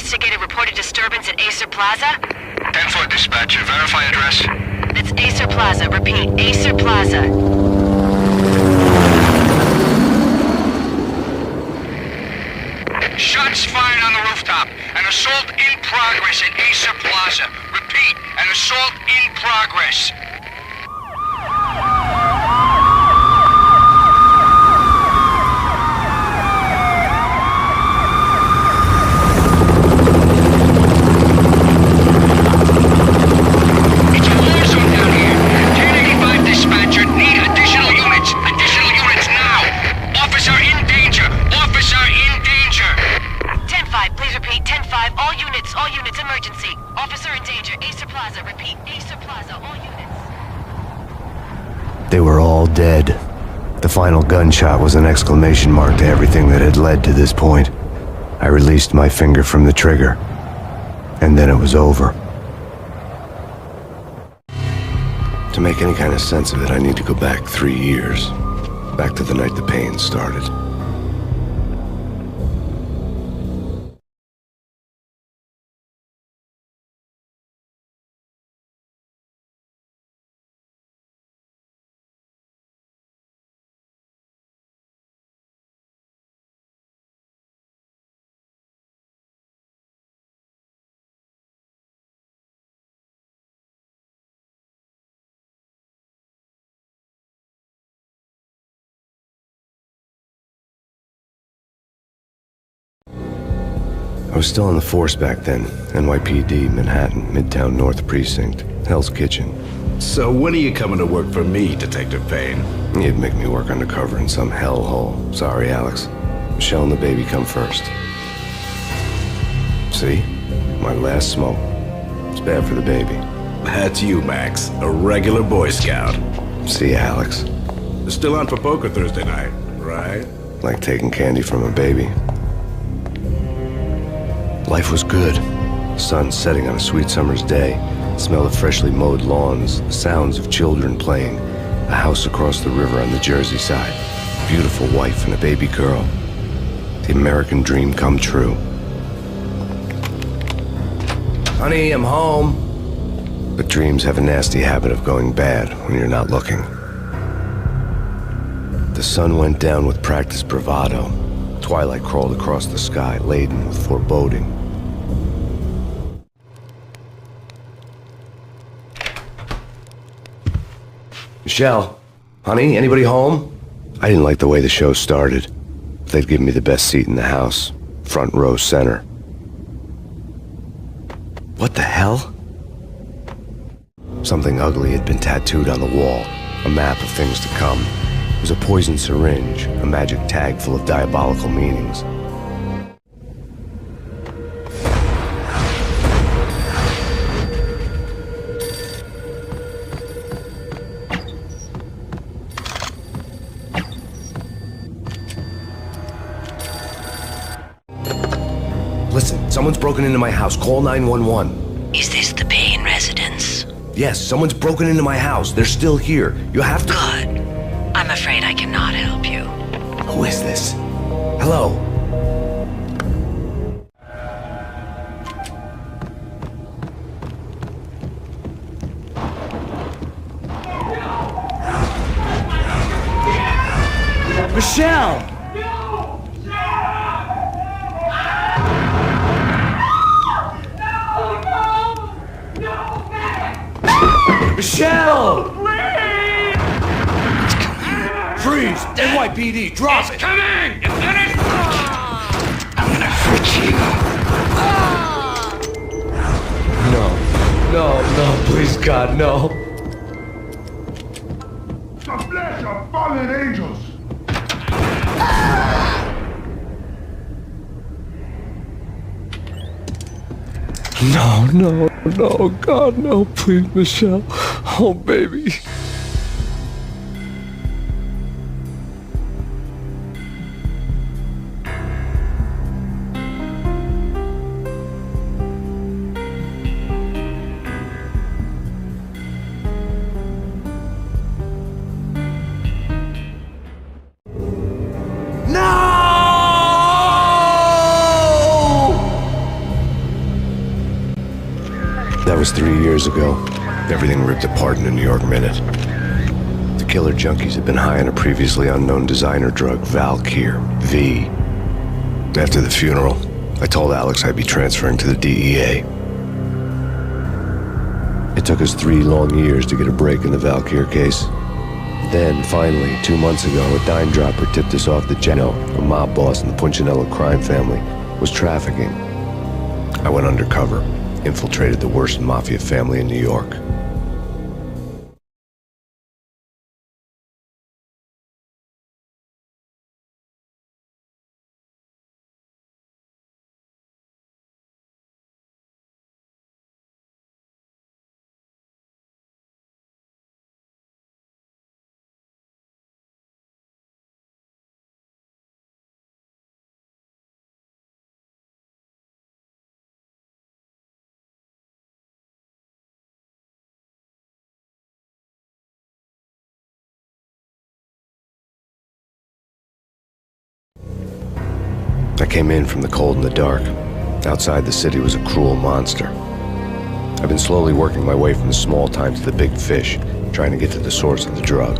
investigated reported disturbance at Acer Plaza? 10-4 dispatcher. Verify address. That's Acer Plaza. Repeat, Acer Plaza. Shots fired on the rooftop. An assault in progress at Acer Plaza. Repeat, an assault in progress. It's a war zone down here. 1085 dispatcher. Need additional units. Additional units now. Officer in danger. Officer in danger. 10-5, please repeat. 10-5, all units, emergency. Officer in danger, Acer Plaza. Repeat, Acer Plaza, all units. They were all dead. The final gunshot was an exclamation mark to everything that had led to this point. I released my finger from the trigger, and then it was over. To make any kind of sense of it, I need to go back 3 years. Back to the night the Payne started. I was still on the force back then. NYPD, Manhattan, Midtown North Precinct, Hell's Kitchen. So when are you coming to work for me, Detective Payne? You'd make me work undercover in some hellhole. Sorry, Alex. Michelle and the baby come first. See? My last smoke. It's bad for the baby. That's you, Max. A regular Boy Scout. See, Alex. Still on for poker Thursday night, right? Like taking candy from a baby. Life was good. Sun setting on a sweet summer's day. Smell of freshly mowed lawns. The sounds of children playing. A house across the river on the Jersey side. Beautiful wife and a baby girl. The American dream come true. Honey, I'm home. But dreams have a nasty habit of going bad when you're not looking. The sun went down with practiced bravado. Twilight crawled across the sky, laden with foreboding. Michelle, honey, anybody home? I didn't like the way the show started. They'd give me the best seat in the house, front row center. What the hell? Something ugly had been tattooed on the wall, a map of things to come. It was a poison syringe, a magic tag full of diabolical meanings. Listen, someone's broken into my house. Call 911. Is this the Payne residence? Yes, someone's broken into my house. They're still here. You have to... Good. I'm afraid I cannot help you. Who is this? Hello? Michelle! Michelle! Please! It's coming. Freeze! NYPD, drop it! Coming! You get it? I'm gonna hurt you. No, please God, no. The flesh of fallen angels! No, God, no, please, Michelle. Oh, baby. was 3 years ago. Everything ripped apart in a New York minute. The killer junkies had been high on a previously unknown designer drug, Valkyr, V. After the funeral, I told Alex I'd be transferring to the DEA. It took us 3 long years to get a break in the Valkyr case. Then, finally, 2 months ago, a dime dropper tipped us off that Geno, a mob boss in the Punchinello crime family, was trafficking. I went undercover, infiltrated the worst mafia family in New York. I came in from the cold and the dark. Outside the city was a cruel monster. I've been slowly working my way from the small time to the big fish, trying to get to the source of the drug.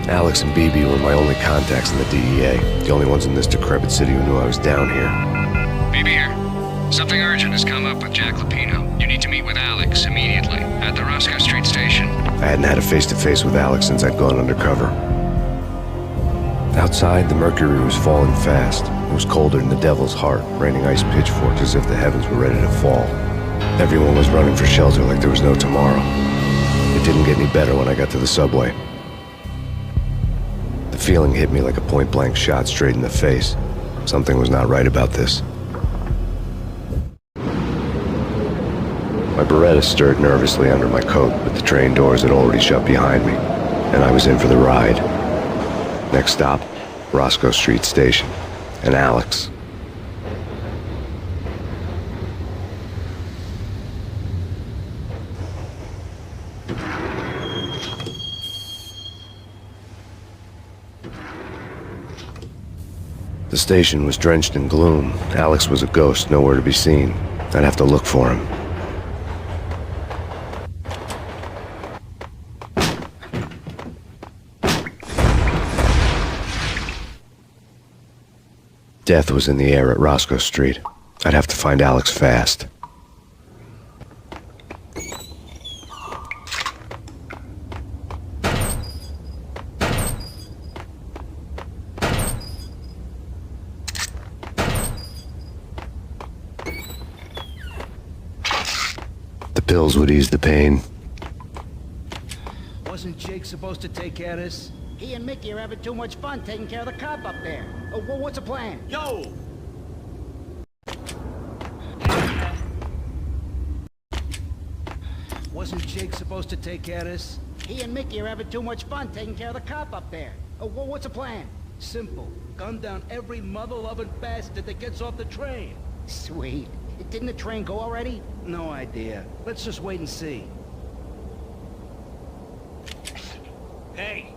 Alex and BB were my only contacts in the DEA, the only ones in this decrepit city who knew I was down here. BB here. Something urgent has come up with Jack Lupino. You need to meet with Alex immediately at the Roscoe Street station. I hadn't had a face-to-face with Alex since I'd gone undercover. Outside, the mercury was falling fast. It was colder than the devil's heart, raining ice pitchforks as if the heavens were ready to fall. Everyone was running for shelter like there was no tomorrow. It didn't get any better when I got to the subway. The feeling hit me like a point-blank shot straight in the face. Something was not right about this. My Beretta stirred nervously under my coat, but the train doors had already shut behind me, and I was in for the ride. Next stop, Roscoe Street Station, and Alex. The station was drenched in gloom. Alex was a ghost, nowhere to be seen. I'd have to look for him. Death was in the air at Roscoe Street. I'd have to find Alex fast. The pills would ease the pain. Wasn't Jake supposed to take care of this? He and Mickey are having too much fun taking care of the cop up there. What's the plan? Yo! Wasn't Jake supposed to take care of this? He and Mickey are having too much fun taking care of the cop up there. What's the plan? Simple. Gun down every mother-loving bastard that gets off the train. Sweet. Didn't the train go already? No idea. Let's just wait and see. Hey!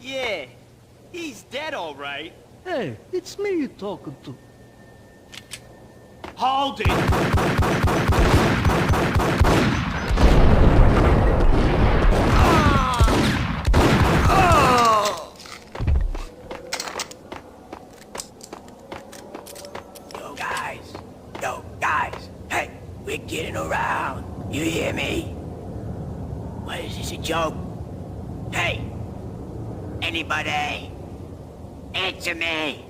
Yeah, he's dead all right. Hey, it's me you're talking to. Hold it! Yo, guys, hey, we're getting around. You hear me? What, is this a joke? Hey! Anybody? Answer me!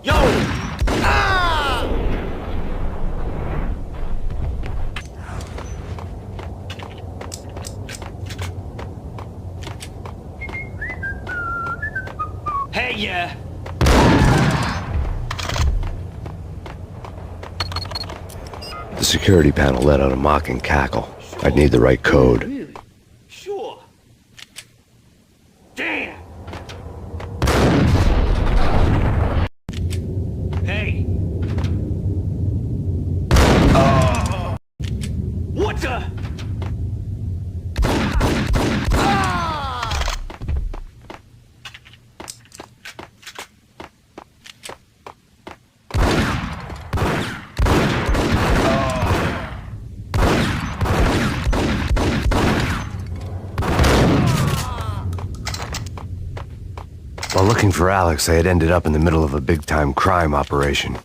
Yo! Ah! Hey, yeah! The security panel let out a mocking cackle. I'd need the right code. Really? Sure. Damn! What the? While looking for Alex, I had ended up in the middle of a big-time crime operation.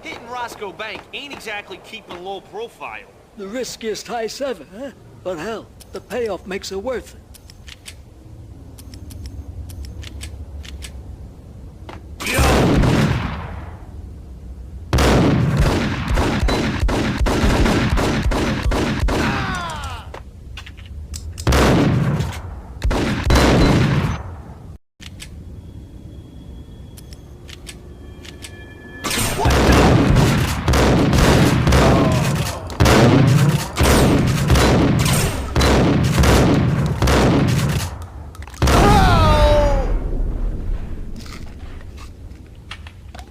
Hitting Roscoe Bank ain't exactly keeping low profile. The riskiest heist ever, huh? But hell, the payoff makes it worth it.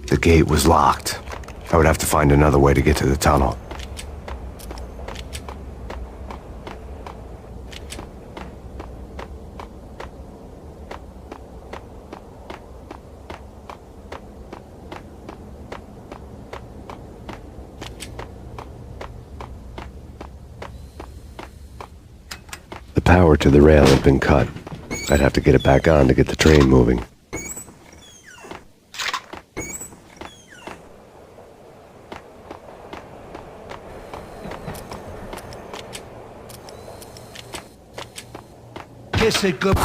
The gate was locked. I would have to find another way to get to the tunnel. The power to the rail had been cut. I'd have to get it back on to get the train moving. Kiss it good.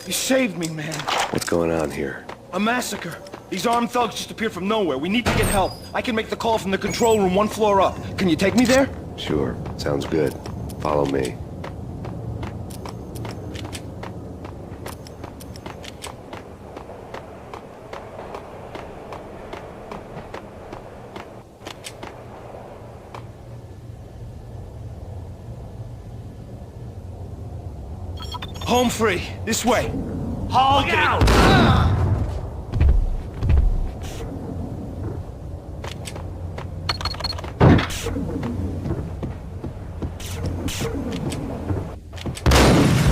You saved me, man. What's going on here? A massacre. These armed thugs just appeared from nowhere. We need to get help. I can make the call from the control room 1 floor up. Can you take me there? Sure, sounds good. Follow me. Home free. This way. Hog out!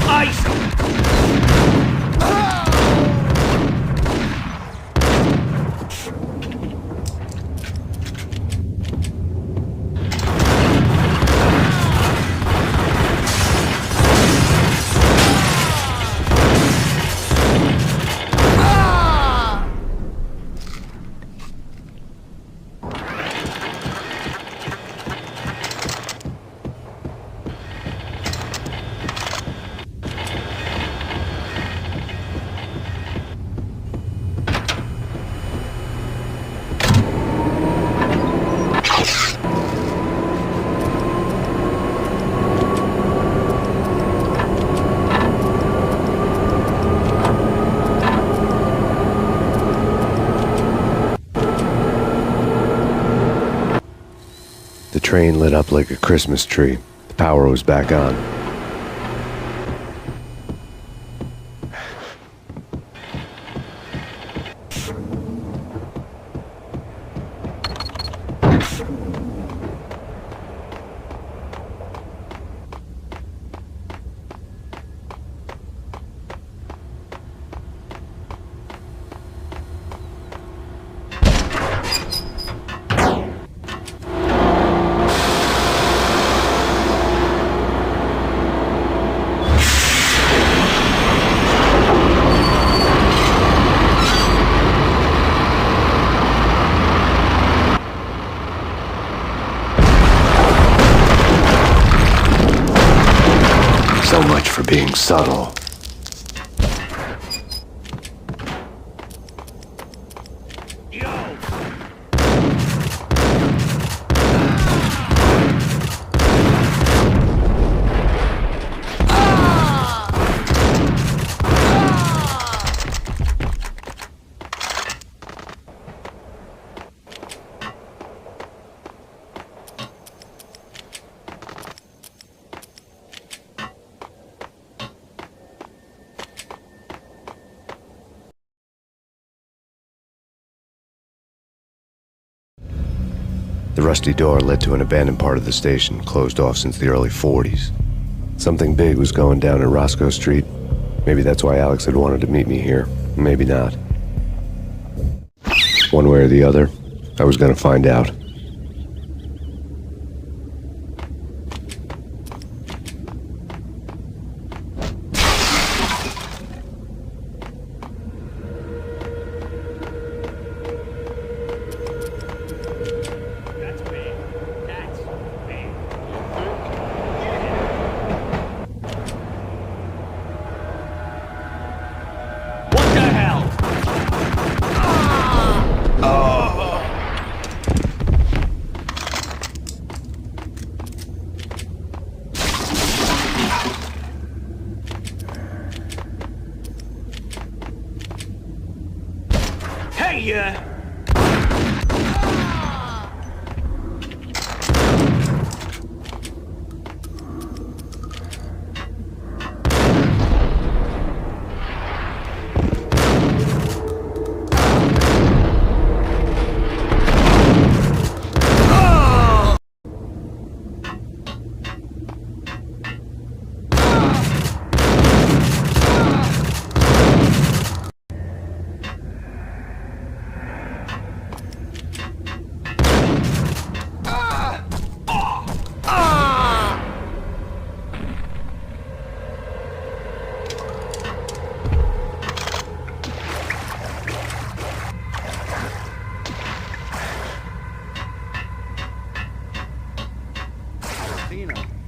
Ice! The train lit up like a Christmas tree. The power was back on. So much for being subtle. The rusty door led to an abandoned part of the station, closed off since the early 40s. Something big was going down at Roscoe Street. Maybe that's why Alex had wanted to meet me here. Maybe not. One way or the other, I was gonna find out. What the hell? Hey,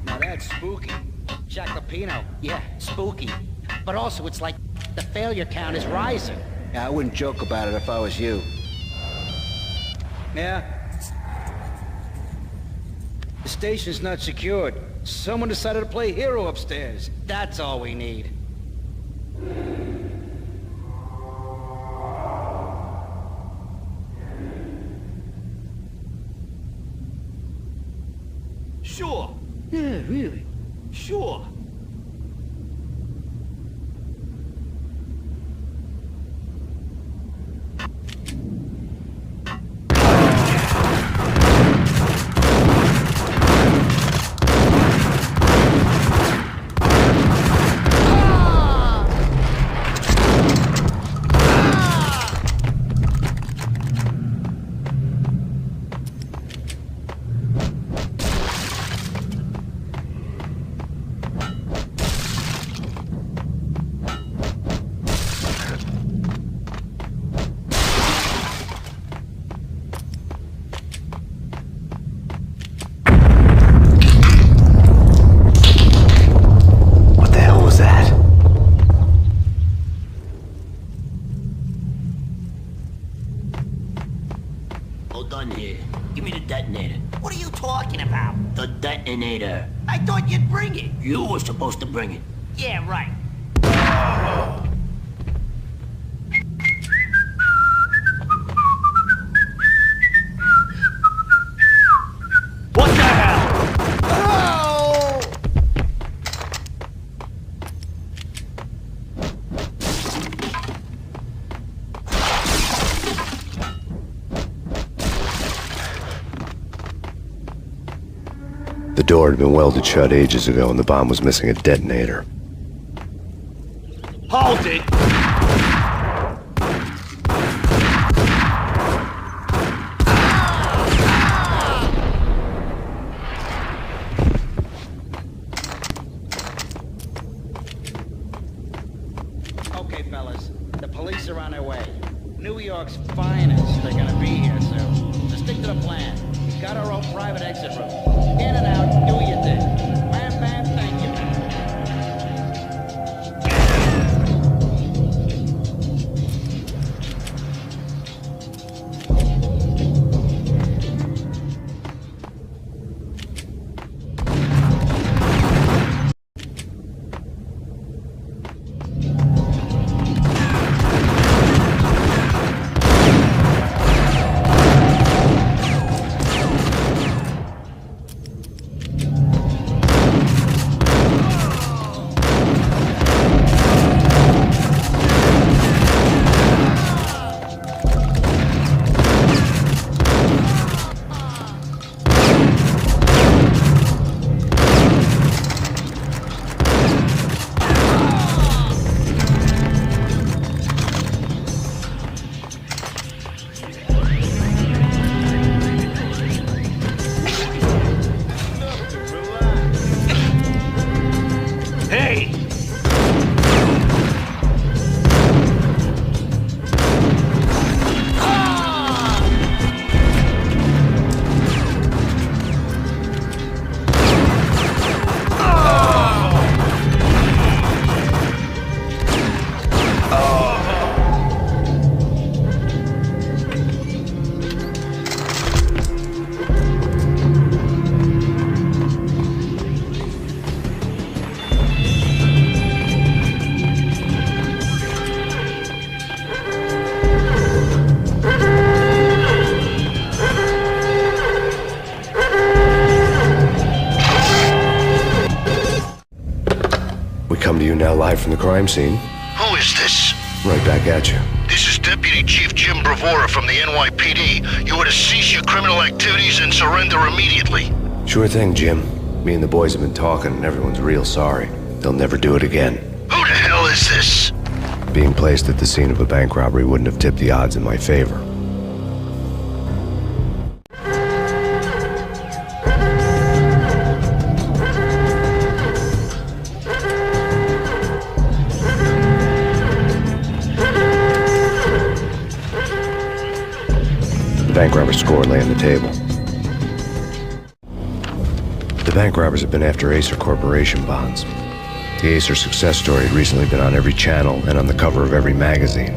Now that's spooky. Jacopino, yeah, spooky. But also it's like the failure count is rising. Yeah, I wouldn't joke about it if I was you. Yeah? The station's not secured. Someone decided to play hero upstairs. That's all we need. Sure. Yeah, really. Sure. Done here. Give me the detonator. What are you talking about? The detonator. I thought you'd bring it. You were supposed to bring it. Yeah, right. What the hell? The door had been welded shut ages ago and the bomb was missing a detonator. Hold it! Okay, fellas. The police are on their way. New York's finest. They're gonna be here soon. So stick to the plan. We've got our own private exit route. In and out, do your thing. Bam, bam, thank you. now live from the crime scene. Who is this? Right back at you. This is Deputy Chief Jim Bravura from the NYPD. You are to cease your criminal activities and surrender immediately. Sure thing, Jim. Me and the boys have been talking, and everyone's real sorry. They'll never do it again. Who the hell is this? Being placed at the scene of a bank robbery wouldn't have tipped the odds in my favor. The bank robber's score lay on the table. The bank robbers have been after Acer Corporation bonds. The Acer success story had recently been on every channel and on the cover of every magazine.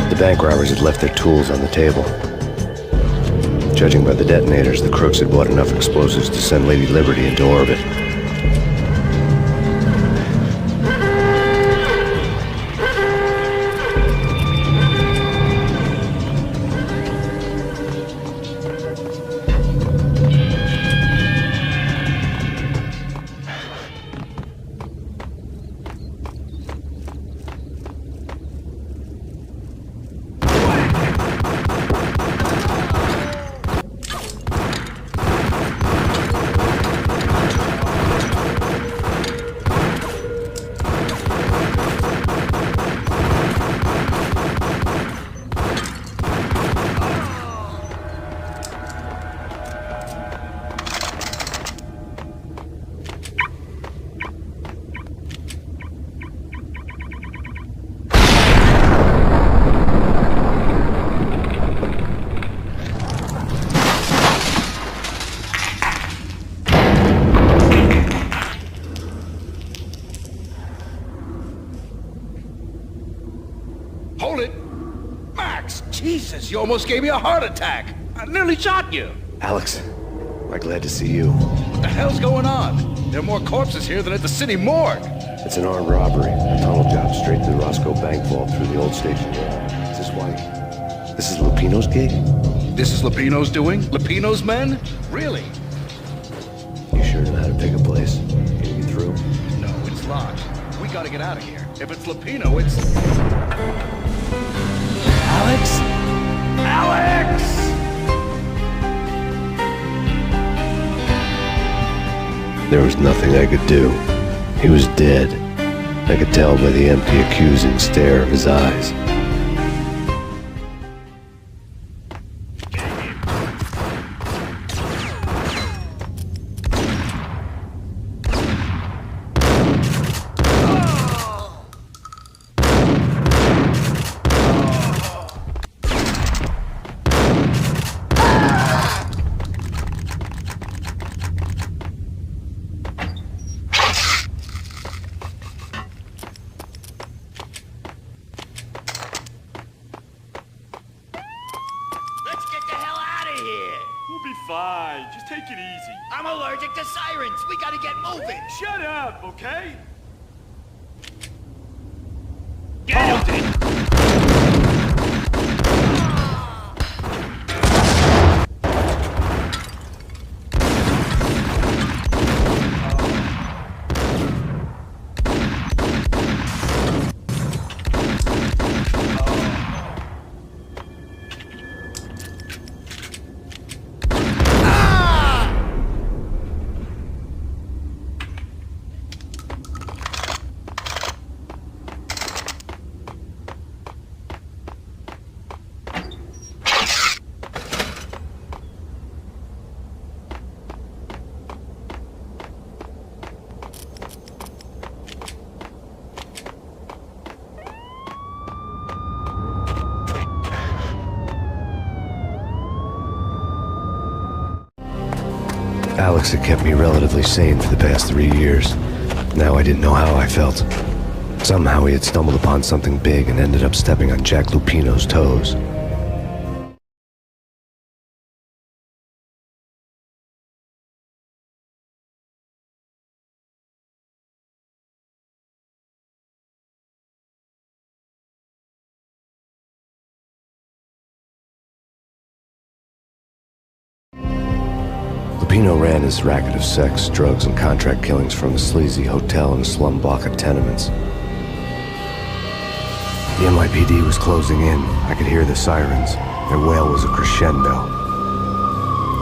The bank robbers had left their tools on the table. Judging by the detonators, the crooks had bought enough explosives to send Lady Liberty into orbit. Hold it! Max! Jesus, you almost gave me a heart attack! I nearly shot you! Alex, I'm glad to see you. What the hell's going on? There are more corpses here than at the city morgue! It's an armed robbery. A tunnel job straight to the Roscoe Bank vault through the old station. Is this why? This is Lupino's gig? This is Lupino's doing? Lupino's men? Really? You sure know how to pick a place? Can you get through? No, it's locked. We gotta get out of here. If it's Lupino, it's... Alex? Alex! There was nothing I could do. He was dead. I could tell by the empty, accusing stare of his eyes. We'll be fine. Just take it easy. I'm allergic to sirens. We gotta get moving. Shut up, okay? Get him! Alex had kept me relatively sane for the past 3 years. Now I didn't know how I felt. Somehow he had stumbled upon something big and ended up stepping on Jack Lupino's toes. Lupino ran his racket of sex, drugs, and contract killings from a sleazy hotel in a slum block of tenements. The NYPD was closing in. I could hear the sirens. Their wail was a crescendo.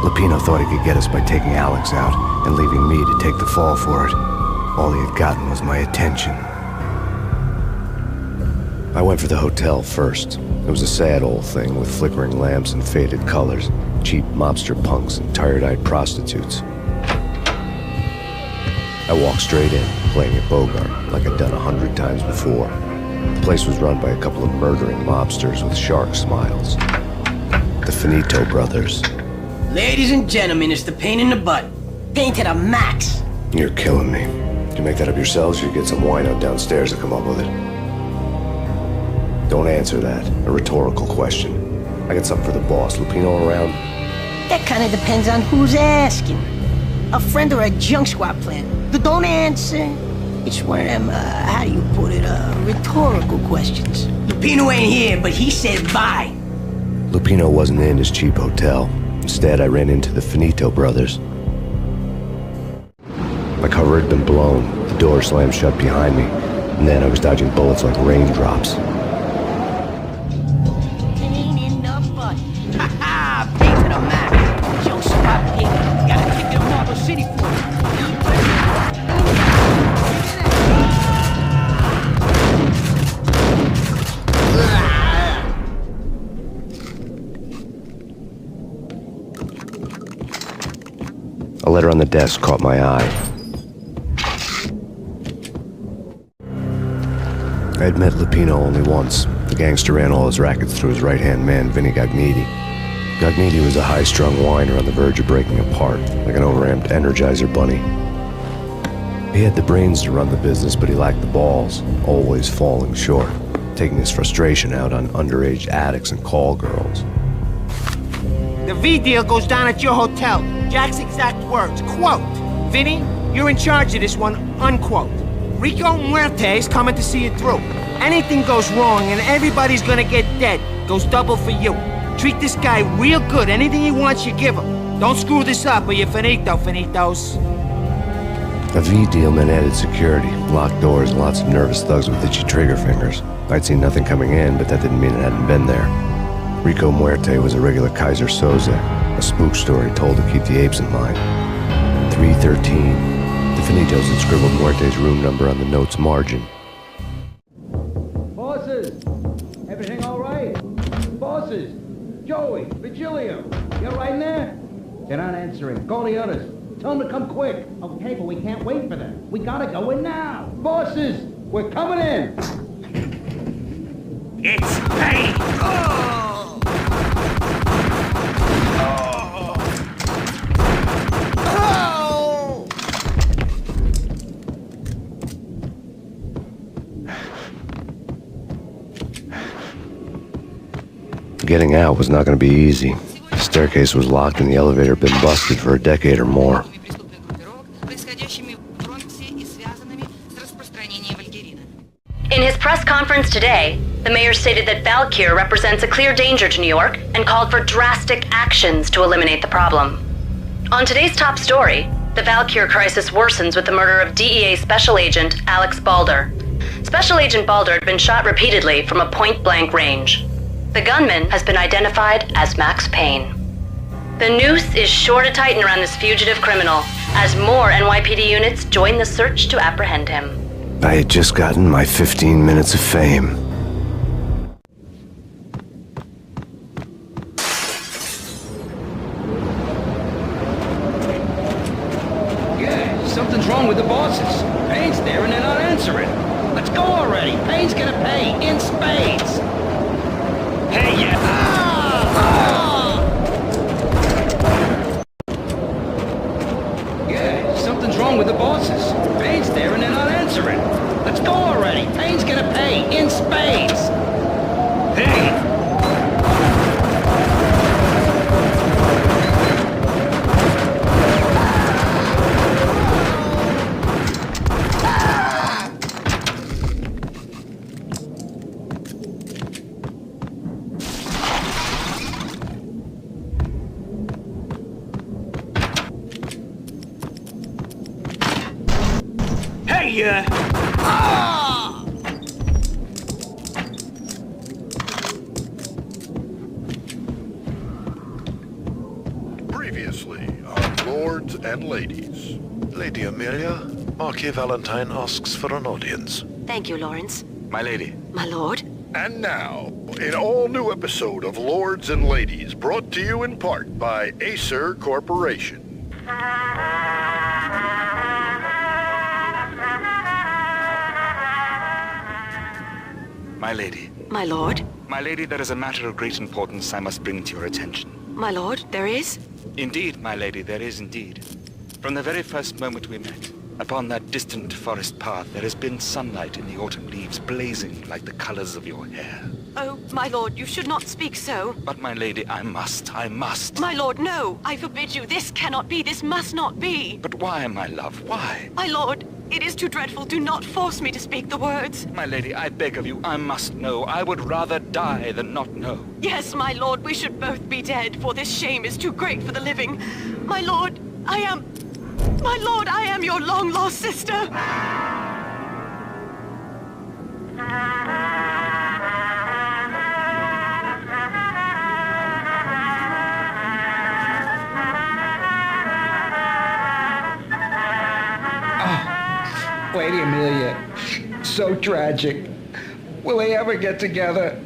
Lupino thought he could get us by taking Alex out and leaving me to take the fall for it. All he had gotten was my attention. I went for the hotel first. It was a sad old thing with flickering lamps and faded colors, cheap mobster punks and tired-eyed prostitutes. I walked straight in, playing at Bogart, like I'd done 100 times before. The place was run by a couple of murdering mobsters with shark smiles. The Finito brothers. Ladies and gentlemen, it's the Payne in the butt. Payne to the max. You're killing me. Did you make that up yourselves, or you get some wino downstairs to come up with it? Don't answer that. A rhetorical question. I got something for the boss. Lupino around? That kind of depends on who's asking. A friend or a junk squad plan. Don't answer. It's one of them, how do you put it, rhetorical questions. Lupino ain't here, but he said bye. Lupino wasn't in his cheap hotel. Instead, I ran into the Finito brothers. My cover had been blown. The door slammed shut behind me. And then I was dodging bullets like raindrops. Payne in the butt. Ha ha! Payne to the max. Junk squad pig. Gotta kick them Marble City for it. A letter on the desk caught my eye. I had met Lupino only once. The gangster ran all his rackets through his right-hand man, Vinny Gagniti. Gagniti was a high-strung whiner on the verge of breaking apart, like an overamped Energizer bunny. He had the brains to run the business, but he lacked the balls, always falling short, taking his frustration out on underage addicts and call girls. The V deal goes down at your hotel. Jack's exact words, quote, "Vinny, you're in charge of this one," unquote. Rico Muerte's coming to see it through. Anything goes wrong and everybody's gonna get dead. Goes double for you. Treat this guy real good. Anything he wants, you give him. Don't screw this up or you're finito, finitos. A V deal meant added security, locked doors, and lots of nervous thugs with itchy trigger fingers. I'd seen nothing coming in, but that didn't mean it hadn't been there. Rico Muerte was a regular Kaiser Soze, a spook story told to keep the apes in mind. 313. The Finitos had scribbled Muerte's room number on the note's margin. Bosses! Everything all right? Bosses! Joey, Virgilio, you all right in there? They're not answering. Call the others. Tell them to come quick. Okay, but we can't wait for them. We gotta go in now. Bosses! We're coming in! It's Payne! Oh! Getting out was not going to be easy. The staircase was locked and the elevator had been busted for a decade or more. In his press conference today, the mayor stated that Valkyr represents a clear danger to New York and called for drastic actions to eliminate the problem. On today's top story, the Valkyr crisis worsens with the murder of DEA Special Agent Alex Balder. Special Agent Balder had been shot repeatedly from a point-blank range. The gunman has been identified as Max Payne. The noose is sure to tighten around this fugitive criminal as more NYPD units join the search to apprehend him. I had just gotten my 15 minutes of fame. Yeah, something's wrong with the bosses. Payne's there and they're not answering. Let's go already. Payne's gonna pay in spades. Hey, yeah. Yeah, something's wrong with the bosses. Payne's there and they're not answering. Let's go already. Payne's gonna pay in spades. Hey! ya! Previously on Lords and Ladies. Lady Amelia, Marquis Valentine asks for an audience. Thank you, Lawrence. My lady. My lord? And now, an all-new episode of Lords and Ladies, brought to you in part by Acer Corporation. My lady. My lord? My lady, there is a matter of great importance I must bring to your attention. My lord, there is? Indeed, my lady, there is indeed. From the very first moment we met, upon that distant forest path, there has been sunlight in the autumn leaves blazing like the colors of your hair. Oh, my lord, you should not speak so. But my lady, I must. My lord, no! I forbid you. This cannot be. This must not be. But why, my love, why? My lord, it is too dreadful. Do not force me to speak the words. My lady, I beg of you, I must know. I would rather die than not know. Yes, my lord, we should both be dead, for this shame is too great for the living. My lord, I am your long-lost sister. Lady Amelia, so tragic. Will they ever get together?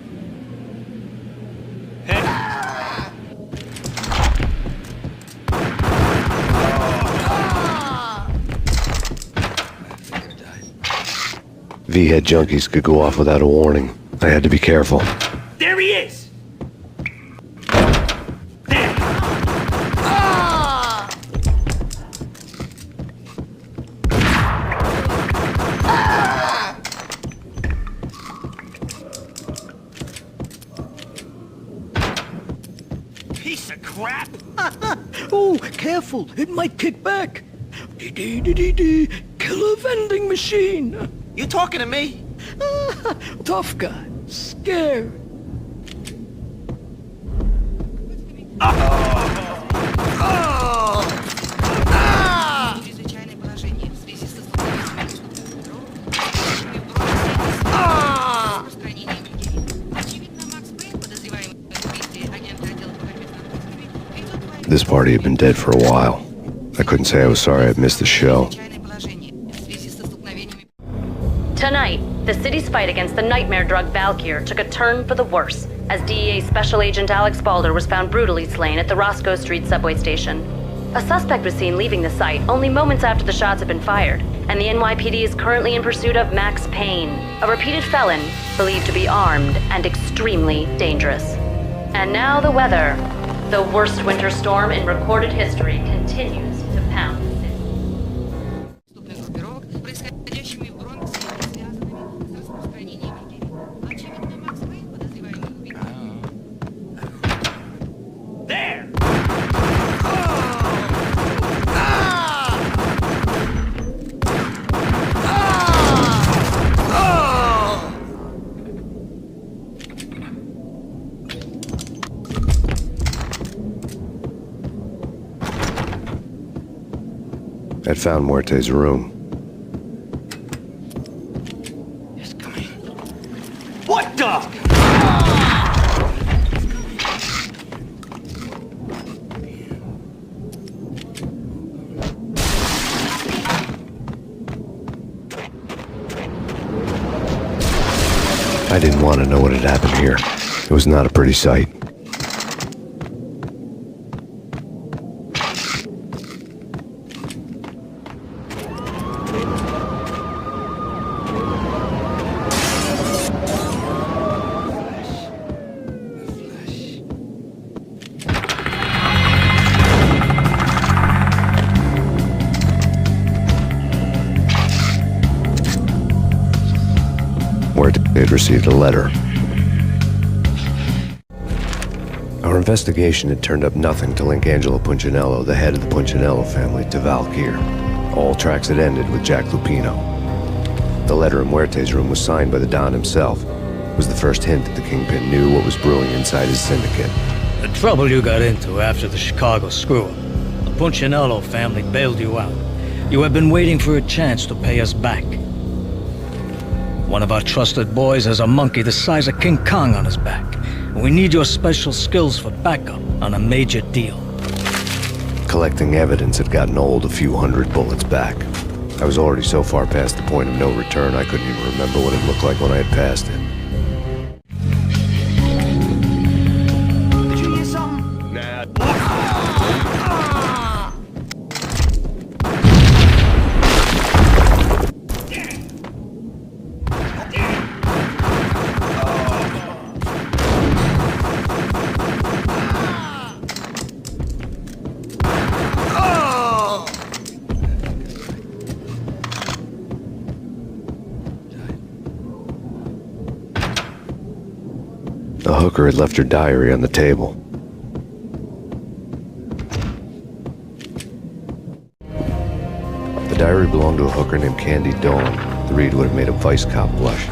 V-head junkies could go off without a warning. I had to be careful. There he is! Piece of crap! Oh, careful, it might kick back. Killer vending machine. You talking to me? Tough guy, scared. This party had been dead for a while. I couldn't say I was sorry I'd missed the show. Tonight, the city's fight against the nightmare drug Valkyr took a turn for the worse, as DEA Special Agent Alex Balder was found brutally slain at the Roscoe Street subway station. A suspect was seen leaving the site only moments after the shots had been fired, and the NYPD is currently in pursuit of Max Payne, a repeated felon believed to be armed and extremely dangerous. And now the weather. The worst winter storm in recorded history continues to pound the city. There! I'd found Muerte's room. Yes, come in. What the? I didn't want to know what had happened here. It was not a pretty sight. They had received a letter. Our investigation had turned up nothing to link Angelo Punchinello, the head of the Punchinello family, to Valkyr. All tracks had ended with Jack Lupino. The letter in Muerte's room was signed by the Don himself. It was the first hint that the Kingpin knew what was brewing inside his syndicate. The trouble you got into after the Chicago screw-up. The Punchinello family bailed you out. You have been waiting for a chance to pay us back. One of our trusted boys has a monkey the size of King Kong on his back. We need your special skills for backup on a major deal. Collecting evidence had gotten old a few hundred bullets back. I was already so far past the point of no return I couldn't even remember what it looked like when I had passed it. Did you hear something? Nah. The hooker had left her diary on the table. The diary belonged to a hooker named Candy Dawn. The read would have made a vice cop blush.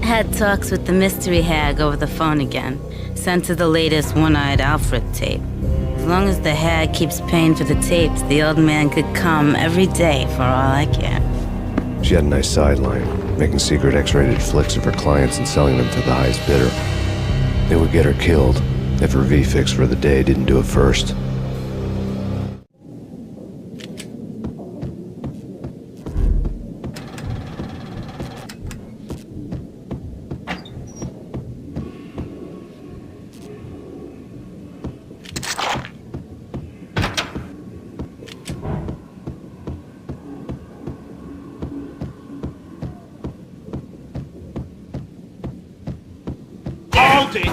Had talks with the mystery hag over the phone again. Sent her the latest One-Eyed Alfred tape. As long as the hag keeps paying for the tapes, the old man could come every day for all I care. She had a nice sideline, making secret X-rated flicks of her clients and selling them to the highest bidder. It would get her killed if her V-fix for the day didn't do it first. Hold it!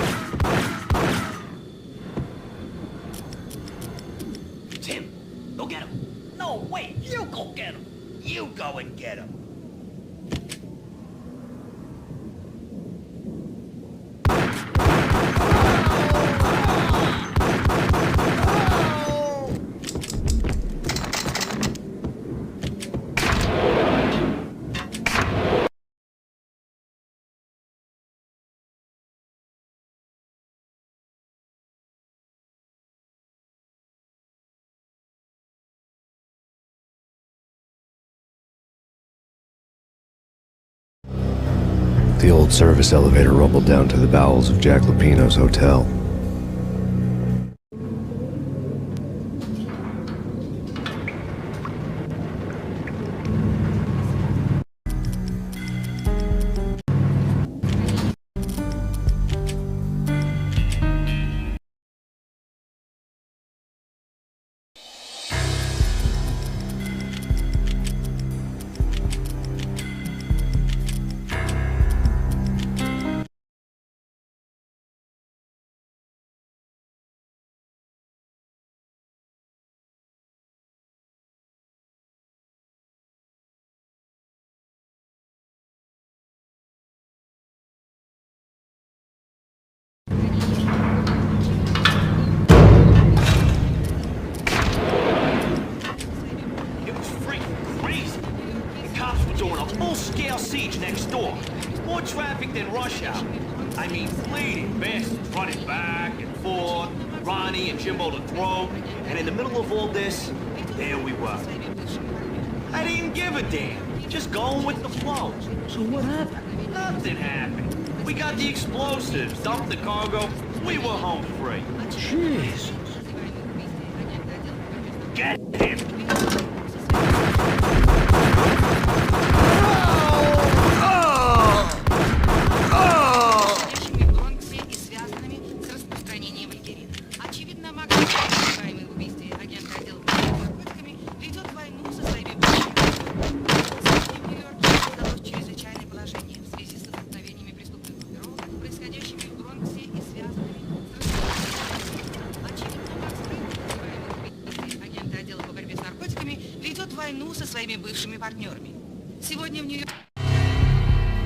Tim, go get him. No, wait, you go get him. You go and get him. The old service elevator rumbled down to the bowels of Jack Lupino's hotel. Full-scale siege next door. More traffic than rush hour. I mean, bleeding bastards running back and forth, Ronnie and Jimbo to throw, and in the middle of all this, there we were. I didn't give a damn. Just going with the flow. So what happened? Nothing happened. We got the explosives, dumped the cargo, we were home free. Jesus. Get him!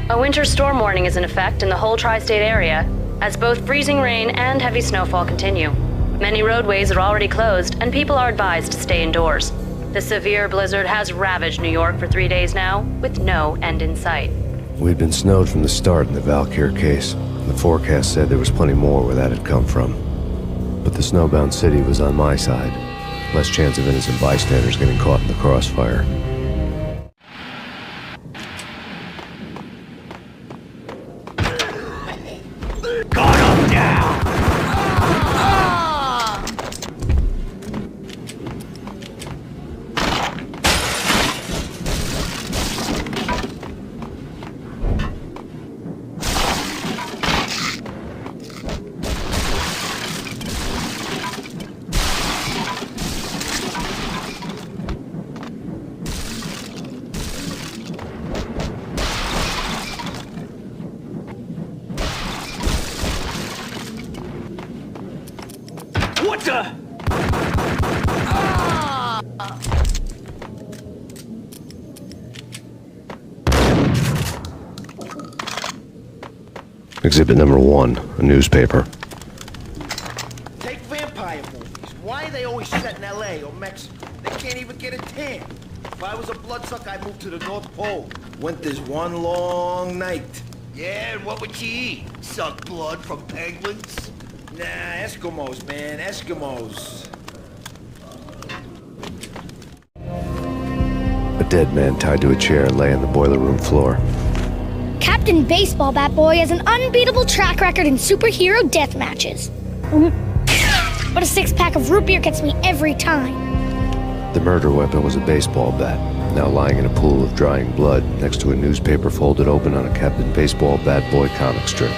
A winter storm warning is in effect in the whole tri-state area, as both freezing rain and heavy snowfall continue. Many roadways are already closed, and people are advised to stay indoors. The severe blizzard has ravaged New York for 3 days now, with no end in sight. We'd been snowed from the start in the Valkyr case. The forecast said there was plenty more where that had come from. But the snowbound city was on my side. Less chance of innocent bystanders getting caught in the crossfire. Gun him down! What the? Exhibit number 1, a newspaper. Take vampire movies. Why are they always set in L.A. or Mexico? They can't even get a tan. If I was a bloodsucker, I'd move to the North Pole. Winter's one long night. Yeah, and what would you eat? Suck blood from penguins? Nah, Eskimos, man, Eskimos. A dead man tied to a chair lay on the boiler room floor. Captain Baseball Bat Boy has an unbeatable track record in superhero death matches. But a six-pack of root beer gets me every time. The murder weapon was a baseball bat, now lying in a pool of drying blood next to a newspaper folded open on a Captain Baseball Bat Boy comic strip.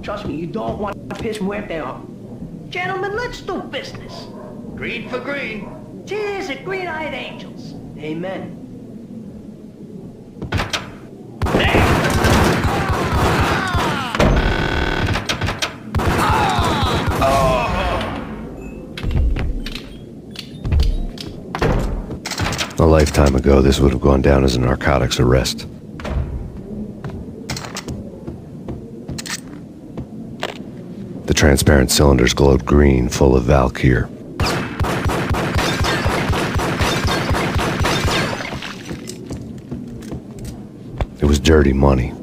Trust me, you don't want to piss Muerte off. Gentlemen, let's do business. Green for green. Cheers at Green-Eyed Angels. Amen. A lifetime ago, this would have gone down as a narcotics arrest. The transparent cylinders glowed green, full of Valkyr. It was dirty money.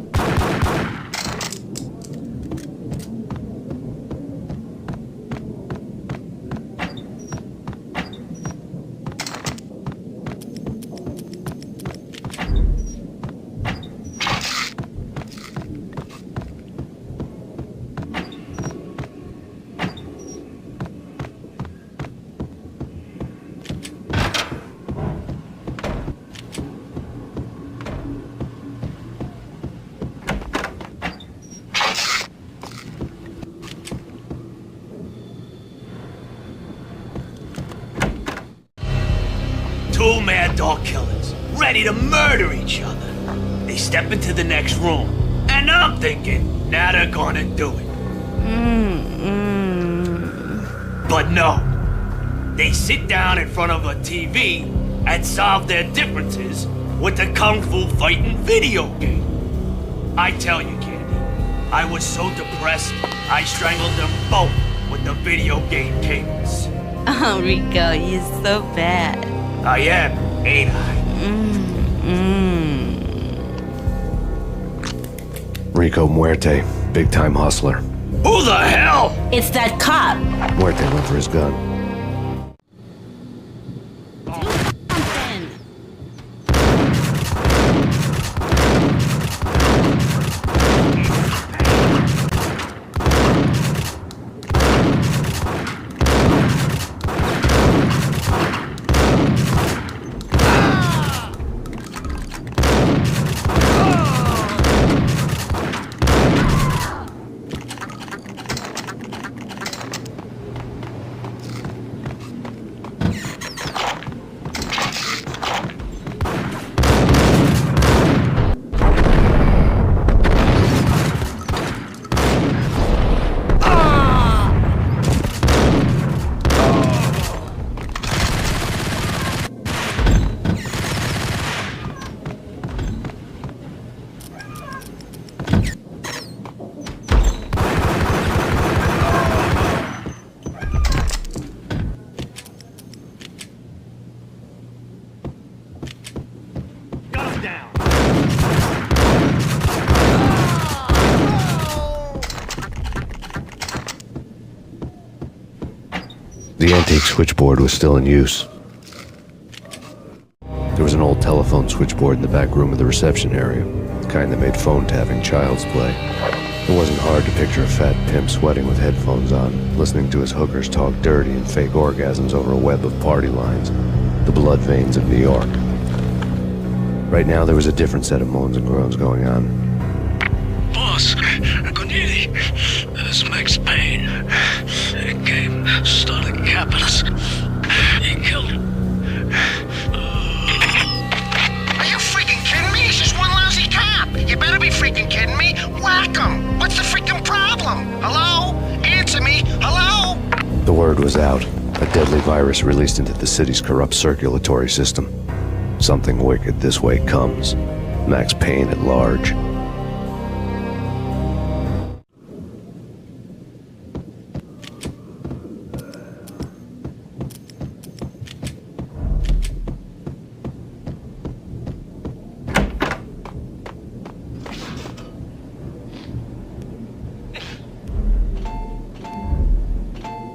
Two mad dog killers, ready to murder each other. They step into the next room, and I'm thinking, now they're gonna do it. But no. They sit down in front of a TV and solve their differences with the Kung Fu fighting video game. I tell you, Candy, I was so depressed, I strangled them both with the video game cables. Oh, Rico, you're so bad. I am, ain't I? Rico Muerte, big-time hustler. Who the hell? It's that cop. Muerte went for his gun. The antique switchboard was still in use. There was an old telephone switchboard in the back room of the reception area, the kind that made phone tapping child's play. It wasn't hard to picture a fat pimp sweating with headphones on, listening to his hookers talk dirty and fake orgasms over a web of party lines, the blood veins of New York. Right now, there was a different set of moans and groans going on. Boss, good evening. This Max Payne. He came, started capping us. He killed him. Are you freaking kidding me? He's just one lousy cop. You better be freaking kidding me. Whack him. What's the freaking problem? Hello? Answer me. Hello? The word was out. A deadly virus released into the city's corrupt circulatory system. Something wicked this way comes. Max Payne at large.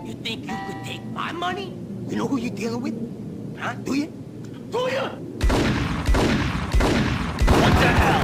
You think you could take my money? You know who you're dealing with? Huh? Do you? Do you? What the hell?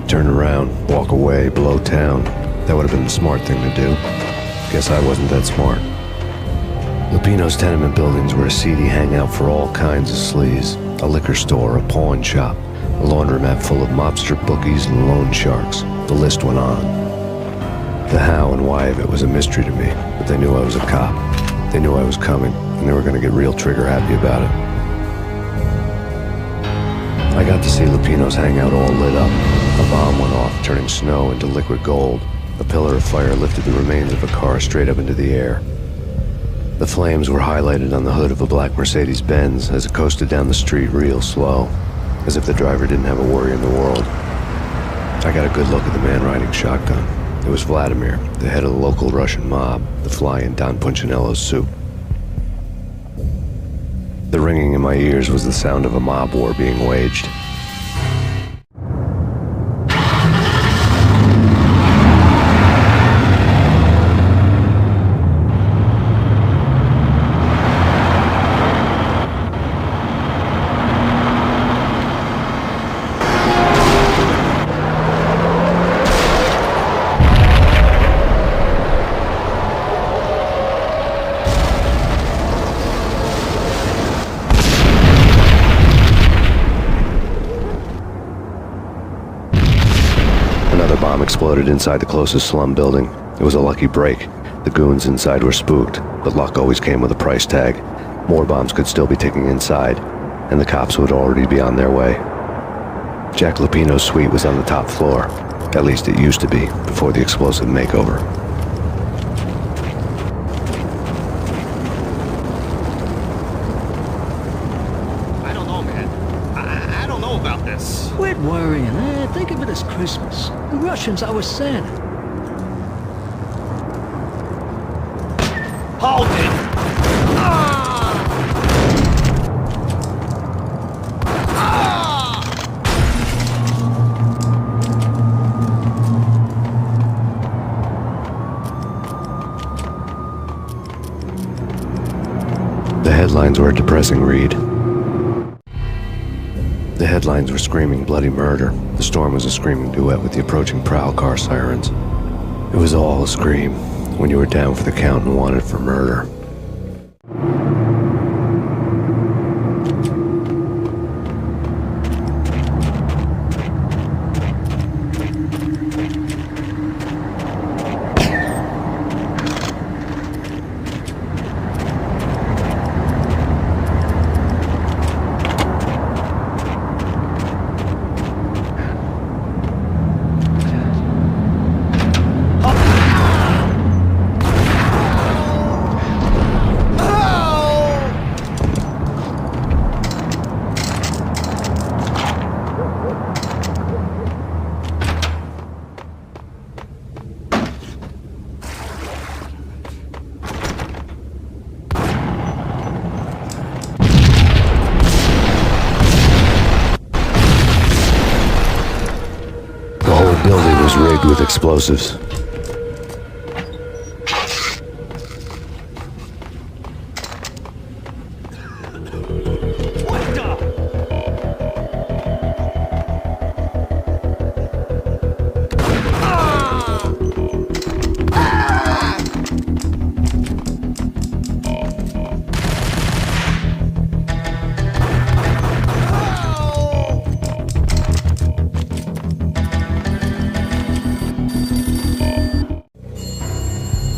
Turn around, walk away, blow town. That would have been the smart thing to do. Guess I wasn't that smart. Lupino's tenement buildings were a seedy hangout for all kinds of sleaze. A liquor store, a pawn shop, a laundromat full of mobster bookies and loan sharks. The list went on. The how and why of it was a mystery to me, but they knew I was a cop. They knew I was coming, and they were going to get real trigger happy about it. I got to see Lupino's hangout all lit up. A bomb went off, turning snow into liquid gold. A pillar of fire lifted the remains of a car straight up into the air. The flames were highlighted on the hood of a black Mercedes-Benz as it coasted down the street real slow, as if the driver didn't have a worry in the world. I got a good look at the man riding shotgun. It was Vladimir, the head of the local Russian mob, the fly in Don Punchinello's soup. The ringing in my ears was the sound of a mob war being waged. Bomb exploded inside the closest slum building. It was a lucky break. The goons inside were spooked, but luck always came with a price tag. More bombs could still be ticking inside, and the cops would already be on their way. Jack Lupino's suite was on the top floor. At least it used to be, before the explosive makeover. I don't know, man. I don't know about this. Quit worrying, Think of it as Christmas. The Russians are with Santa. Hold it! The headlines were a depressing read. The headlines were screaming bloody murder. The storm was a screaming duet with the approaching prowl car sirens. It was all a scream when you were down for the count and wanted for murder. rigged with explosives.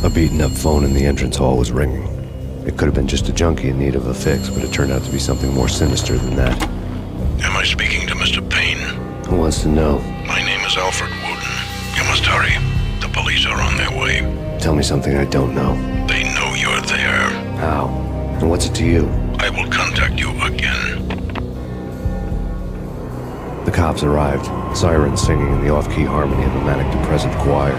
A beaten-up phone in the entrance hall was ringing. It could have been just a junkie in need of a fix, but it turned out to be something more sinister than that. Am I speaking to Mr. Payne? Who wants to know? My name is Alfred Wooten. You must hurry. The police are on their way. Tell me something I don't know. They know you're there. How? And what's it to you? I will contact you again. The cops arrived, sirens singing in the off-key harmony of a manic-depressive choir.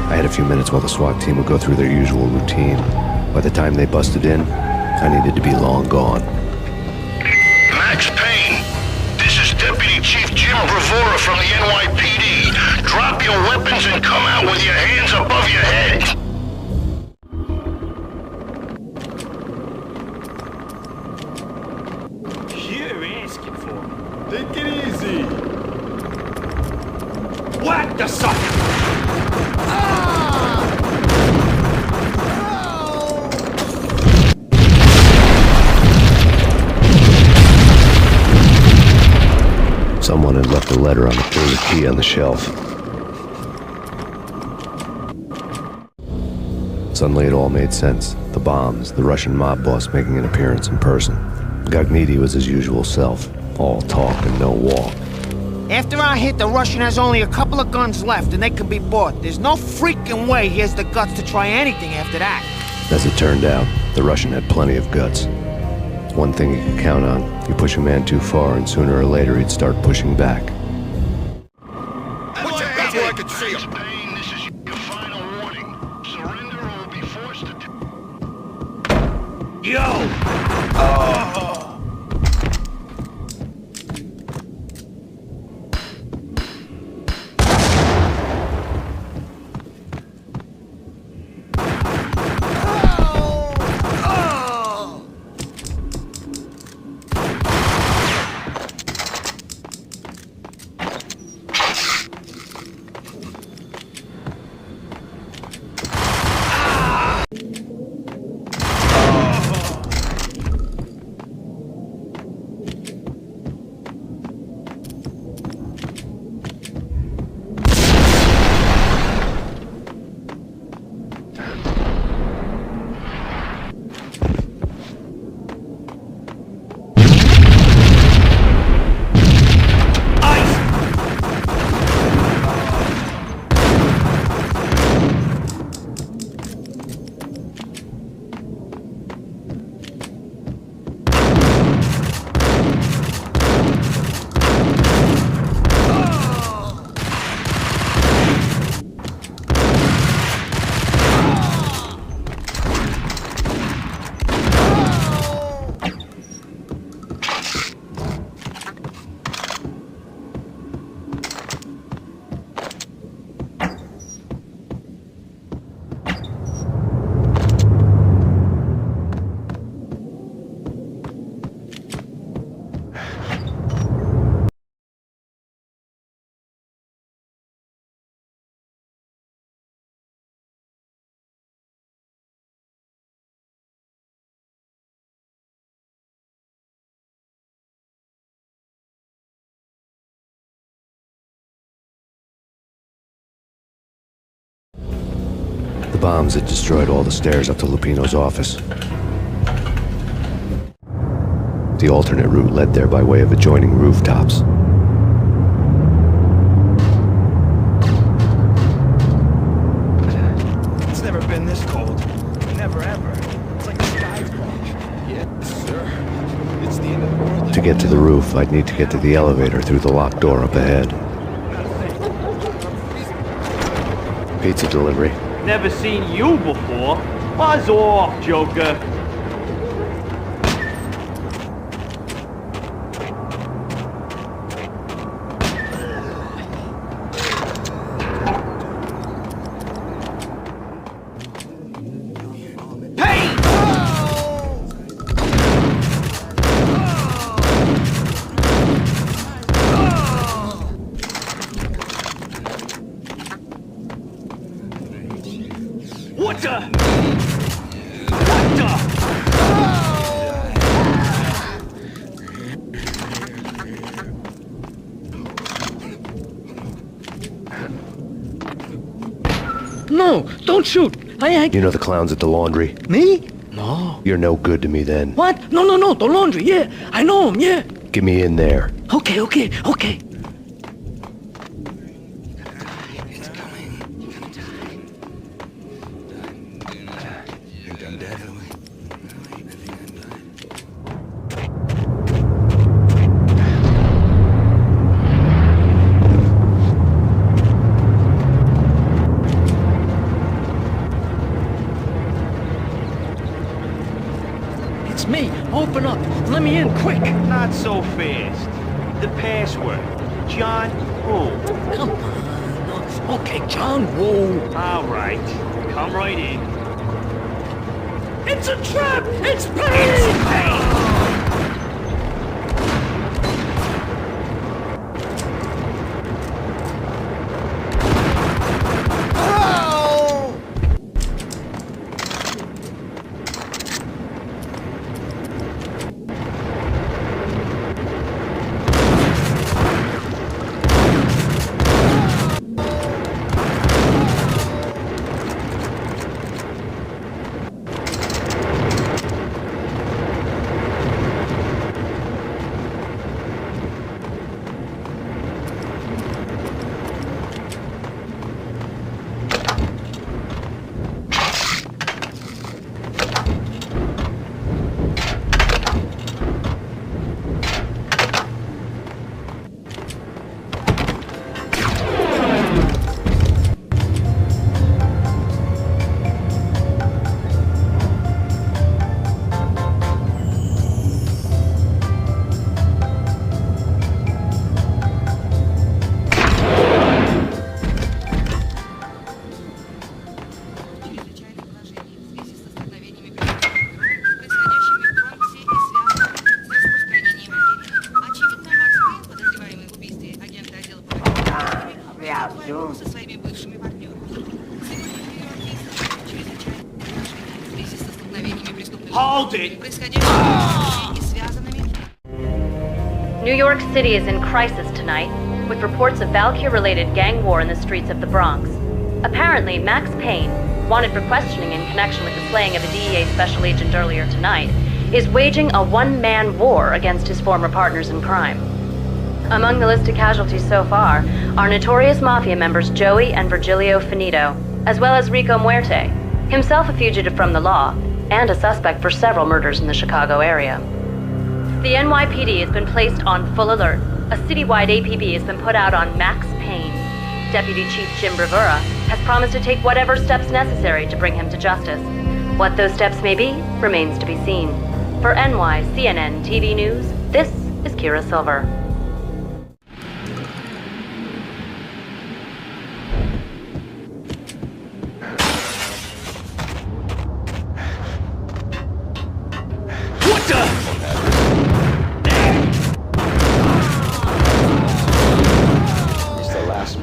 I had a few minutes while the SWAT team would go through their usual routine. By the time they busted in, I needed to be long gone. Max Payne, this is Deputy Chief Jim Bravura from the NYPD. Drop your weapons and come out with your hands above your head. You're asking for it. Take it easy. Whack the sucker! Someone had left a letter on the third key on the shelf. Suddenly it all made sense. The bombs, the Russian mob boss making an appearance in person. Gagniti was his usual self, all talk and no walk. After our hit, the Russian has only a couple of guns left, and they can be bought. There's no freaking way he has the guts to try anything after that. As it turned out, the Russian had plenty of guts. One thing you could count on, you push a man too far and sooner or later he'd start pushing back. Put your hands where I can see them. Payne, this is your final warning. Surrender or we'll be forced to... Yo! The bombs had destroyed all the stairs up to Lupino's office. The alternate route led there by way of adjoining rooftops. It's never been this cold. Never ever. It's like the sky's falling. Yes, sir. It's the end of the world. To get to the roof, I'd need to get to the elevator through the locked door up ahead. Pizza delivery. Never seen you before. Buzz off, Joker. What the? What the? No, don't shoot. I... You know the clowns at the laundry? Me? No. You're no good to me then. What? No, the laundry, yeah. I know him, yeah. Get me in there. Okay. It's me. Open up. Let me in, quick. Not so fast. The password. John Woo. Come on. Okay, John Woo. All right. Come right in. It's a trap! It's Payne! Hold it! New York City is in crisis tonight, with reports of Valkyr-related gang war in the streets of the Bronx. Apparently, Max Payne, wanted for questioning in connection with the slaying of a DEA special agent earlier tonight, is waging a one-man war against his former partners in crime. Among the listed casualties so far are notorious mafia members Joey and Virgilio Finito, as well as Rico Muerte, himself a fugitive from the law, and a suspect for several murders in the Chicago area. The NYPD has been placed on full alert. A citywide APB has been put out on Max Payne. Deputy Chief Jim Bravura has promised to take whatever steps necessary to bring him to justice. What those steps may be remains to be seen. For NYCNN TV News, this is Kira Silver.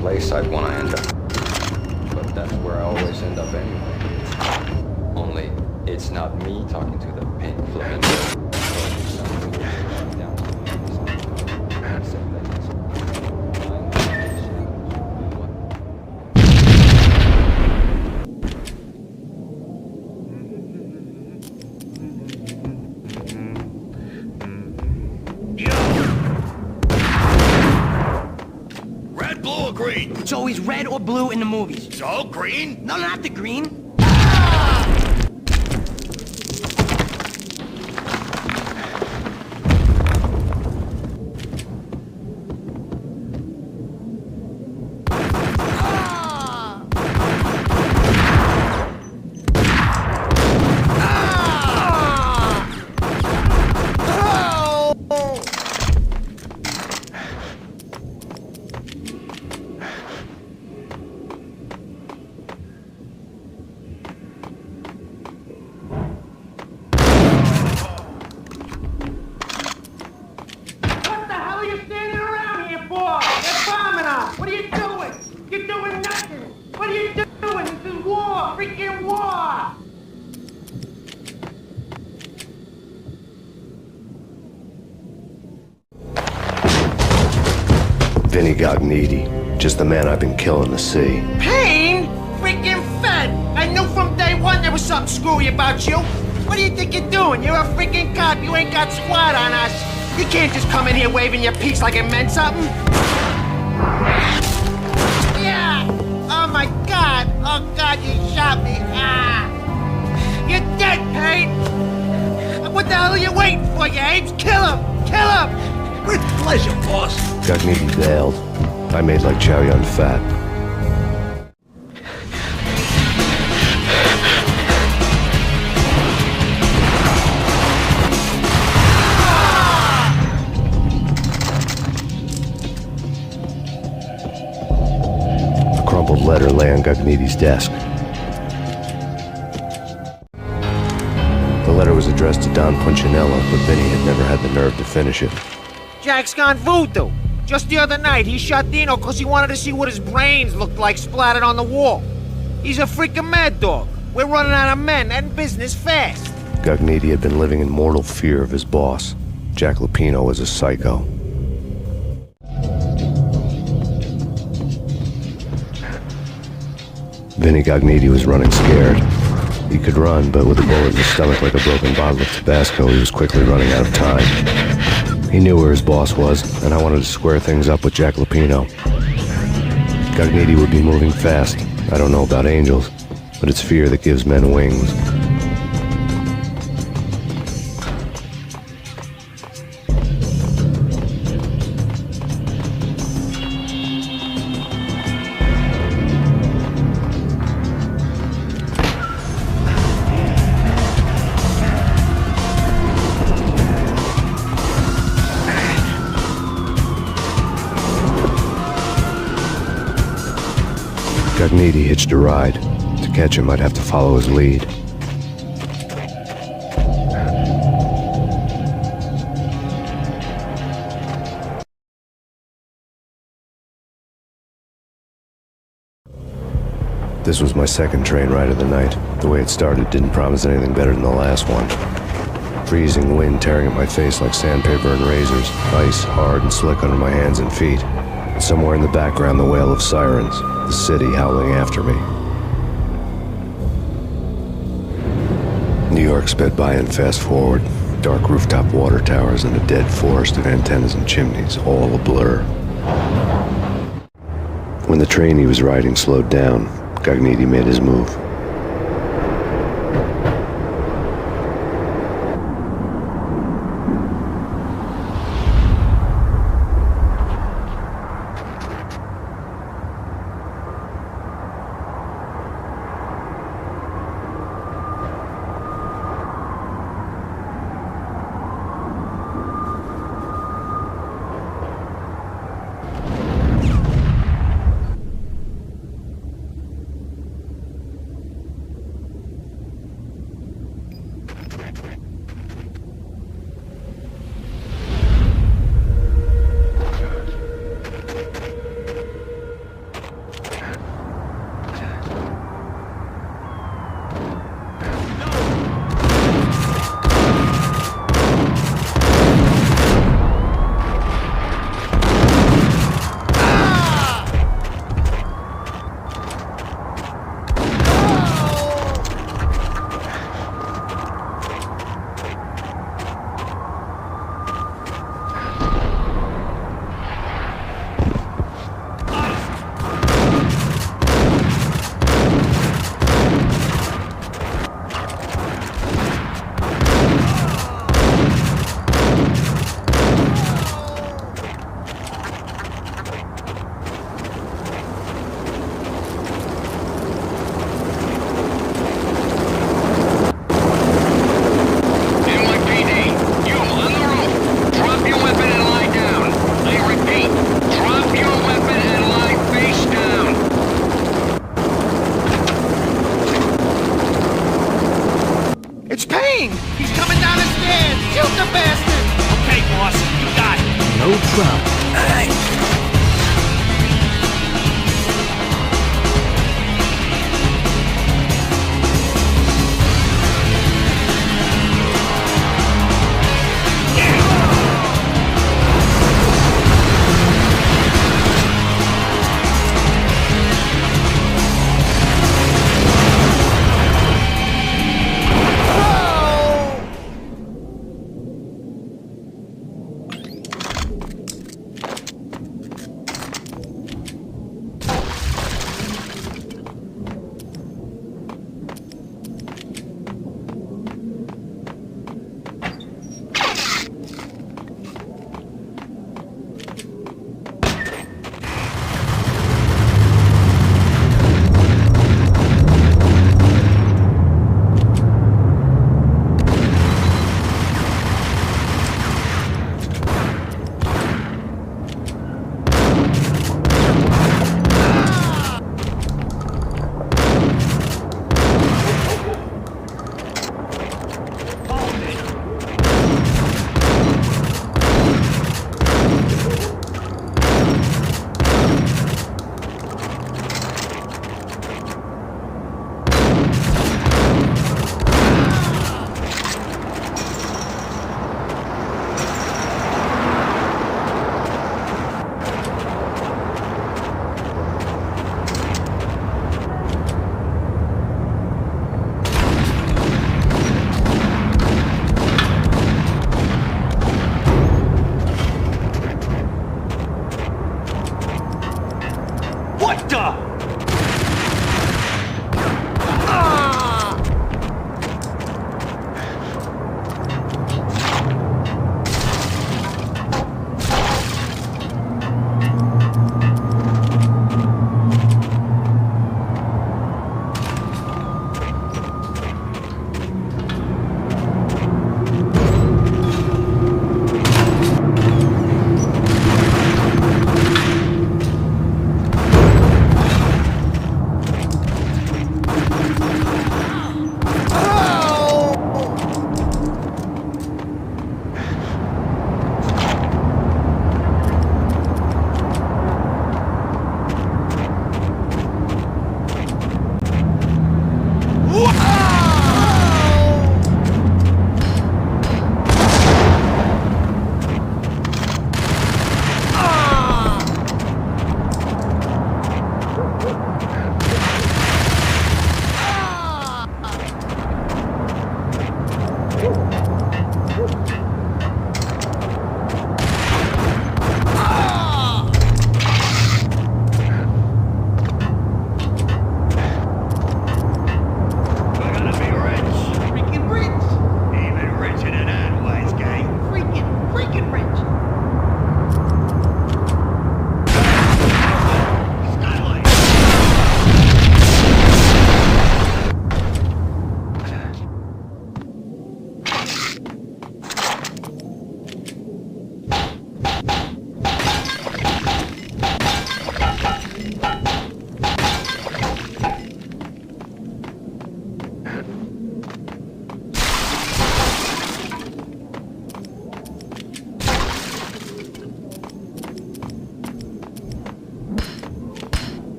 Place I'd want to end up, but that's where I always end up anyway. Only it's not me talking to the pink flamingo. It's always red or blue in the movies. So, green? No, not the green. freaking war! Vinny Gognitti, just the man I've been killing to see. Payne? Freaking fed! I knew from day one there was something screwy about you. What do you think you're doing? You're a freaking cop. You ain't got squat on us. You can't just come in here waving your piece like it meant something. Yeah! Oh my God! Oh God, you shot me! Ah! You're dead, Payne! What the hell are you waiting for, you apes? Kill him! Kill him! With pleasure, boss. Gognitti bailed. I made like Chow Yun Fat. A crumpled letter lay on Gognitti's desk. The letter was addressed to Don Punchinello, but Vinny had never had the nerve to finish it. Jack's gone voodoo. Just the other night, he shot Dino because he wanted to see what his brains looked like splattered on the wall. He's a freaking mad dog. We're running out of men and business fast. Gognitti had been living in mortal fear of his boss. Jack Lupino was a psycho. Vinny Gognitti was running scared. He could run, but with a bullet in his stomach like a broken bottle of Tabasco, he was quickly running out of time. He knew where his boss was, and I wanted to square things up with Jack Lupino. Gognitti would be moving fast. I don't know about angels, but it's fear that gives men wings. Gognitti hitched a ride. To catch him, I'd have to follow his lead. This was my second train ride of the night. The way it started didn't promise anything better than the last one. Freezing wind tearing at my face like sandpaper and razors, ice hard and slick under my hands and feet. And somewhere in the background, the wail of sirens, the city howling after me. New York sped by in fast forward. Dark rooftop water towers and a dead forest of antennas and chimneys, all a blur. When the train he was riding slowed down, Gognitti made his move. It's Payne! He's coming down the stairs! Shoot the bastard! Okay, boss, you got it. No problem. All right.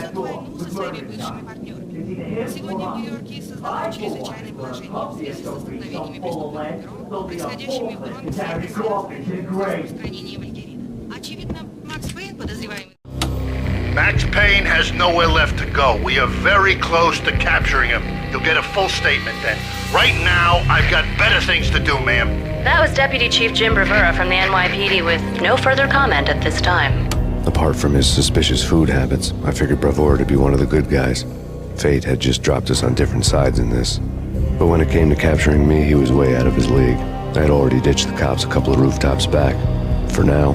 Соединенных Войну со своими бывшими партнерами. Сегодня в Нью-Йорке создано чрезвычайное положение в связи с столкновениями преступных групп, происходящими в Бронксе и распространении вальгерина. Очевидно, Макс Пейн, подозреваемый... Max Payne has nowhere left to go. We are very close to capturing him. You'll get a full statement then. Right now, I've got better things to do, ma'am. That was Deputy Chief Jim Rivera from the NYPD with no further comment at this time. Apart from his suspicious food habits, I figured Bravura to be one of the good guys. Fate had just dropped us on different sides in this. But when it came to capturing me, he was way out of his league. I had already ditched the cops a couple of rooftops back. For now.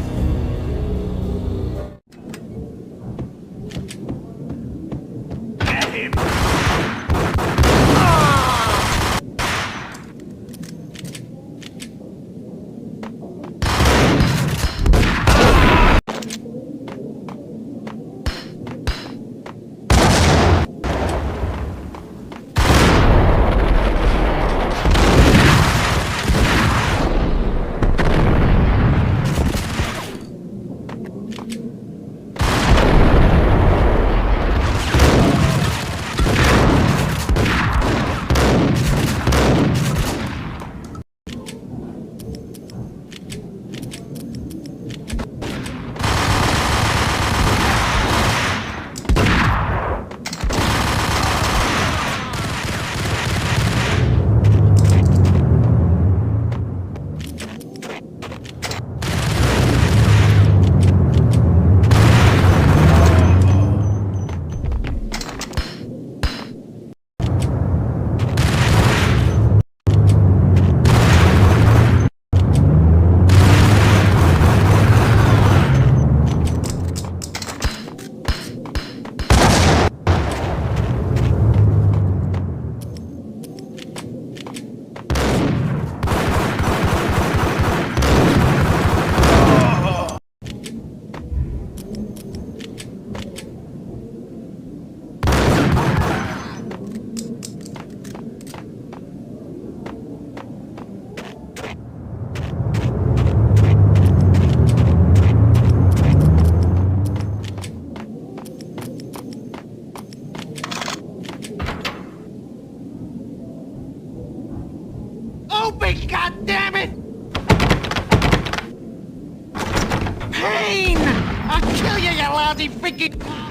Open, goddammit! Payne! I'll kill you, you lousy freaking cop!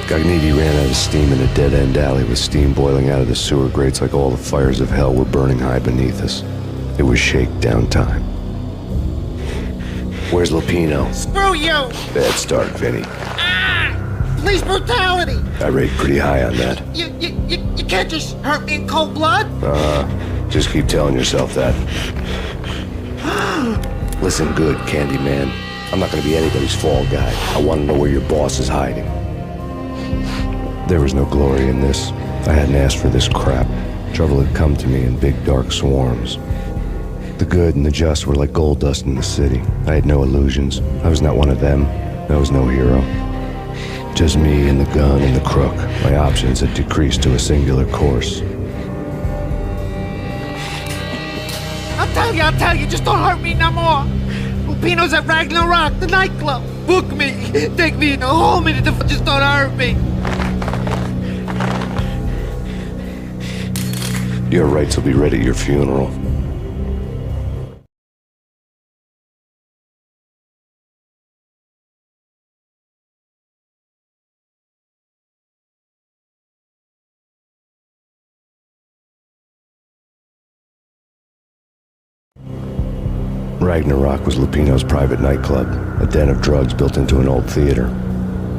Gagniti ran out of steam in a dead-end alley with steam boiling out of the sewer grates like all the fires of hell were burning high beneath us. It was shakedown time. Where's Lupino? Screw you! Bad start, Vinny. Police brutality! I rate pretty high on that. You can't just hurt me in cold blood? Just keep telling yourself that. Listen good, Candyman. I'm not gonna be anybody's fall guy. I want to know where your boss is hiding. There was no glory in this. I hadn't asked for this crap. Trouble had come to me in big dark swarms. The good and the just were like gold dust in the city. I had no illusions. I was not one of them. I was no hero. Just me and the gun and the crook. My options had decreased to a singular course. I'll tell you, just don't hurt me no more. Lupino's at Ragnarok, the nightclub. Book me, take me in the home and just don't hurt me. Your rights will be read at your funeral. Ragnarok was Lupino's private nightclub, a den of drugs built into an old theater.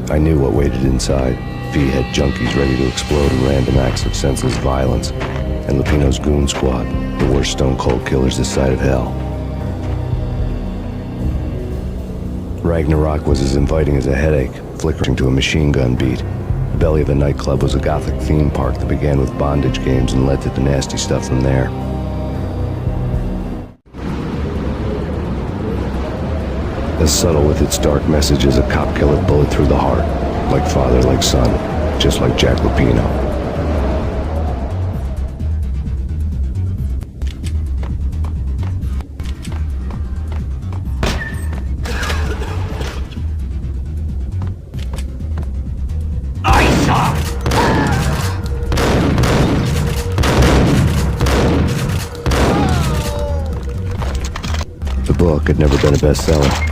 I knew what waited inside. V-head junkies ready to explode in random acts of senseless violence, and Lupino's goon squad, the worst stone-cold killers this side of hell. Ragnarok was as inviting as a headache, flickering to a machine gun beat. The belly of the nightclub was a gothic theme park that began with bondage games and led to the nasty stuff from there. As subtle with its dark message as a cop-killer bullet through the heart. Like father, like son, just like Jack Lupino. The book had never been a bestseller.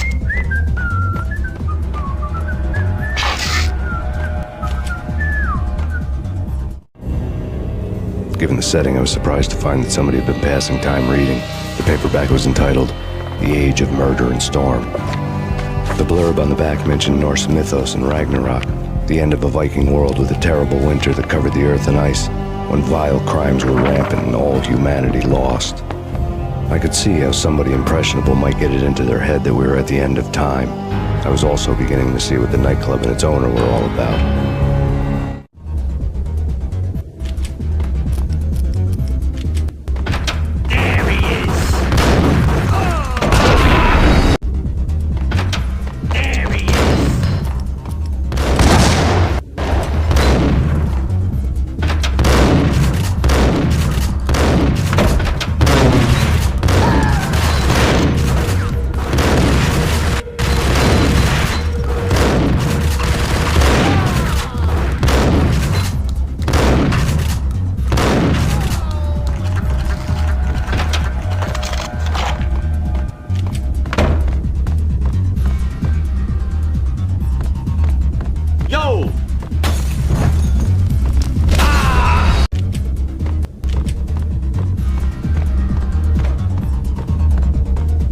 Given the setting, I was surprised to find that somebody had been passing time reading. The paperback was entitled, The Age of Murder and Storm. The blurb on the back mentioned Norse mythos and Ragnarok, the end of a Viking world with a terrible winter that covered the earth in ice, when vile crimes were rampant and all humanity lost. I could see how somebody impressionable might get it into their head that we were at the end of time. I was also beginning to see what the nightclub and its owner were all about.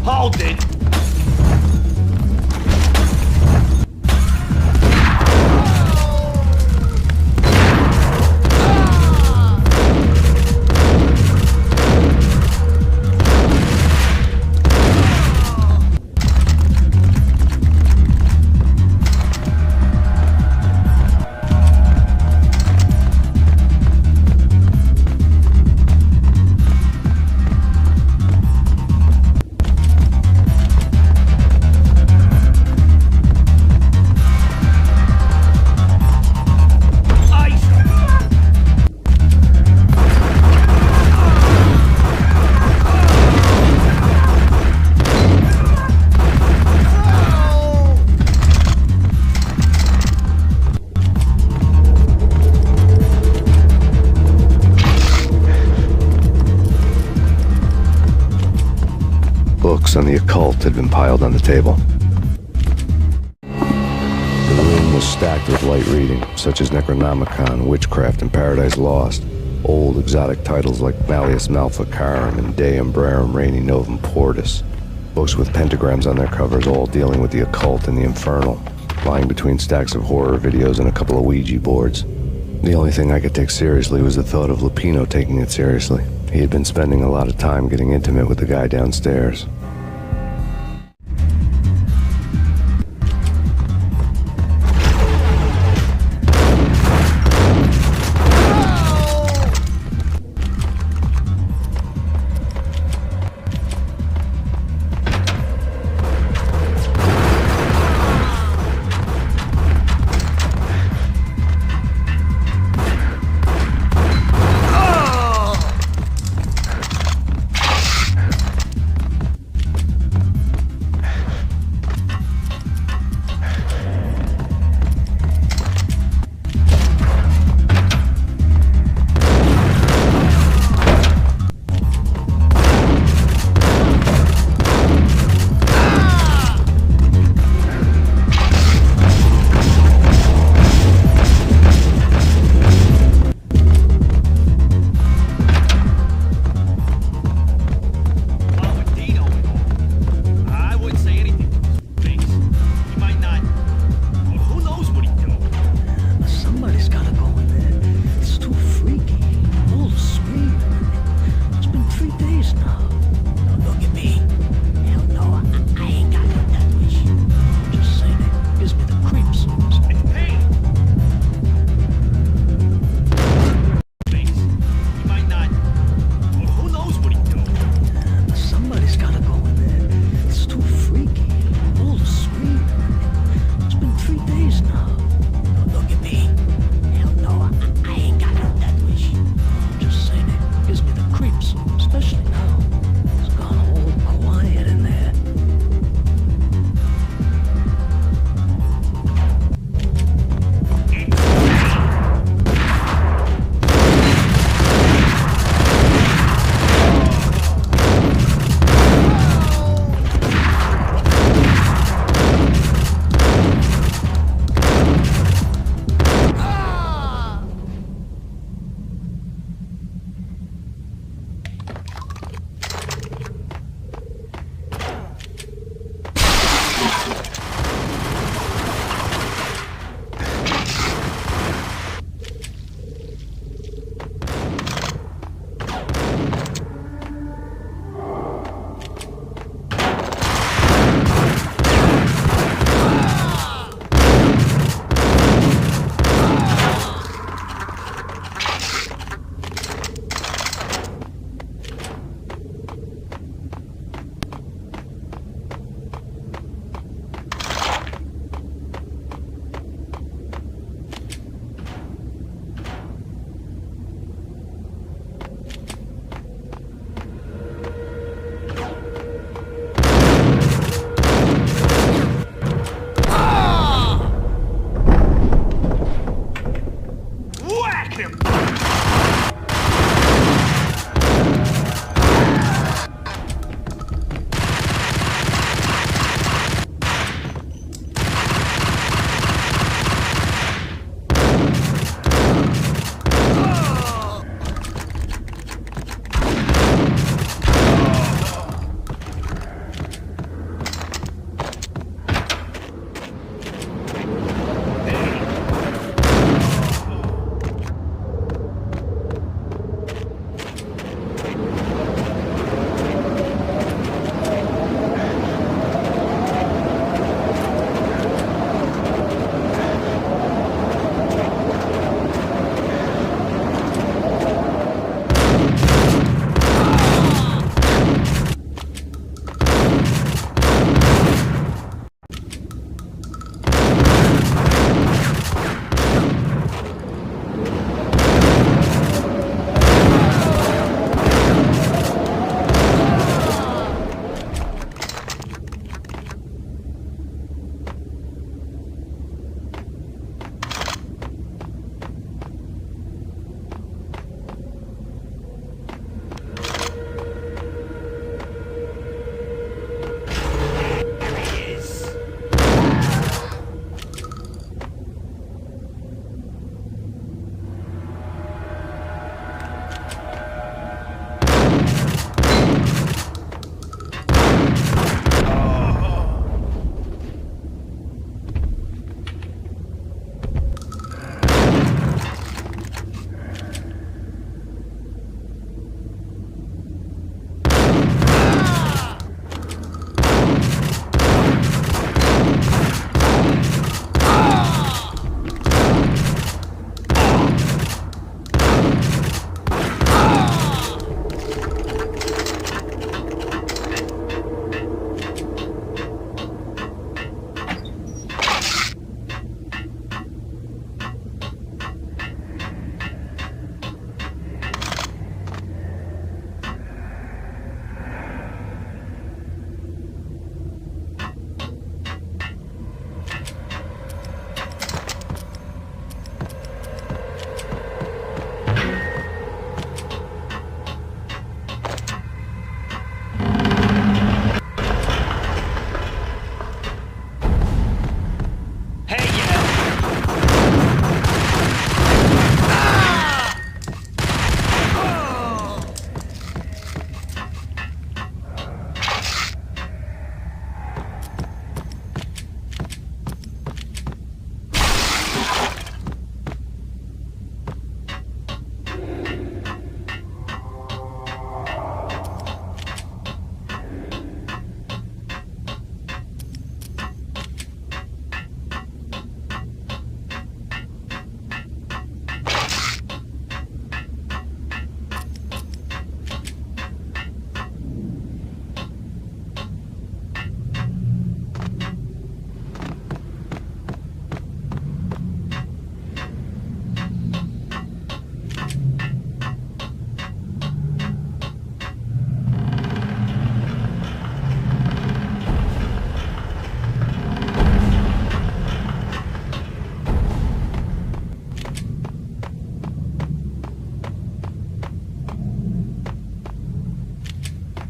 Hold it! Books on the occult had been piled on the table. The room was stacked with light reading, such as Necronomicon, Witchcraft, and Paradise Lost. Old exotic titles like Malleus Maleficarum and De Umbrarum Reini Novum Portus. Books with pentagrams on their covers, all dealing with the occult and the infernal, lying between stacks of horror videos and a couple of Ouija boards. The only thing I could take seriously was the thought of Lupino taking it seriously. He had been spending a lot of time getting intimate with the guy downstairs.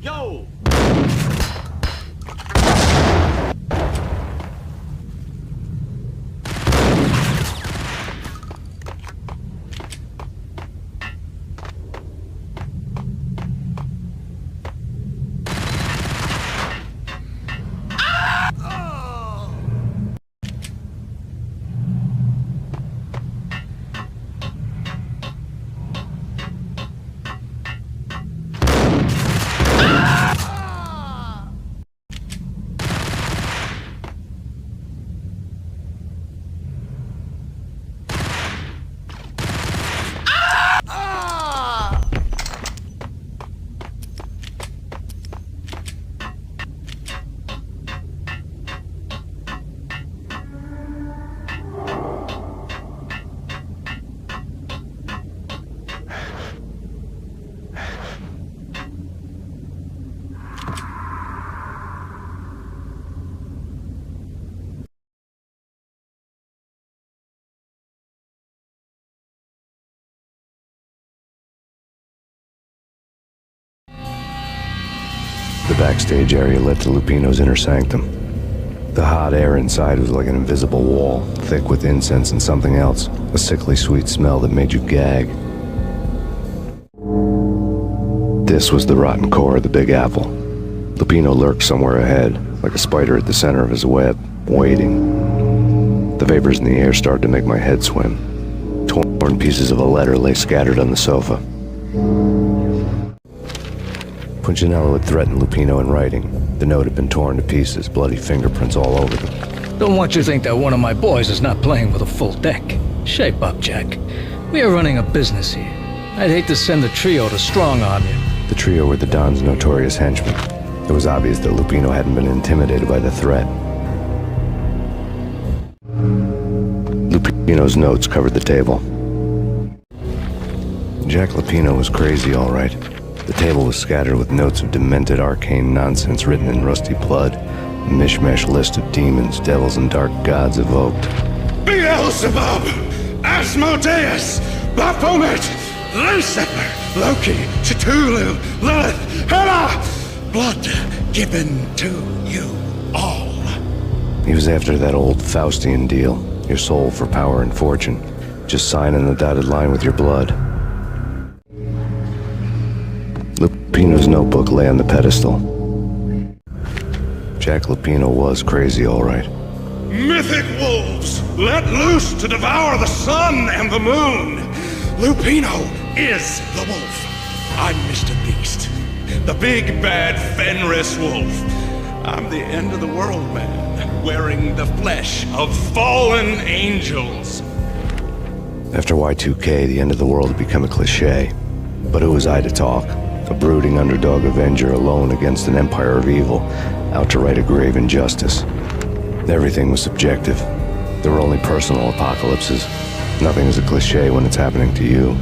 Yo! The backstage area led to Lupino's inner sanctum. The hot air inside was like an invisible wall, thick with incense and something else, a sickly sweet smell that made you gag. This was the rotten core of the Big Apple. Lupino lurked somewhere ahead, like a spider at the center of his web, waiting. The vapors in the air started to make my head swim. Torn pieces of a letter lay scattered on the sofa. Punchinello had threatened Lupino in writing. The note had been torn to pieces, bloody fingerprints all over them. Don't want you to think that one of my boys is not playing with a full deck. Shape up, Jack. We are running a business here. I'd hate to send the trio to strong-arm you. The trio were the Don's notorious henchmen. It was obvious that Lupino hadn't been intimidated by the threat. Lupino's notes covered the table. Jack Lupino was crazy, all right. The table was scattered with notes of demented arcane nonsense written in rusty blood, a mishmash list of demons, devils, and dark gods evoked. Beelzebub, Asmodeus, Baphomet, Lucifer, Loki, Cthulhu, Lilith, Hela, blood given to you all. He was after that old Faustian deal, your soul for power and fortune, just signing the dotted line with your blood. Lupino's notebook lay on the pedestal. Jack Lupino was crazy, all right. Mythic wolves, let loose to devour the sun and the moon. Lupino is the wolf. I'm Mr. Beast, the big bad Fenris wolf. I'm the end of the world man, wearing the flesh of fallen angels. After Y2K, the end of the world had become a cliche. But who was I to talk? A brooding underdog avenger alone against an empire of evil, out to right a grave injustice. Everything was subjective. There were only personal apocalypses. Nothing is a cliche when it's happening to you.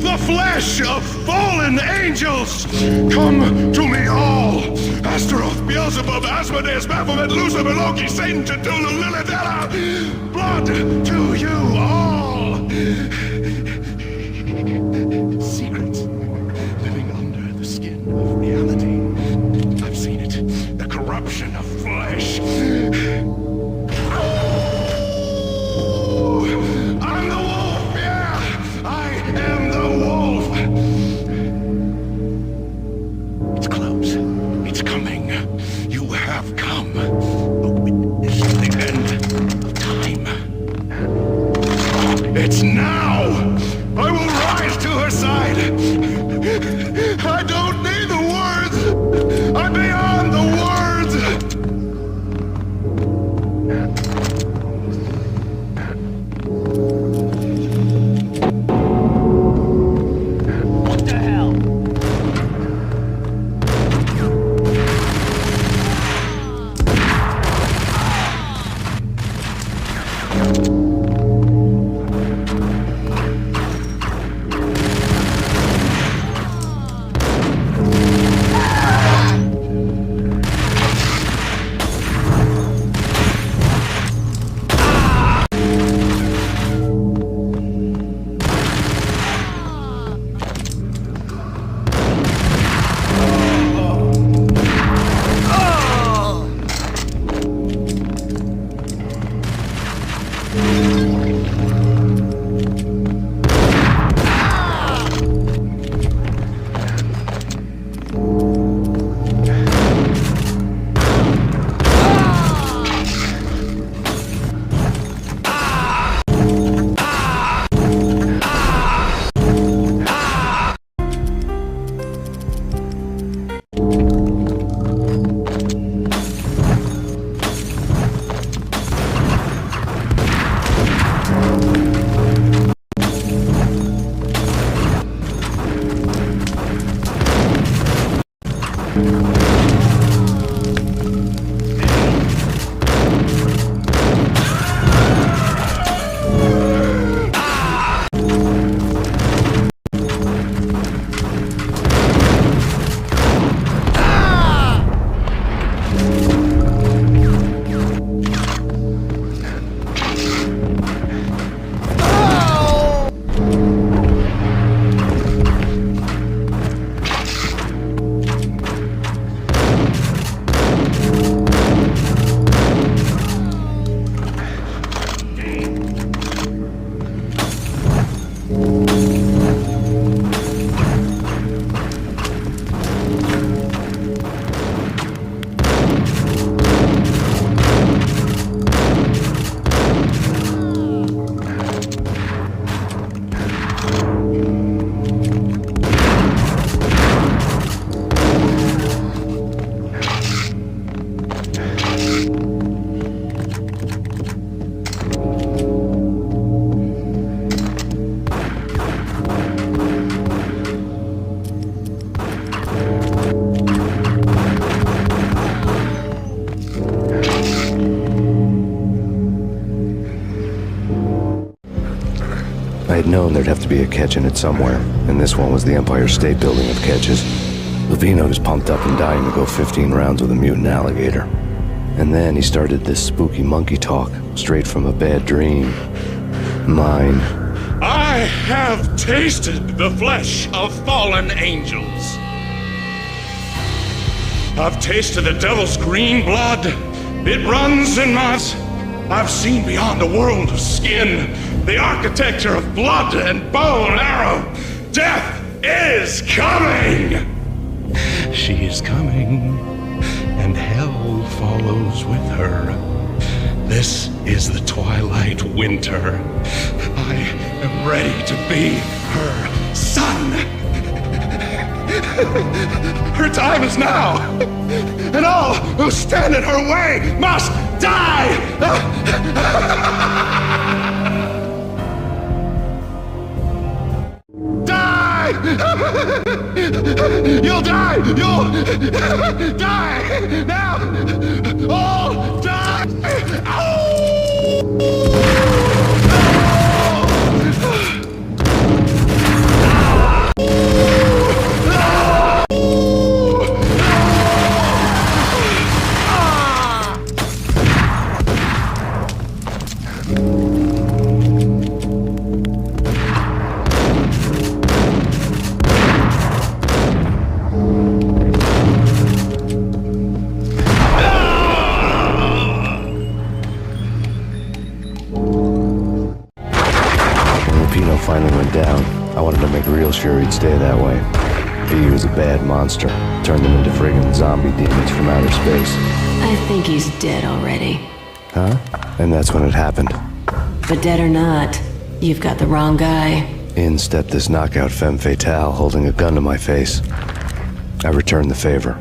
The flesh of fallen angels! Come to me all! Astaroth, Beelzebub, Asmodeus, Baphomet, Lucifer, Loki, Satan, Cthulhu, Lilith, Hela! Blood to you all! Secrets living under the skin of reality. I've seen it. The corruption of flesh. I'm the wolf, yeah! I am the wolf! It's close. It's coming. You have come. It's the end of time. It's now! known there'd have to be a catch in it somewhere, and this one was the Empire State Building of catches. Lupino was pumped up and dying to go 15 rounds with a mutant alligator. And then he started this spooky monkey talk, straight from a bad dream. Mine. I have tasted the flesh of fallen angels. I've tasted the devil's green blood. It runs in my... I've seen beyond the world of skin, the architecture of blood and bow and arrow. Death is coming! She is coming, and hell follows with her. This is the twilight winter. I am ready to be her son. Her time is now, and all who stand in her way must die! Die! You'll die! You'll die! Now! All die! Finally went down. I wanted to make real sure he'd stay that way. He was a bad monster. Turned them into friggin' zombie demons from outer space. I think he's dead already. Huh? And that's when it happened. But dead or not, you've got the wrong guy. In stepped this knockout femme fatale holding a gun to my face. I returned the favor.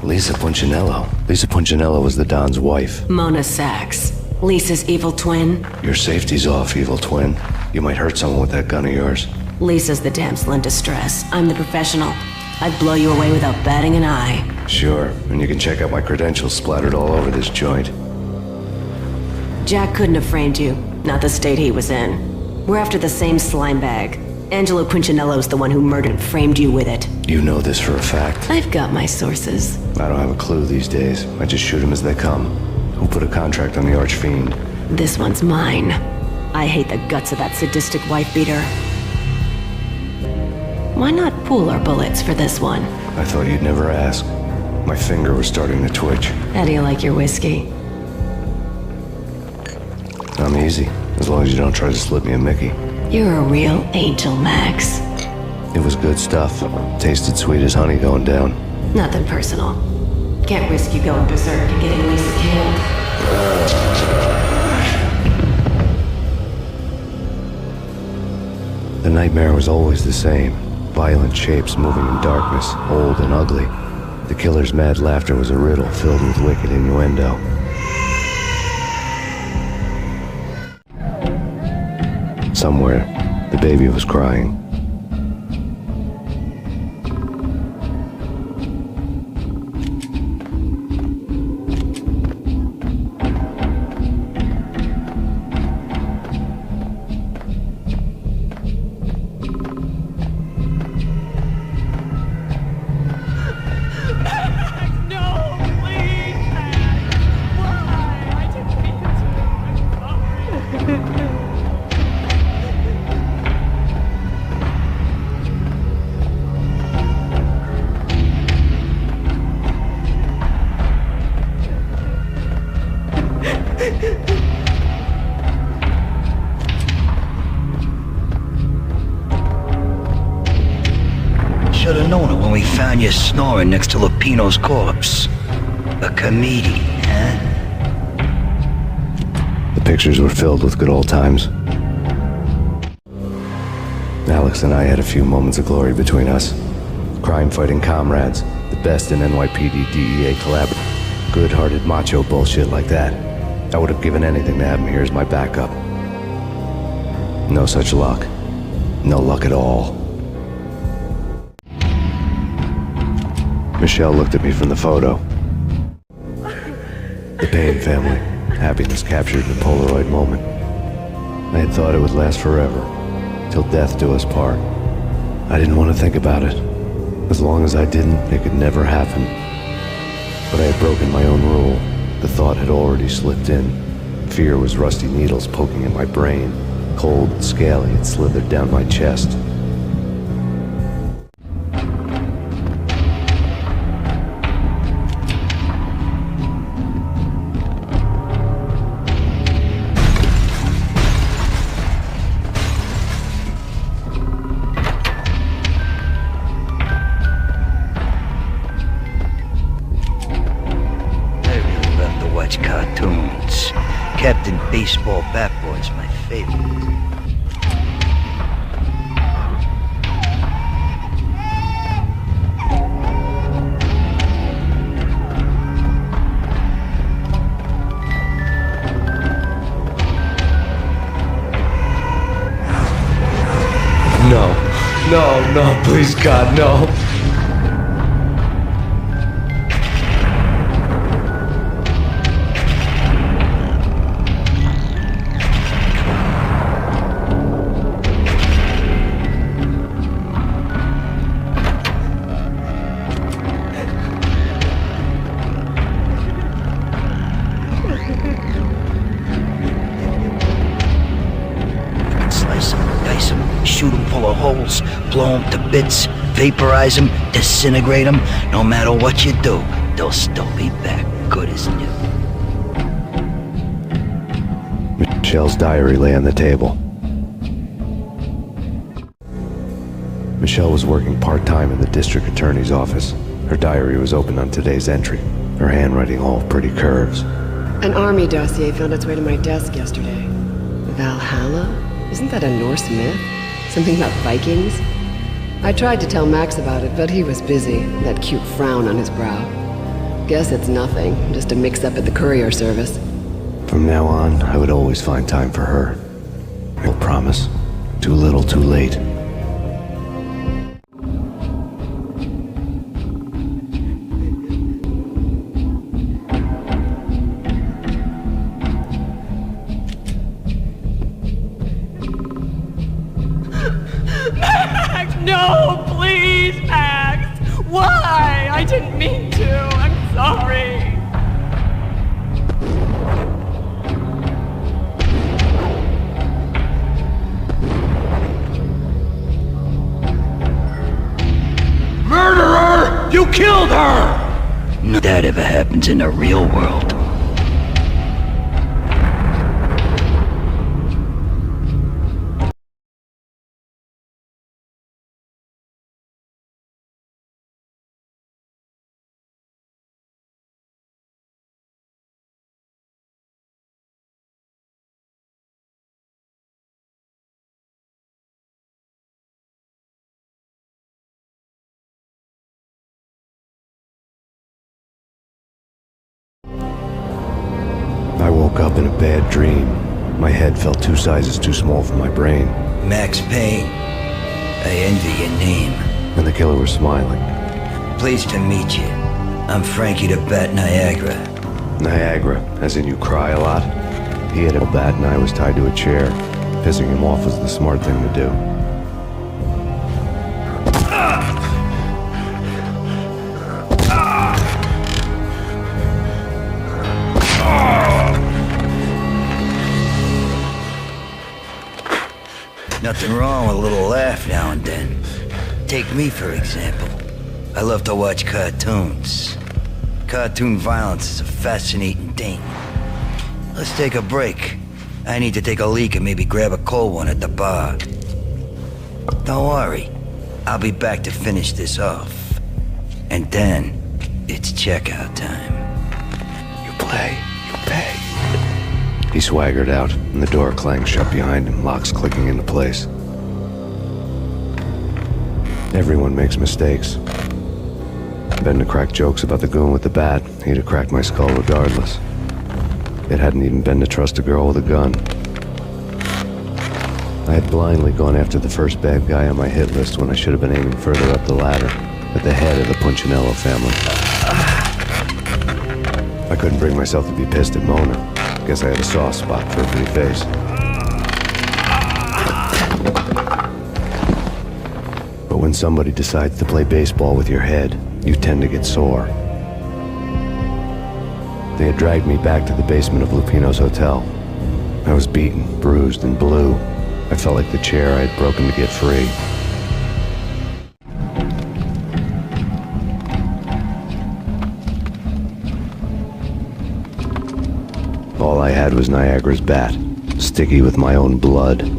Lisa Punchinello. Lisa Punchinello was the Don's wife. Mona Sachs. Lisa's evil twin. Your safety's off, evil twin. You might hurt someone with that gun of yours. Lisa's the damsel in distress. I'm the professional. I'd blow you away without batting an eye. Sure, and you can check out my credentials splattered all over this joint. Jack couldn't have framed you. Not the state he was in. We're after the same slime bag. Angelo Punchinello's the one who murdered and framed you with it. You know this for a fact. I've got my sources. I don't have a clue these days. I just shoot them as they come. Who put a contract on the Archfiend? This one's mine. I hate the guts of that sadistic wife-beater. Why not pool our bullets for this one? I thought you'd never ask. My finger was starting to twitch. How do you like your whiskey? I'm easy, as long as you don't try to slip me a Mickey. You're a real angel, Max. It was good stuff. Tasted sweet as honey going down. Nothing personal. Can't risk you going berserk and getting Lisa killed. The nightmare was always the same. Violent shapes moving in darkness, old and ugly. The killer's mad laughter was a riddle filled with wicked innuendo. Somewhere, the baby was crying. Should have known it when we found you snoring next to Lupino's corpse. A comedian, huh? The pictures were filled with good old times. Alex and I had a few moments of glory between us. Crime-fighting comrades, the best in NYPD DEA collaborative. Good-hearted macho bullshit like that. I would have given anything to have him here as my backup. No such luck. No luck at all. Michelle looked at me from the photo. The Payne family. Happiness captured in a Polaroid moment. I had thought it would last forever, till death do us part. I didn't want to think about it. As long as I didn't, it could never happen. But I had broken my own rule. The thought had already slipped in. Fear was rusty needles poking at my brain. Cold and scaly, it slithered down my chest. Cartoons. Captain Baseball Bat Boy's my favorite. No, please God, no. Shoot them full of holes, blow them to bits, vaporize them, disintegrate them. No matter what you do, they'll still be back good as new. Michelle's diary lay on the table. Michelle was working part-time in the district attorney's office. Her diary was open on today's entry, her handwriting all pretty curves. An army dossier found its way to my desk yesterday. Valhalla? Isn't that a Norse myth? Something about Vikings? I tried to tell Max about it, but he was busy, that cute frown on his brow. Guess it's nothing, just a mix-up at the courier service. From now on, I would always find time for her. I'll promise. Too little, too late. No, please, Max! Why? I didn't mean to. I'm sorry. Murderer! You killed her! No, that ever happens in the real world. I woke up in a bad dream. My head felt 2 sizes too small for my brain. Max Payne. I envy your name. And the killer was smiling. Pleased to meet you. I'm Frankie the Bat Niagara. Niagara, as in you cry a lot? He had a bat and I was tied to a chair. Pissing him off was the smart thing to do. Nothing wrong with a little laugh now and then. Take me, for example. I love to watch cartoons. Cartoon violence is a fascinating thing. Let's take a break. I need to take a leak and maybe grab a cold one at the bar. Don't worry. I'll be back to finish this off. And then, it's checkout time. You play, you pay. He swaggered out, and the door clanged shut behind him, locks clicking into place. Everyone makes mistakes. Ben to crack jokes about the goon with the bat, he'd have cracked my skull regardless. It hadn't even been to trust a girl with a gun. I had blindly gone after the first bad guy on my hit list when I should have been aiming further up the ladder, at the head of the Punchinello family. I couldn't bring myself to be pissed at Mona. Guess I had a soft spot for a pretty face. But when somebody decides to play baseball with your head, you tend to get sore. They had dragged me back to the basement of Lupino's hotel. I was beaten, bruised, and blue. I felt like the chair I had broken to get free. All I had was Niagara's bat, sticky with my own blood.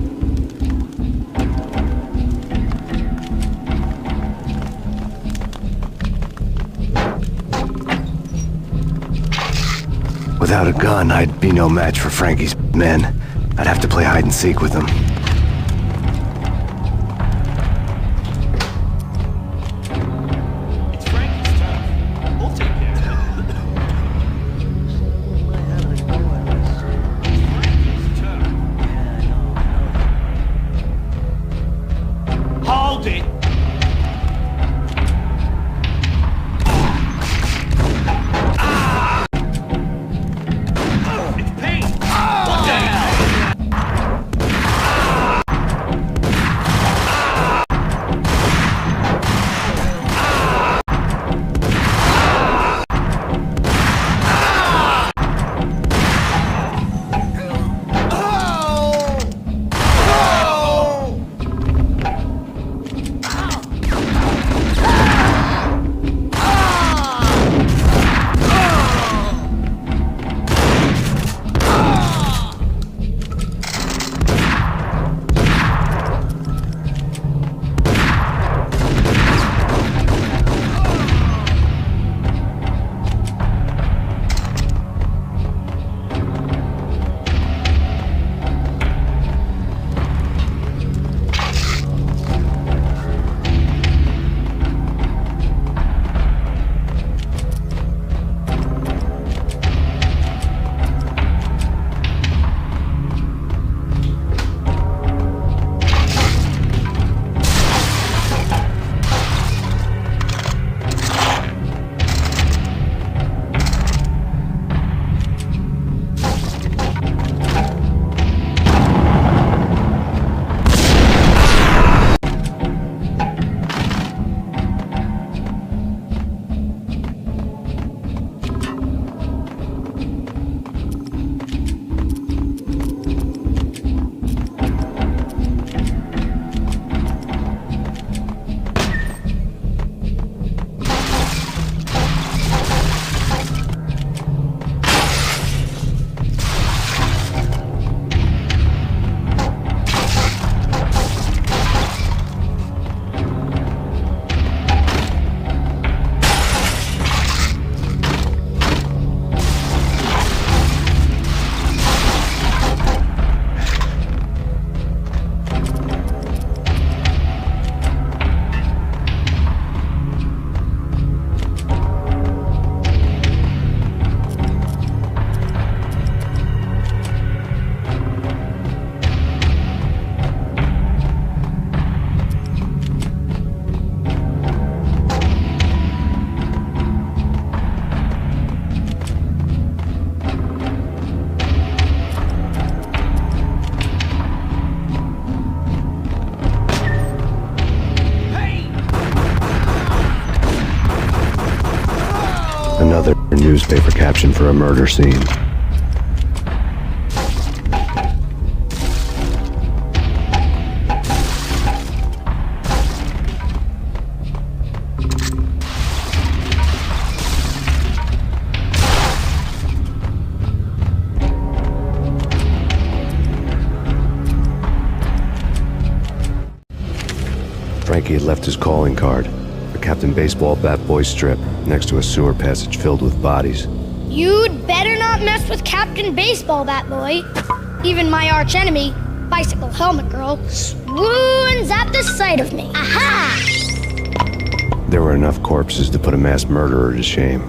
Without a gun, I'd be no match for Frankie's men. I'd have to play hide and seek with them. It's Frankie's turn. We'll take care of it. Frankie's turn. Hold it! It's Payne! What the hell? Another newspaper caption for a murder scene. Frankie had left his calling card, a Captain Baseball Bat Boy strip, next to a sewer passage filled with bodies. You'd better not mess with Captain Baseball Bat Boy. Even my arch enemy, Bicycle Helmet Girl, swoons at the sight of me. Aha! There were enough corpses to put a mass murderer to shame.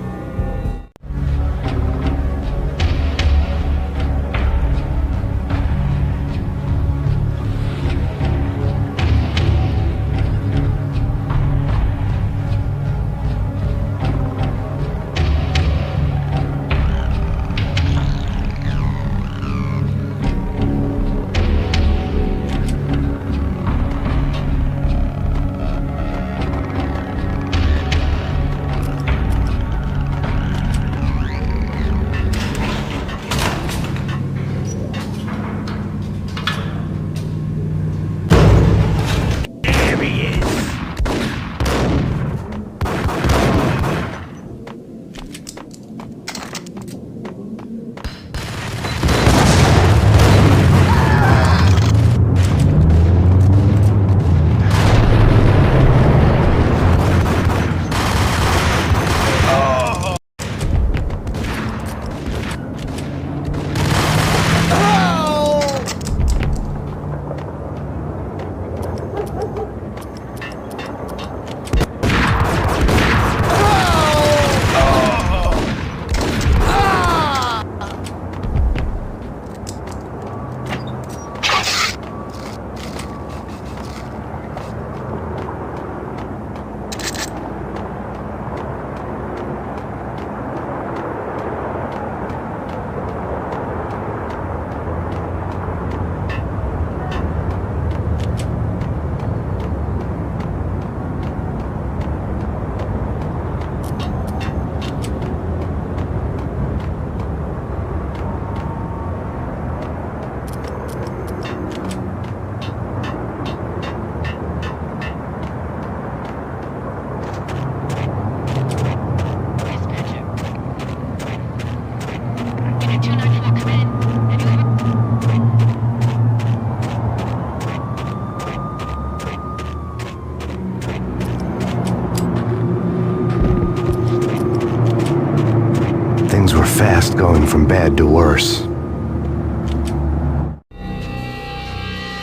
fast going from bad to worse.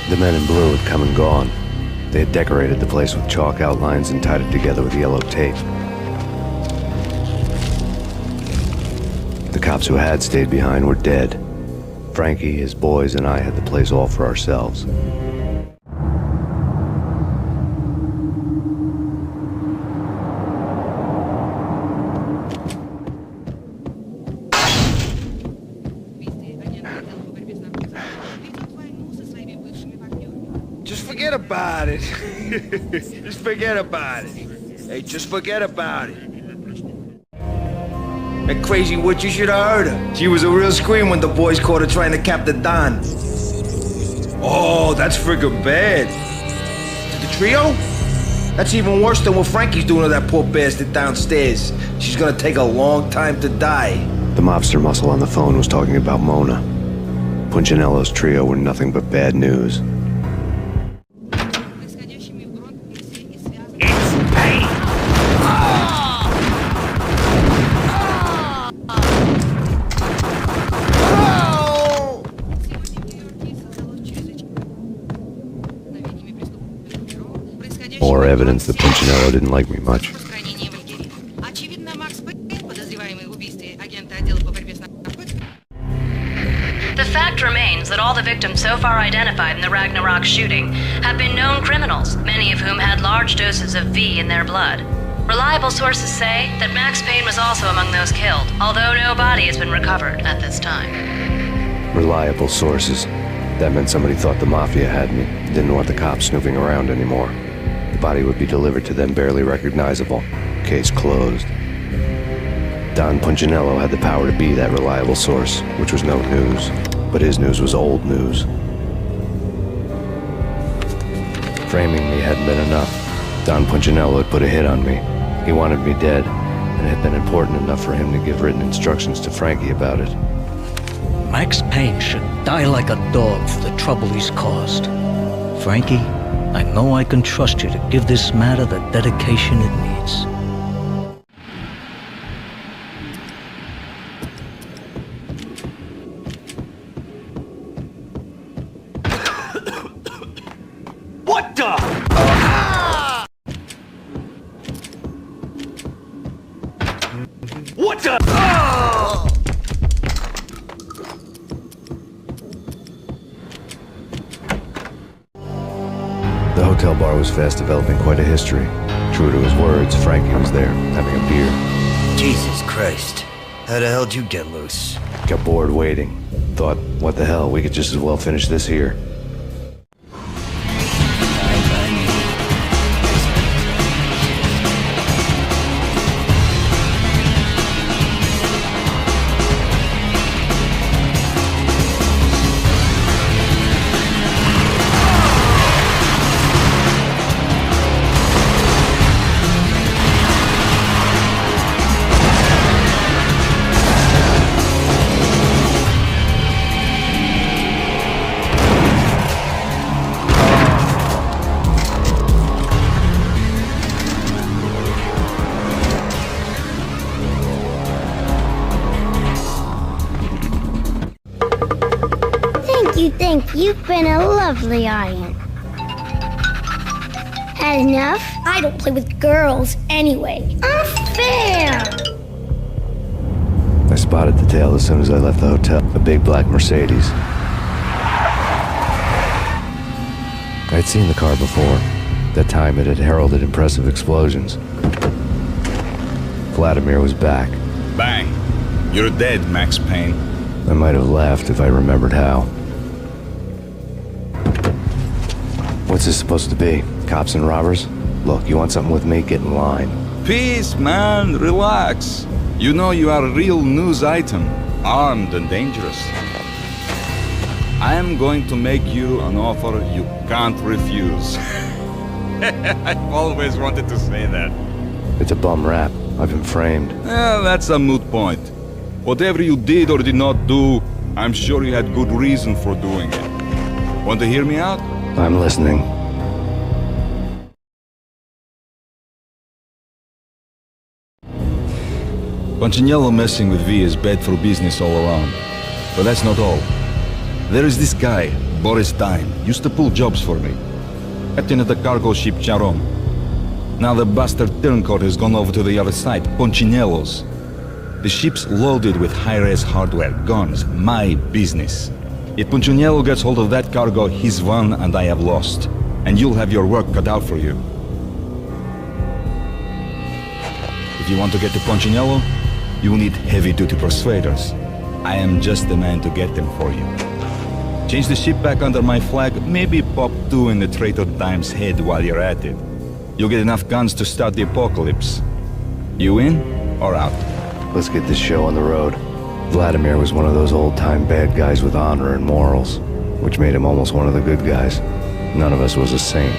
The men in blue had come and gone. They had decorated the place with chalk outlines and tied it together with yellow tape. The cops who had stayed behind were dead. Frankie, his boys, and I had the place all for ourselves. Just forget about it. Just forget about it. Hey, just forget about it. That crazy witch, you should have heard her. She was a real scream when the boys caught her trying to cap the Don. Oh, that's friggin' bad. The trio? That's even worse than what Frankie's doing to that poor bastard downstairs. She's gonna take a long time to die. The mobster muscle on the phone was talking about Mona. Punchinello's trio were nothing but bad news. More evidence that Punchinello didn't like me much. The fact remains that all the victims so far identified in the Ragnarok shooting have been known criminals, many of whom had large doses of V in their blood. Reliable sources say that Max Payne was also among those killed, although no body has been recovered at this time. Reliable sources. That meant somebody thought the Mafia had me, didn't want the cops snooping around anymore. The body would be delivered to them barely recognizable. Case closed. Don Punchinello had the power to be that reliable source, which was no news. But his news was old news. Framing me hadn't been enough. Don Punchinello had put a hit on me. He wanted me dead, and it had been important enough for him to give written instructions to Frankie about it. Max Payne should die like a dog for the trouble he's caused. Frankie, I know I can trust you to give this matter the dedication it needs. What the? What the? The hotel bar was fast developing quite a history. True to his words, Frankie was there, having a beer. Jesus Christ. How the hell did you get loose? Got bored waiting. Thought, what the hell, we could just as well finish this here. You've been a lovely iron. Had enough? I don't play with girls anyway. Unfair! I spotted the tail as soon as I left the hotel. A big black Mercedes. I'd seen the car before. That time it had heralded impressive explosions. Vladimir was back. Bang. You're dead, Max Payne. I might have laughed if I remembered how. What's this supposed to be? Cops and robbers? Look, you want something with me? Get in line. Peace, man. Relax. You know you are a real news item. Armed and dangerous. I am going to make you an offer you can't refuse. I've always wanted to say that. It's a bum rap. I've been framed. Well, that's a moot point. Whatever you did or did not do, I'm sure you had good reason for doing it. Want to hear me out? I'm listening. Punchinello messing with V is bad for business all around. But that's not all. There is this guy, Boris Dime, used to pull jobs for me. Captain of the cargo ship Charon. Now the bastard turncoat has gone over to the other side, Punchinello's. The ship's loaded with high-res hardware, guns, my business. If Punchinello gets hold of that cargo, he's won and I have lost. And you'll have your work cut out for you. If you want to get to Punchinello, you'll need heavy-duty persuaders. I am just the man to get them for you. Change the ship back under my flag, maybe pop 2 in the traitor Dime's head while you're at it. You'll get enough guns to start the apocalypse. You in or out? Let's get this show on the road. Vladimir was one of those old-time bad guys with honor and morals, which made him almost one of the good guys. None of us was a saint.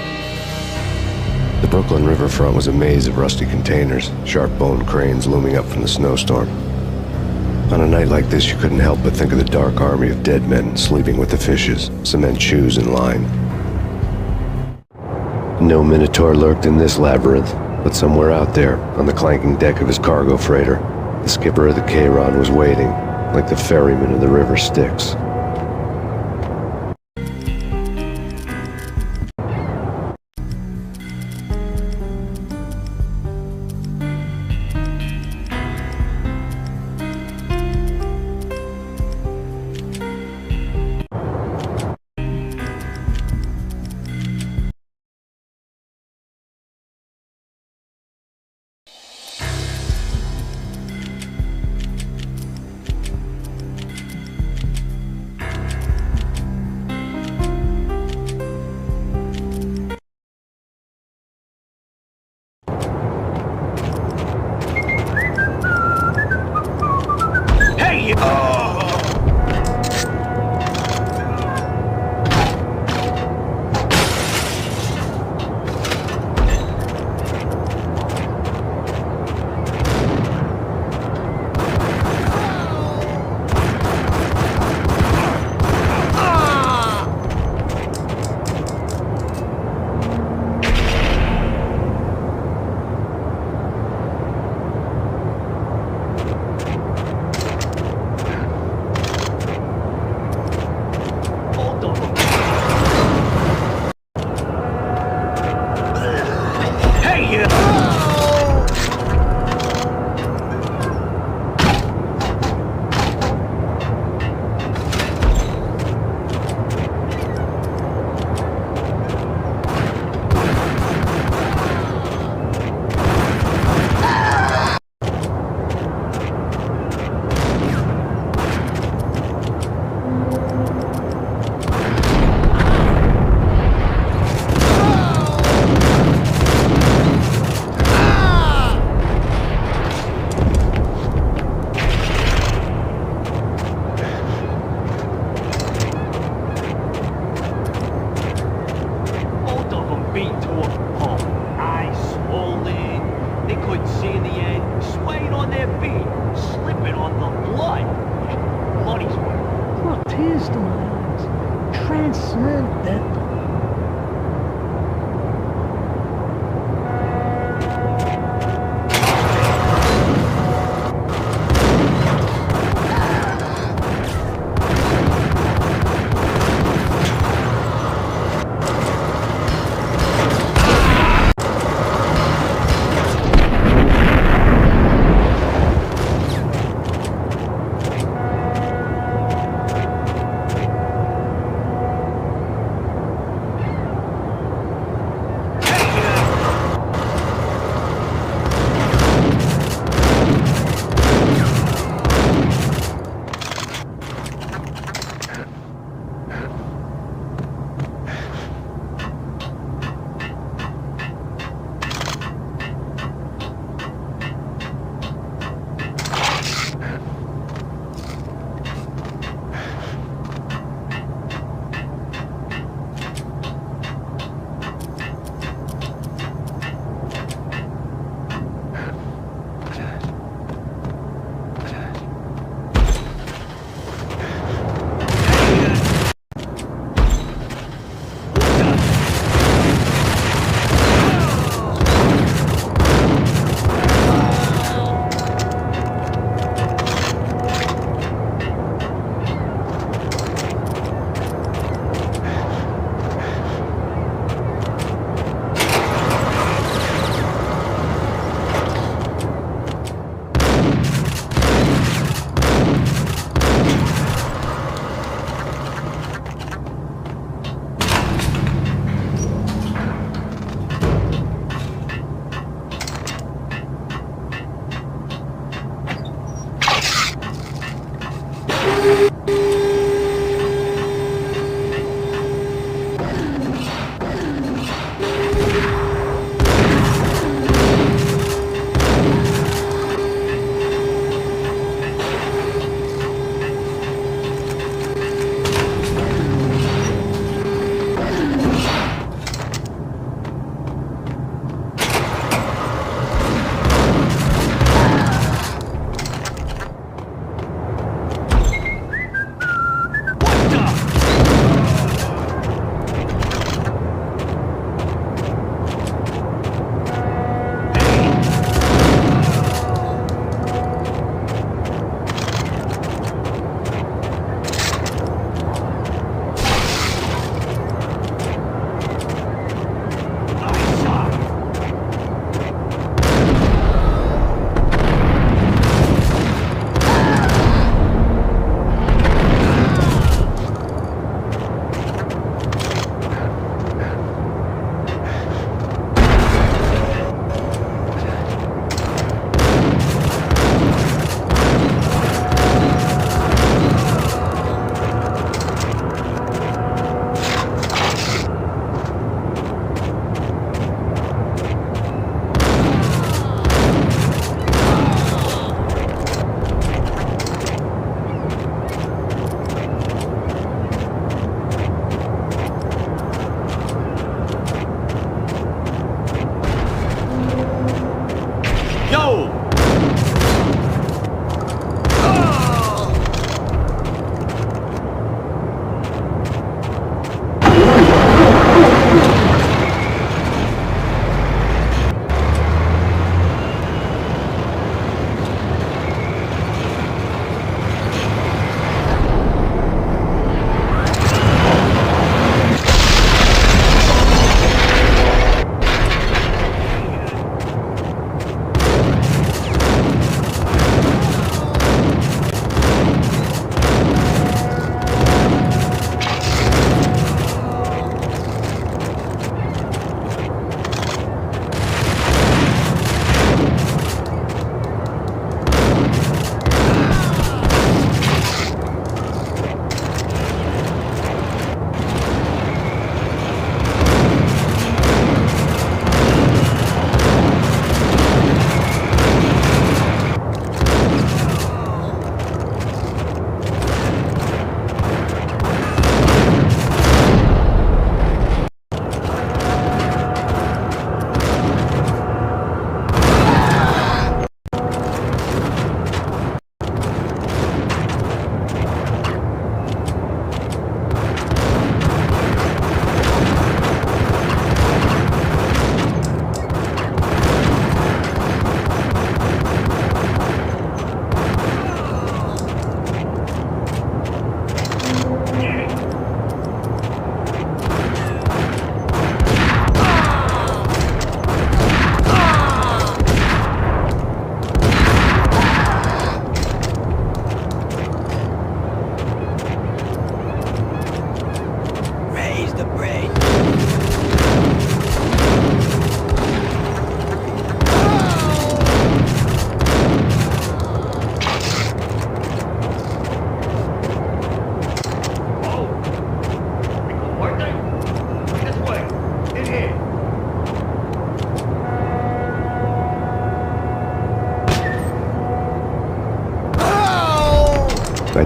The Brooklyn riverfront was a maze of rusty containers, sharp-boned cranes looming up from the snowstorm. On a night like this, you couldn't help but think of the dark army of dead men sleeping with the fishes, cement shoes in line. No Minotaur lurked in this labyrinth, but somewhere out there, on the clanking deck of his cargo freighter, the skipper of the K-Ron was waiting, like the ferryman of the River Styx.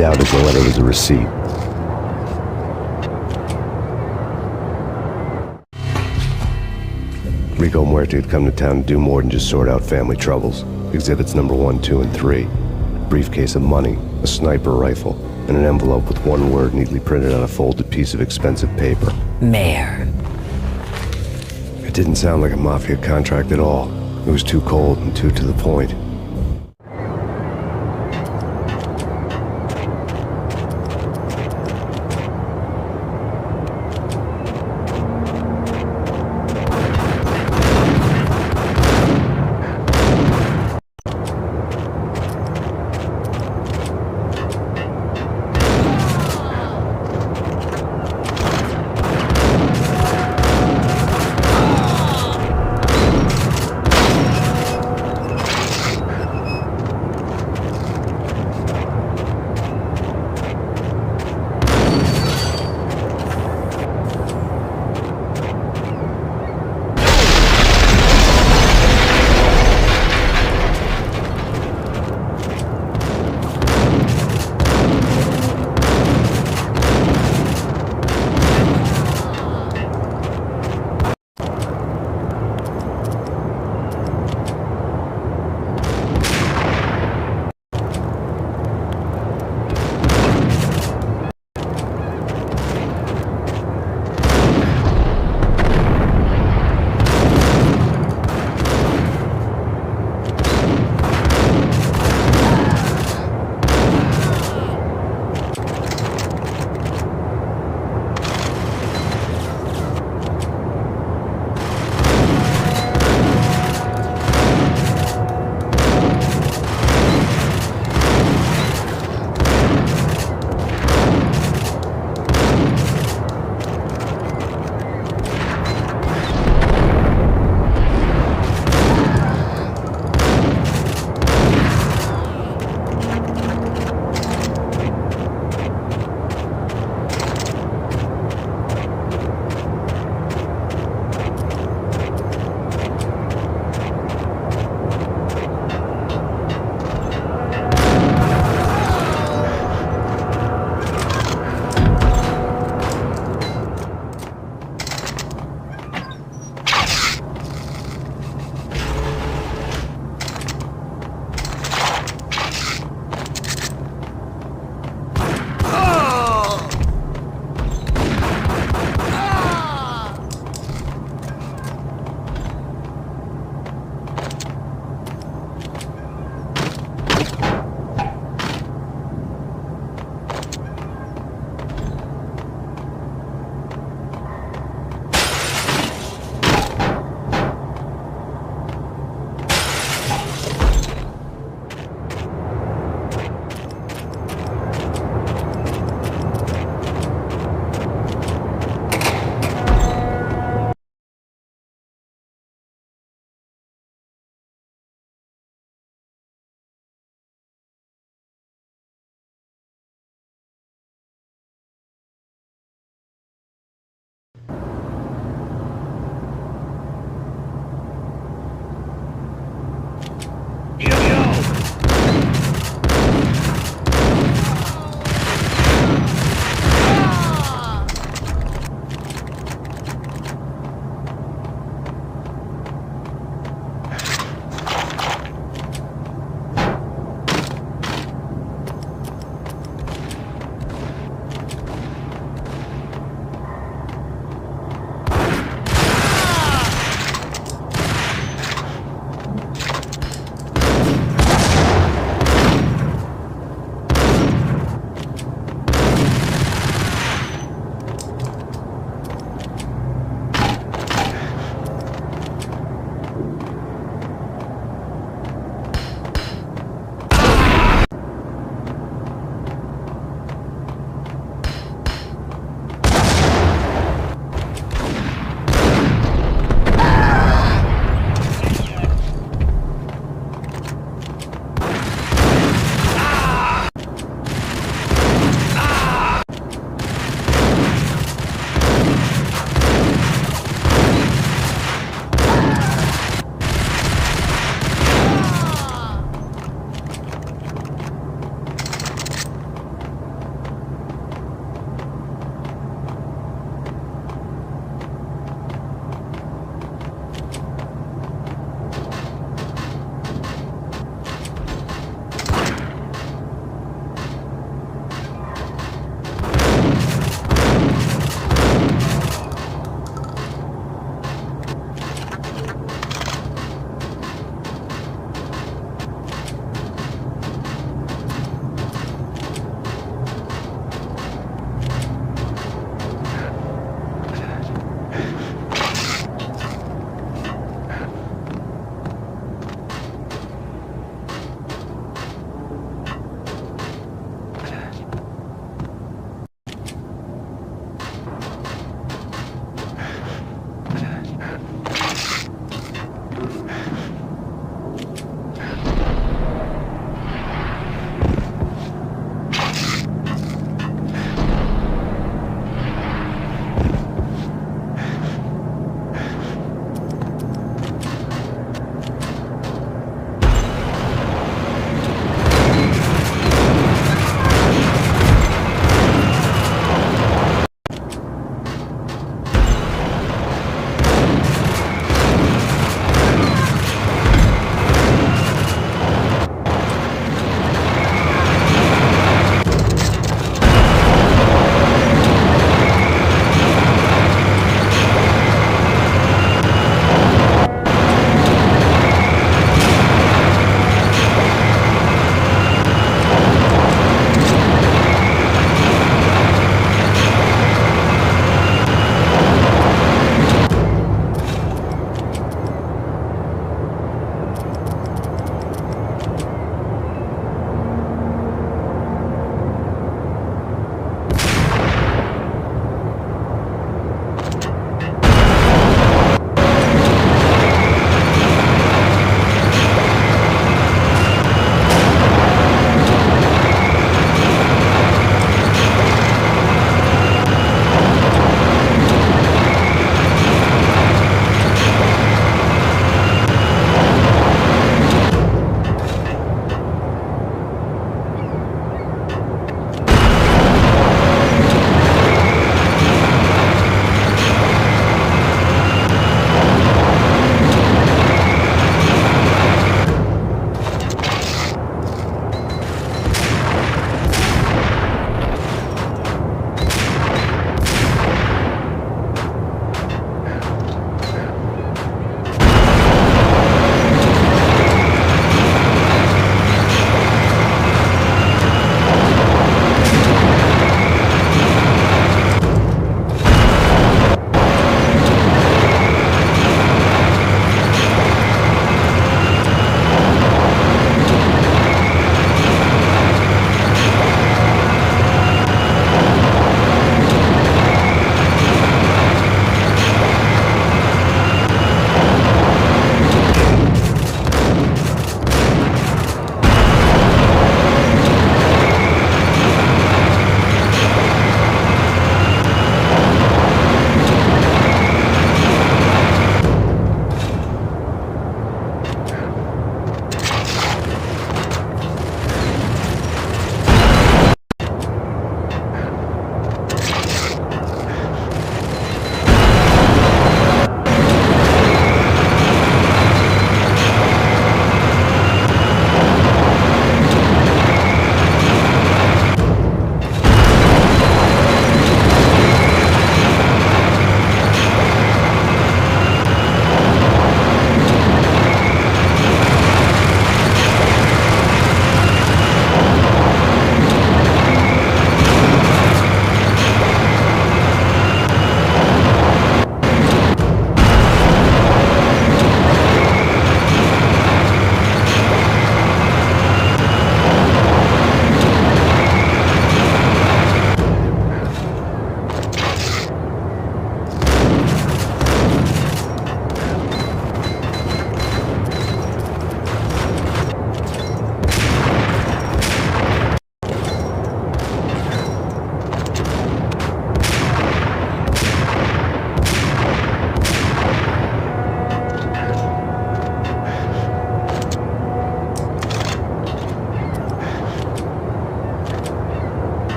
doubted the letter was a receipt. Rico Muerte had come to town to do more than just sort out family troubles. Exhibits number 1, 2, and 3. A briefcase of money, a sniper rifle, and an envelope with one word neatly printed on a folded piece of expensive paper. Mayor. It didn't sound like a mafia contract at all. It was too cold and too to the point.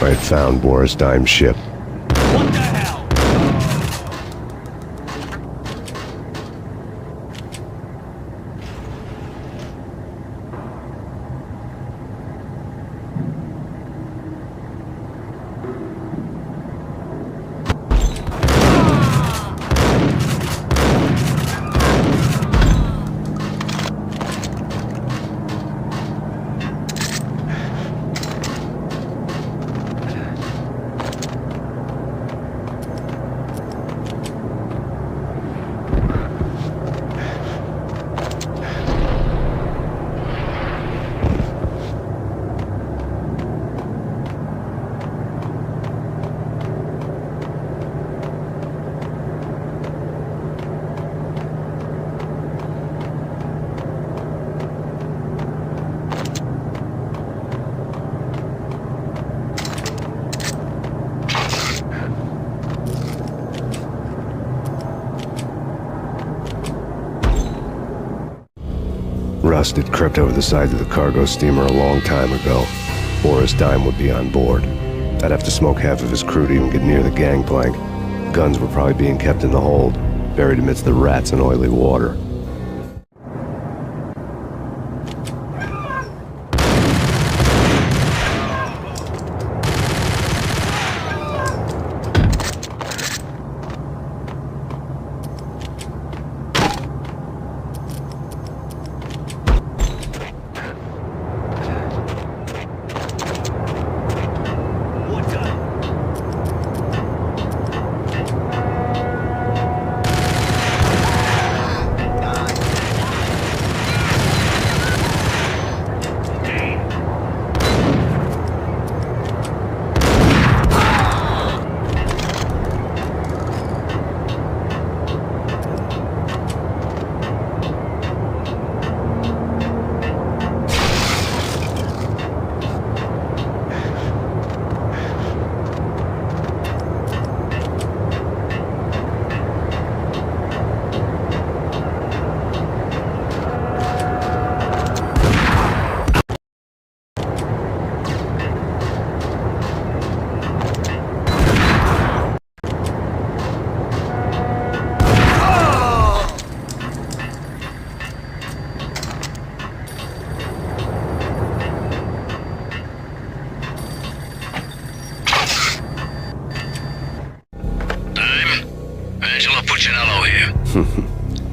I had found Boris Dime's ship. What the hell? Rust had crept over the sides of the cargo steamer a long time ago. Boris Dime would be on board. I'd have to smoke half of his crew to even get near the gangplank. Guns were probably being kept in the hold, buried amidst the rats and oily water.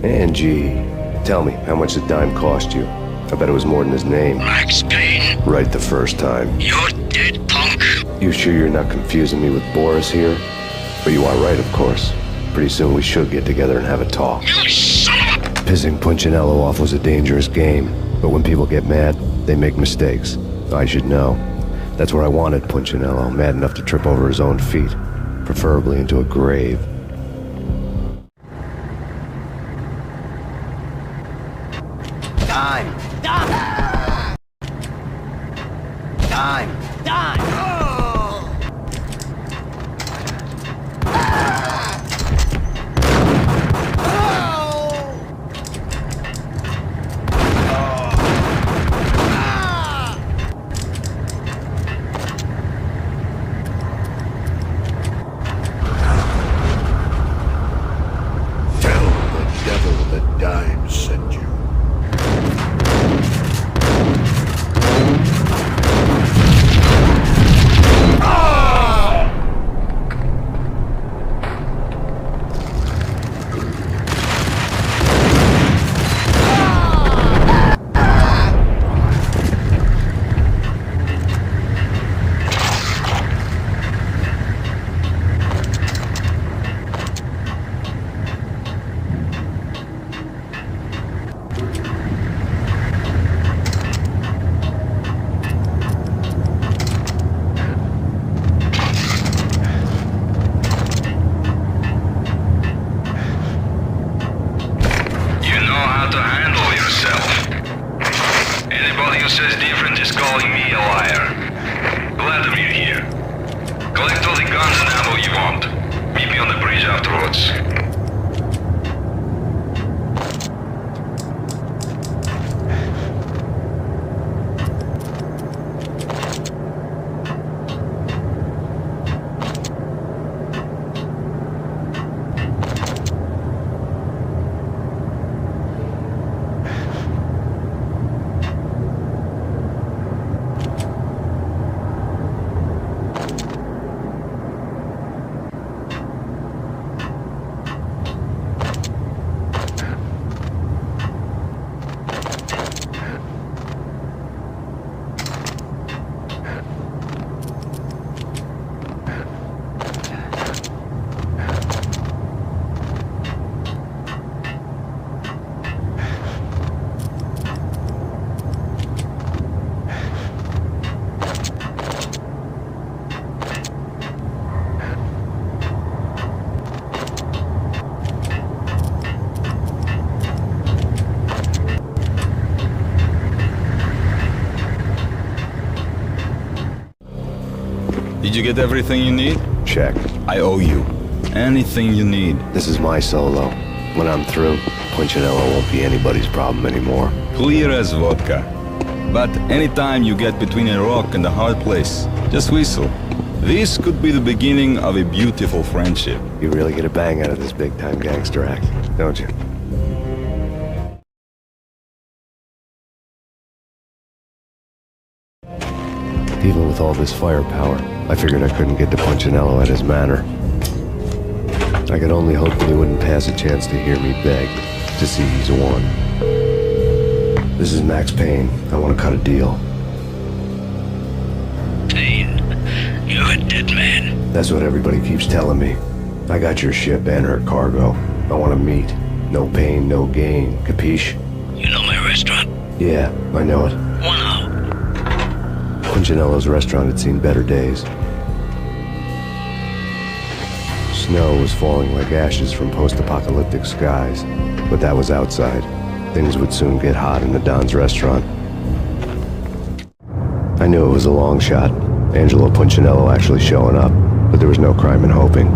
Angie, tell me, how much did Dime cost you? I bet it was more than his name. Max Payne. Right the first time. You're dead, punk. You sure you're not confusing me with Boris here? But you are right, of course. Pretty soon we should get together and have a talk. You son of a... Pissing Punchinello off was a dangerous game, but when people get mad, they make mistakes. I should know. That's where I wanted Punchinello, mad enough to trip over his own feet, preferably into a grave. Dime! Dime! Dime! Dime! Tell the devil that Dime sent you. Anybody who says different is calling me a liar. Vladimir here. Collect all the guns and ammo you want. Meet me on the bridge afterwards. Did you get everything you need? Check. I owe you. Anything you need. This is my solo. When I'm through, Punchinello won't be anybody's problem anymore. Clear as vodka. But anytime you get between a rock and a hard place, just whistle. This could be the beginning of a beautiful friendship. You really get a bang out of this big-time gangster act, don't you? Even with all this firepower, I figured I couldn't get to Punchinello at his manor. I could only hope that he wouldn't pass a chance to hear me beg to see he's won. This is Max Payne. I want to cut a deal. Payne, you're a dead man. That's what everybody keeps telling me. I got your ship and her cargo. I want to meet. No pain, no gain. Capiche? You know my restaurant? Yeah, I know it. 1 hour. Punchinello's restaurant had seen better days. Snow was falling like ashes from post-apocalyptic skies, but that was outside. Things would soon get hot in the Don's restaurant. I knew it was a long shot, Angelo Punchinello actually showing up, but there was no crime in hoping.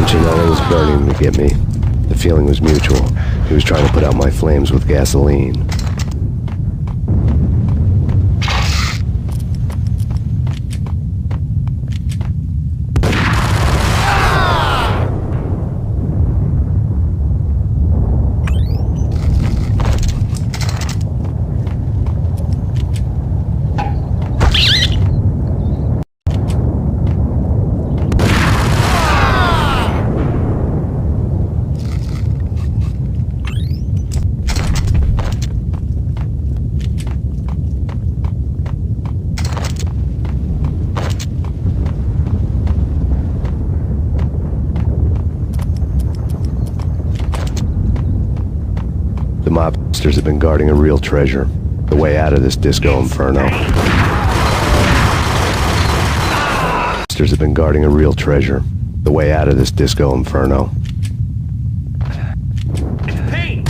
Punchinello was burning to get me. The feeling was mutual. He was trying to put out my flames with gasoline. The mobsters have been guarding a real treasure. The way out of this disco inferno. Mobsters have been guarding a real treasure. The way out of this disco inferno. Payne!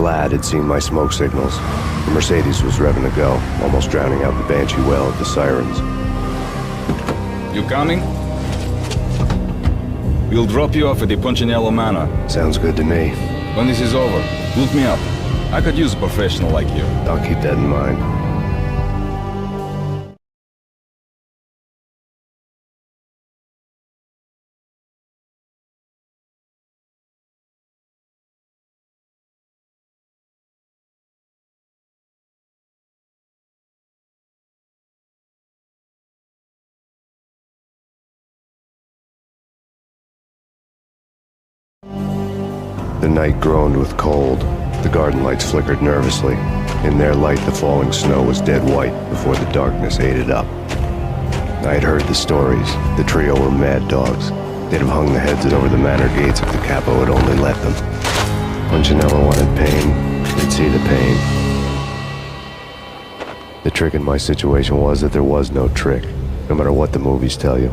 Vlad had seen my smoke signals. The Mercedes was revving to go, almost drowning out the banshee wail of the sirens. You coming? We'll drop you off at the Punchinello Manor. Sounds good to me. When this is over, look me up. I could use a professional like you. I'll keep that in mind. The night groaned with cold. The garden lights flickered nervously. In their light, the falling snow was dead white before the darkness ate it up. I had heard the stories. The trio were mad dogs. They'd have hung the heads over the manor gates if the capo had only let them. Punchinello wanted Payne. They'd see the pain. The trick in my situation was that there was no trick, no matter what the movies tell you.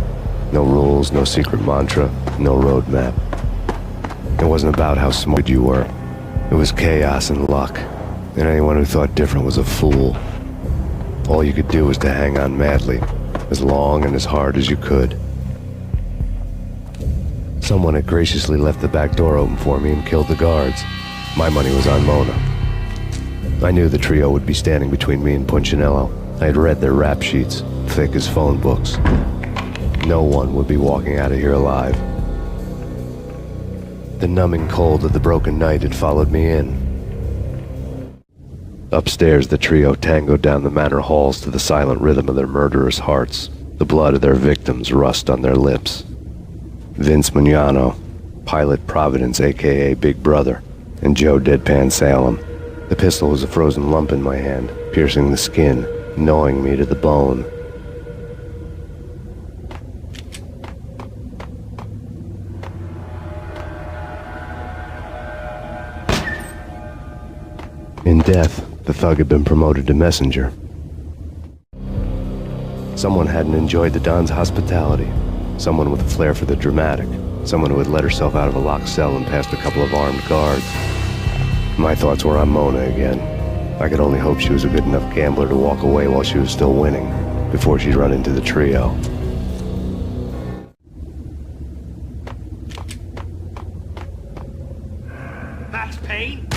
No rules, no secret mantra, no roadmap. It wasn't about how smart you were. It was chaos and luck, and anyone who thought different was a fool. All you could do was to hang on madly, as long and as hard as you could. Someone had graciously left the back door open for me and killed the guards. My money was on Mona. I knew the trio would be standing between me and Punchinello. I had read their rap sheets, thick as phone books. No one would be walking out of here alive. The numbing cold of the broken night had followed me in. Upstairs, the trio tangoed down the manor halls to the silent rhythm of their murderous hearts. The blood of their victims rust on their lips. Vince Mugnano, Pilot Providence, a.k.a. Big Brother, and Joe Deadpan Salem. The pistol was a frozen lump in my hand, piercing the skin, gnawing me to the bone. In death, the thug had been promoted to messenger. Someone hadn't enjoyed the Don's hospitality. Someone with a flair for the dramatic. Someone who had let herself out of a locked cell and past a couple of armed guards. My thoughts were on Mona again. I could only hope she was a good enough gambler to walk away while she was still winning, before she'd run into the trio. Max Payne?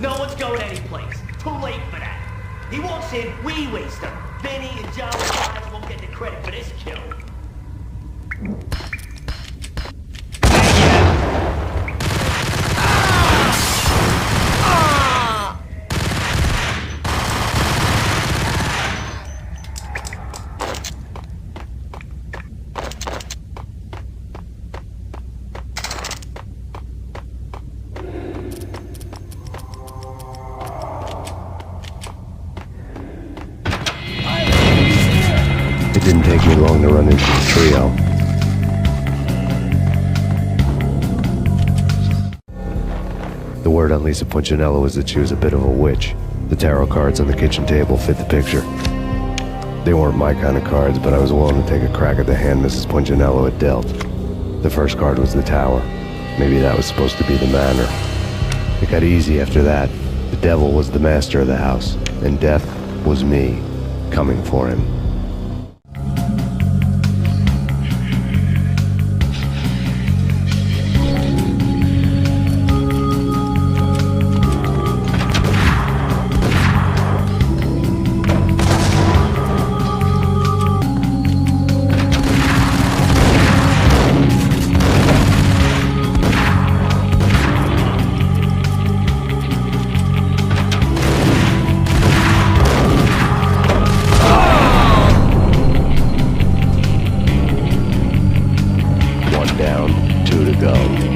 No one's going anyplace. Too late for that. He walks in, we waste him. Vinny and John and won't get the credit for this kill. It didn't take me long to run into the trio. The word on Lisa Punchinello was that she was a bit of a witch. The tarot cards on the kitchen table fit the picture. They weren't my kind of cards, but I was willing to take a crack at the hand Mrs. Punchinello had dealt. The first card was the tower. Maybe that was supposed to be the manor. It got easy after that. The devil was the master of the house, and death was me, coming for him. go.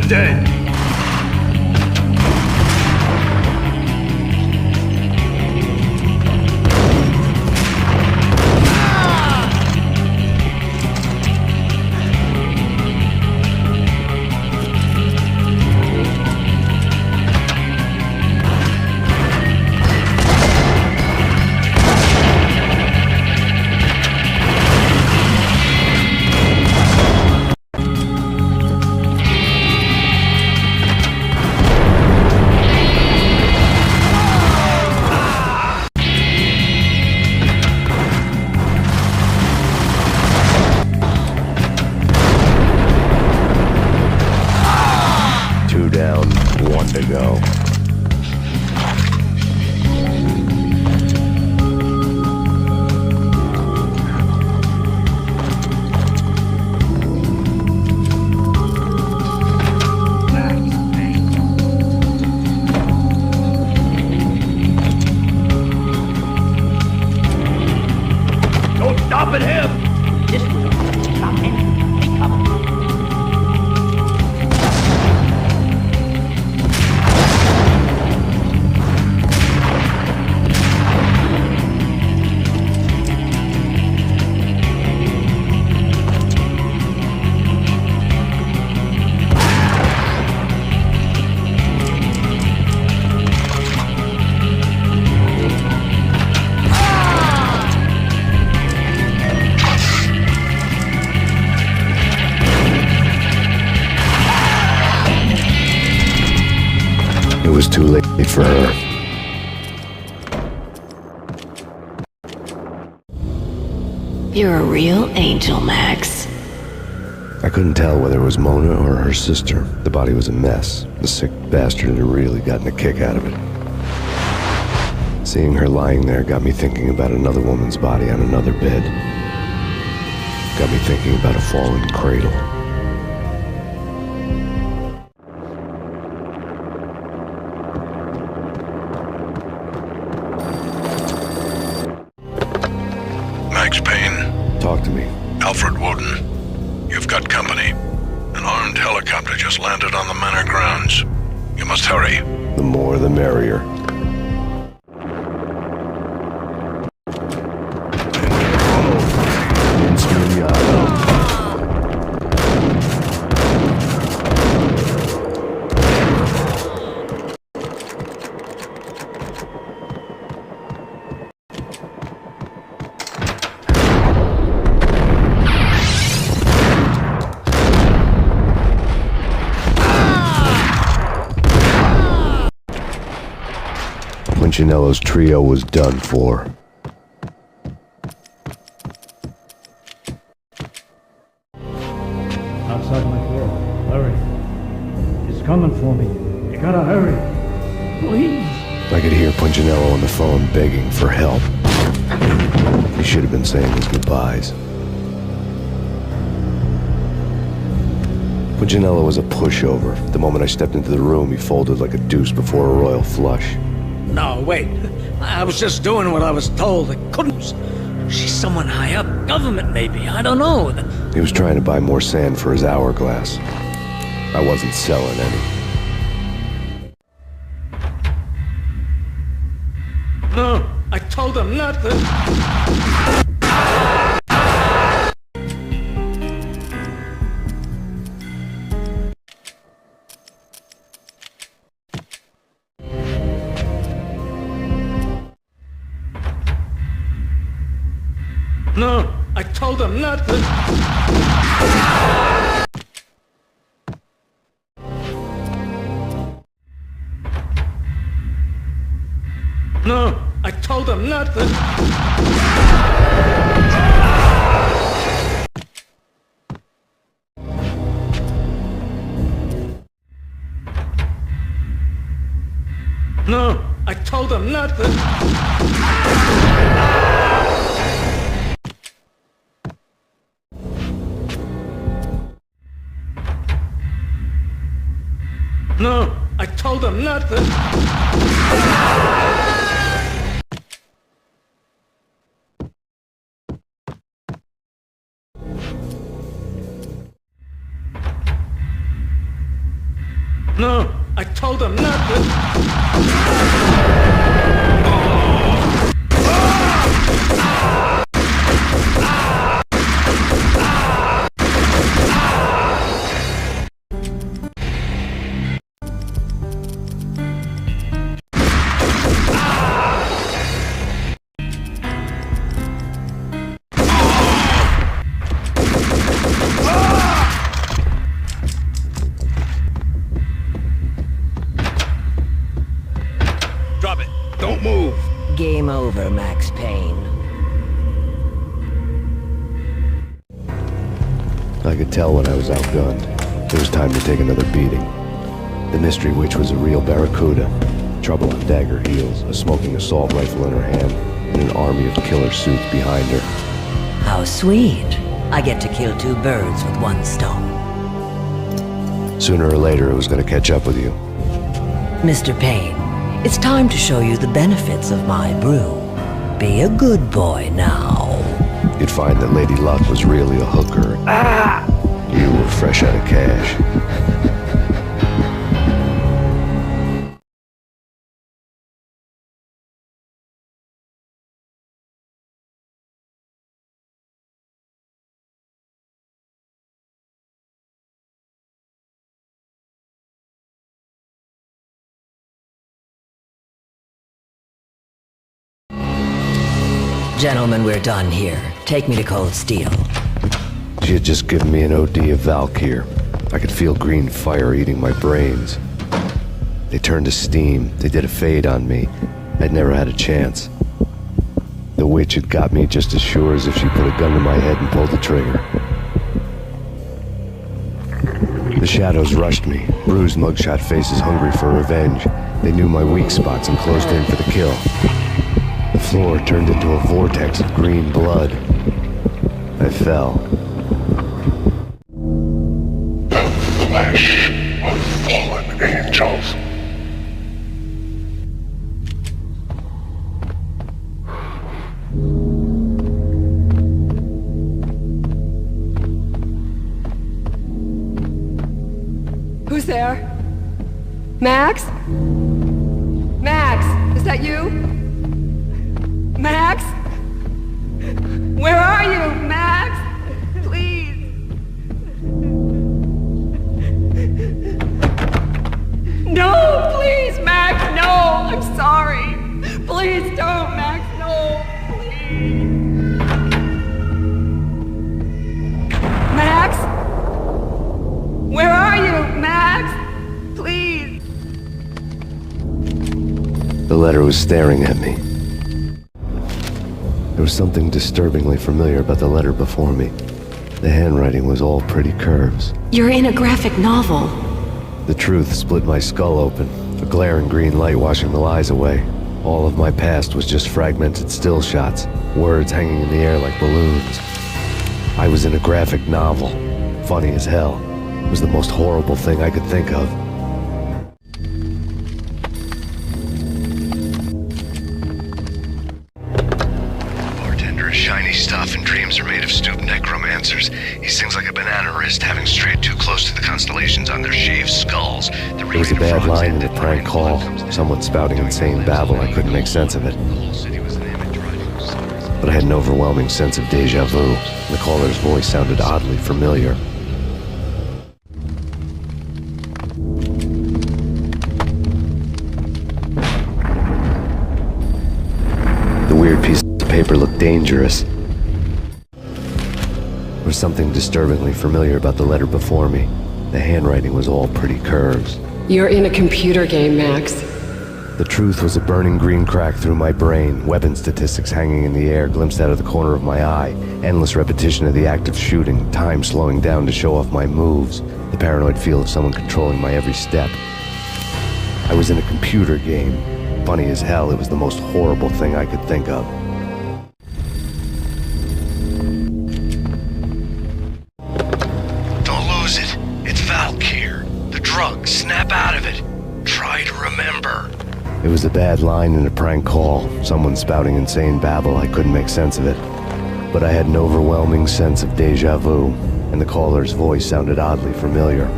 dead. Two down, one to go. Don't stop at him! This will stop him. They cover. It was too late for her. You're a real angel, Max. I couldn't tell whether it was Mona or her sister. The body was a mess. The sick bastard had really gotten a kick out of it. Seeing her lying there got me thinking about another woman's body on another bed. Got me thinking about a fallen cradle. Max Payne. Talk to me. Alfred Woden. You've got company. An armed helicopter just landed on the manor grounds. You must hurry. The more the merrier. Punchinello's trio was done for. Outside my door. Hurry. He's coming for me. You gotta hurry. Please. I could hear Punchinello on the phone begging for help. He should have been saying his goodbyes. Punchinello was a pushover. The moment I stepped into the room, he folded like a deuce before a royal flush. No, wait. I was just doing what I was told. I couldn't. She's someone high up. Government, maybe. I don't know. He was trying to buy more sand for his hourglass. I wasn't selling any. No, I told him not to. No, I told him not to. No, I told him not to. No, I told him not to. No, I told him not to. No, I told him not to. Drop it. Don't move. Game over, Max Payne. I could tell when I was outgunned. It was time to take another beating. The mystery witch was a real barracuda. Trouble on dagger heels, a smoking assault rifle in her hand, and an army of killer suits behind her. How sweet. I get to kill two birds with one stone. Sooner or later, it was going to catch up with you. Mr. Payne, it's time to show you the benefits of my brew. Be a good boy now. You'd find that Lady Luck was really a hooker. You were fresh out of cash. Gentlemen, we're done here. Take me to Cold Steel. She had just given me an OD of Valkyr. I could feel green fire eating my brains. They turned to steam. They did a fade on me. I'd never had a chance. The witch had got me just as sure as if she put a gun to my head and pulled the trigger. The shadows rushed me. Bruised mugshot faces hungry for revenge. They knew my weak spots and closed in for the kill. The floor turned into a vortex of green blood. I fell. The flesh of fallen angels. Who's there? Max? Max, is that you? Max? Where are you, Max? Please. No, please, Max, no. I'm sorry. Please don't, Max, no. Please. Max? Where are you, Max? Please. The letter was staring at me. There was something disturbingly familiar about the letter before me. The handwriting was all pretty curves. You're in a graphic novel. The truth split my skull open, a glaring green light washing the lies away. All of my past was just fragmented still shots, words hanging in the air like balloons. I was in a graphic novel. Funny as hell. It was the most horrible thing I could think of. Bartender is shiny stuff and dreams are made of stooped necromancers. He sings like a banana wrist, having strayed too close to the constellations on their shaved skulls. There was a bad line in a prank call. Someone spouting insane babble. I couldn't make sense of it. But I had an overwhelming sense of deja vu. The caller's voice sounded oddly familiar. The weird piece of paper looked dangerous. There was something disturbingly familiar about the letter before me. The handwriting was all pretty curves. You're in a computer game, Max. The truth was a burning green crack through my brain, weapon statistics hanging in the air, glimpsed out of the corner of my eye, endless repetition of the act of shooting, time slowing down to show off my moves, the paranoid feel of someone controlling my every step. I was in a computer game. Funny as hell, it was the most horrible thing I could think of. Don't lose it. It's Valkyr. The drug. Snap out of it. Try to remember. It was a bad line in a prank call, someone spouting insane babble. I couldn't make sense of it. But I had an overwhelming sense of deja vu, and the caller's voice sounded oddly familiar.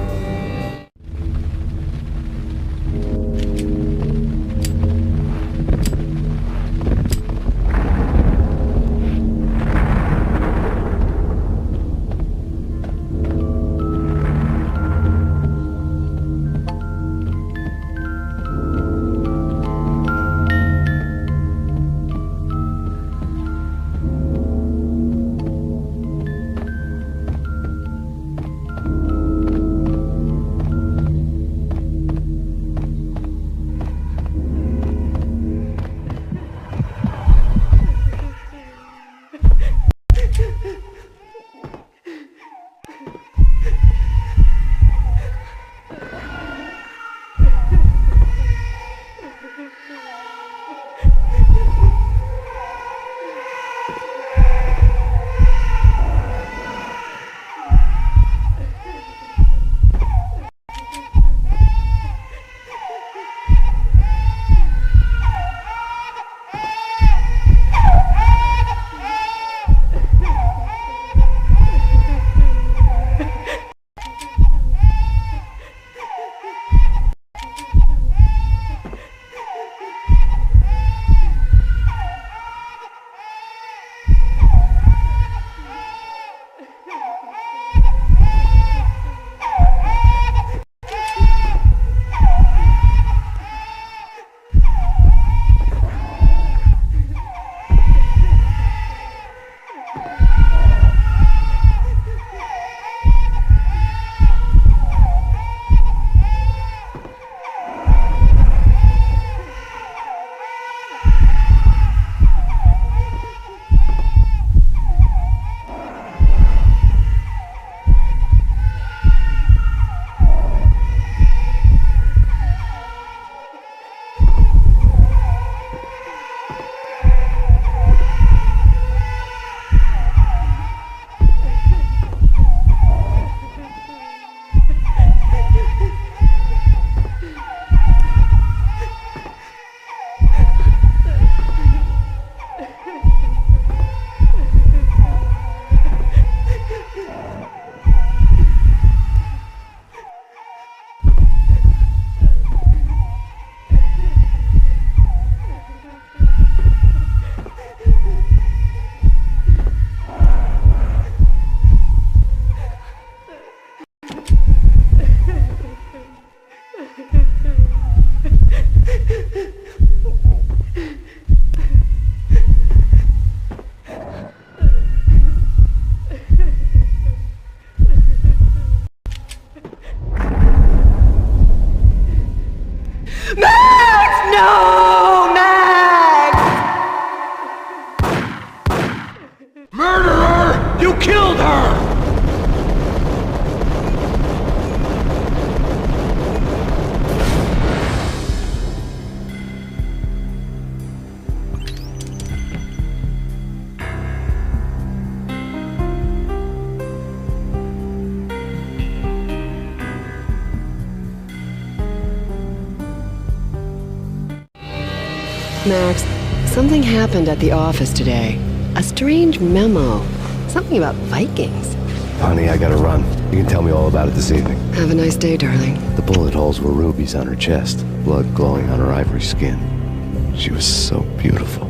Max, something happened at the office today. A strange memo. Something about Vikings. Honey, I gotta run. You can tell me all about it this evening. Have a nice day, darling. The bullet holes were rubies on her chest, blood glowing on her ivory skin. She was so beautiful.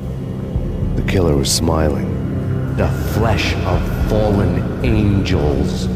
The killer was smiling. The flesh of fallen angels.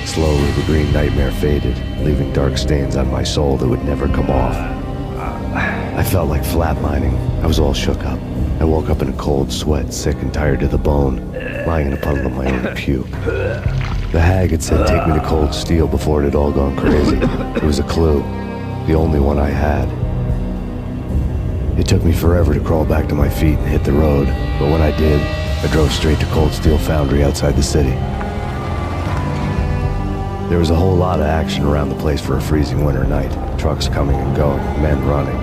Slowly, the green nightmare faded, leaving dark stains on my soul that would never come off. I felt like flatlining. I was all shook up. I woke up in a cold sweat, sick and tired to the bone, lying in a puddle of my own puke. The hag had said take me to Cold Steel before it had all gone crazy. It was a clue, the only one I had. It took me forever to crawl back to my feet and hit the road, but when I did, I drove straight to Cold Steel Foundry outside the city. There was a whole lot of action around the place for a freezing winter night. Trucks coming and going, men running.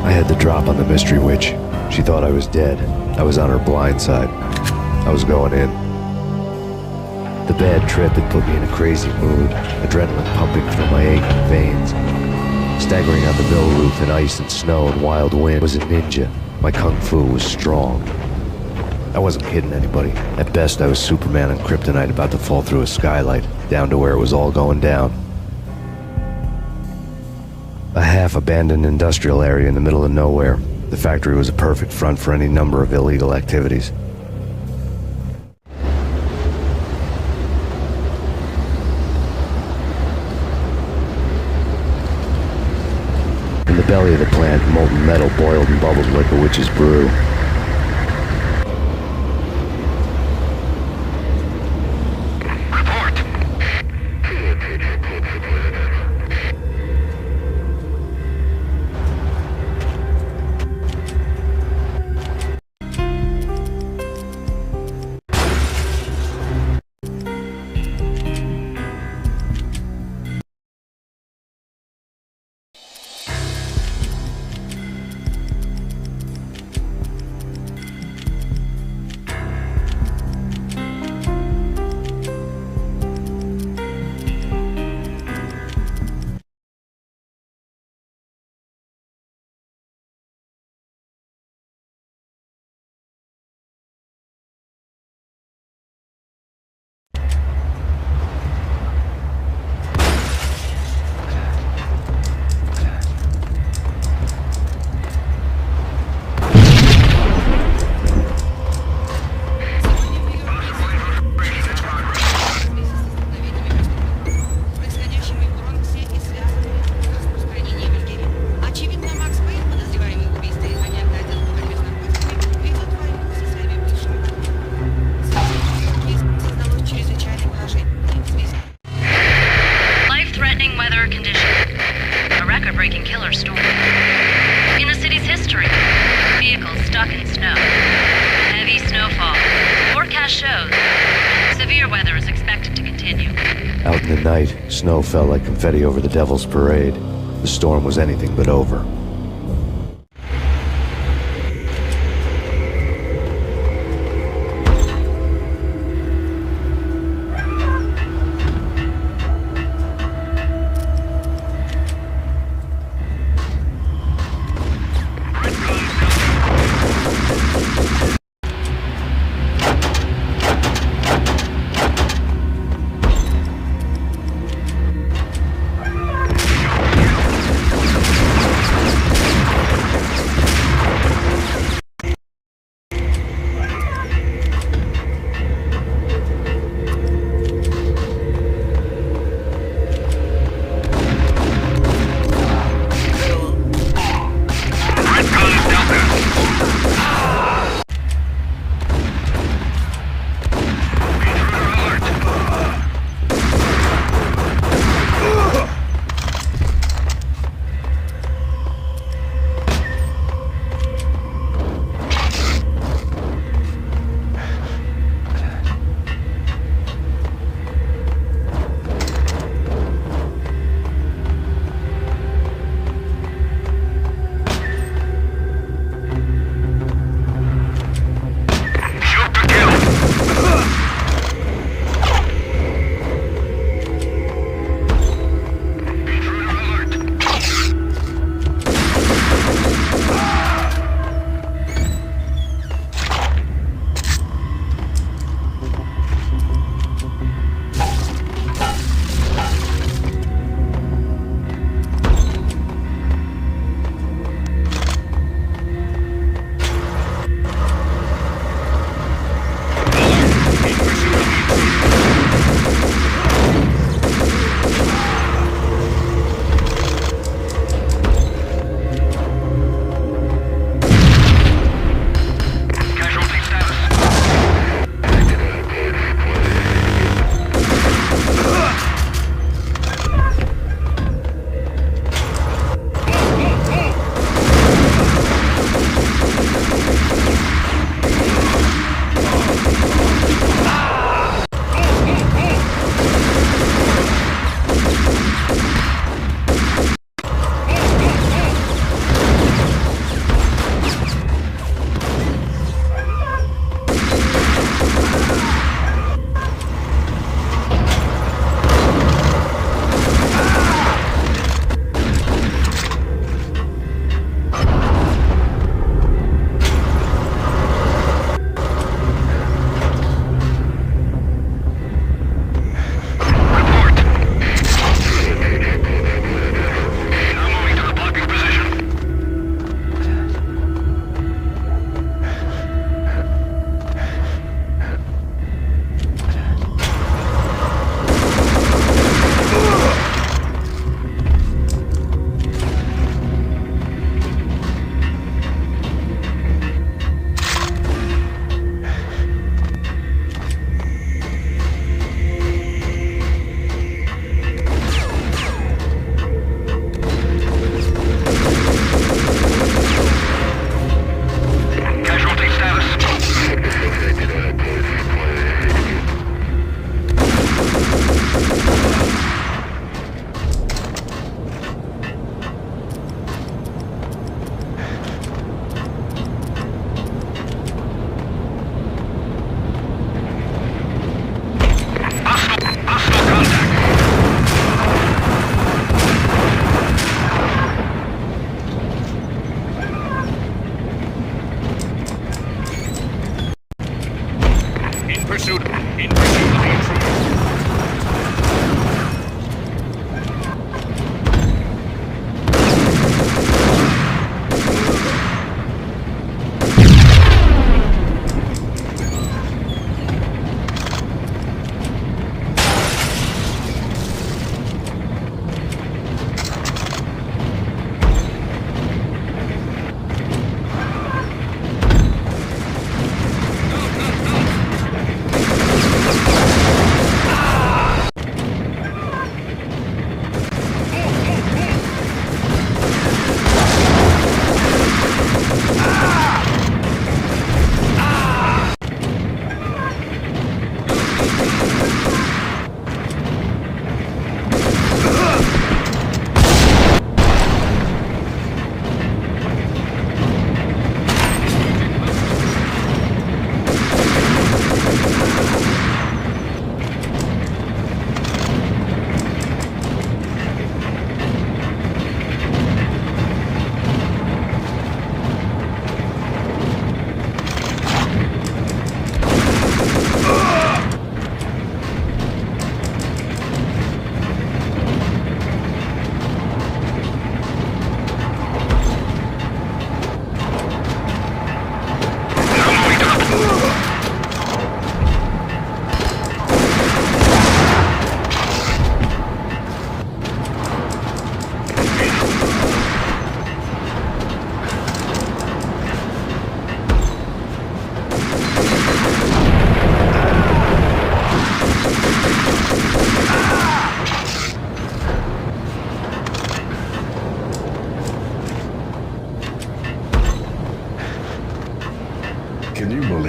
I had the drop on the mystery witch. She thought I was dead. I was on her blind side. I was going in. The bad trip had put me in a crazy mood, adrenaline pumping through my aching veins. Staggering on the mill roof in ice and snow and wild wind was a ninja. My kung fu was strong. I wasn't kidding anybody. At best, I was Superman on kryptonite about to fall through a skylight, down to where it was all going down. A half-abandoned industrial area in the middle of nowhere. The factory was a perfect front for any number of illegal activities. In the belly of the plant, molten metal boiled and bubbled like a witch's brew. Out in the night, snow fell like confetti over the Devil's Parade. The storm was anything but over.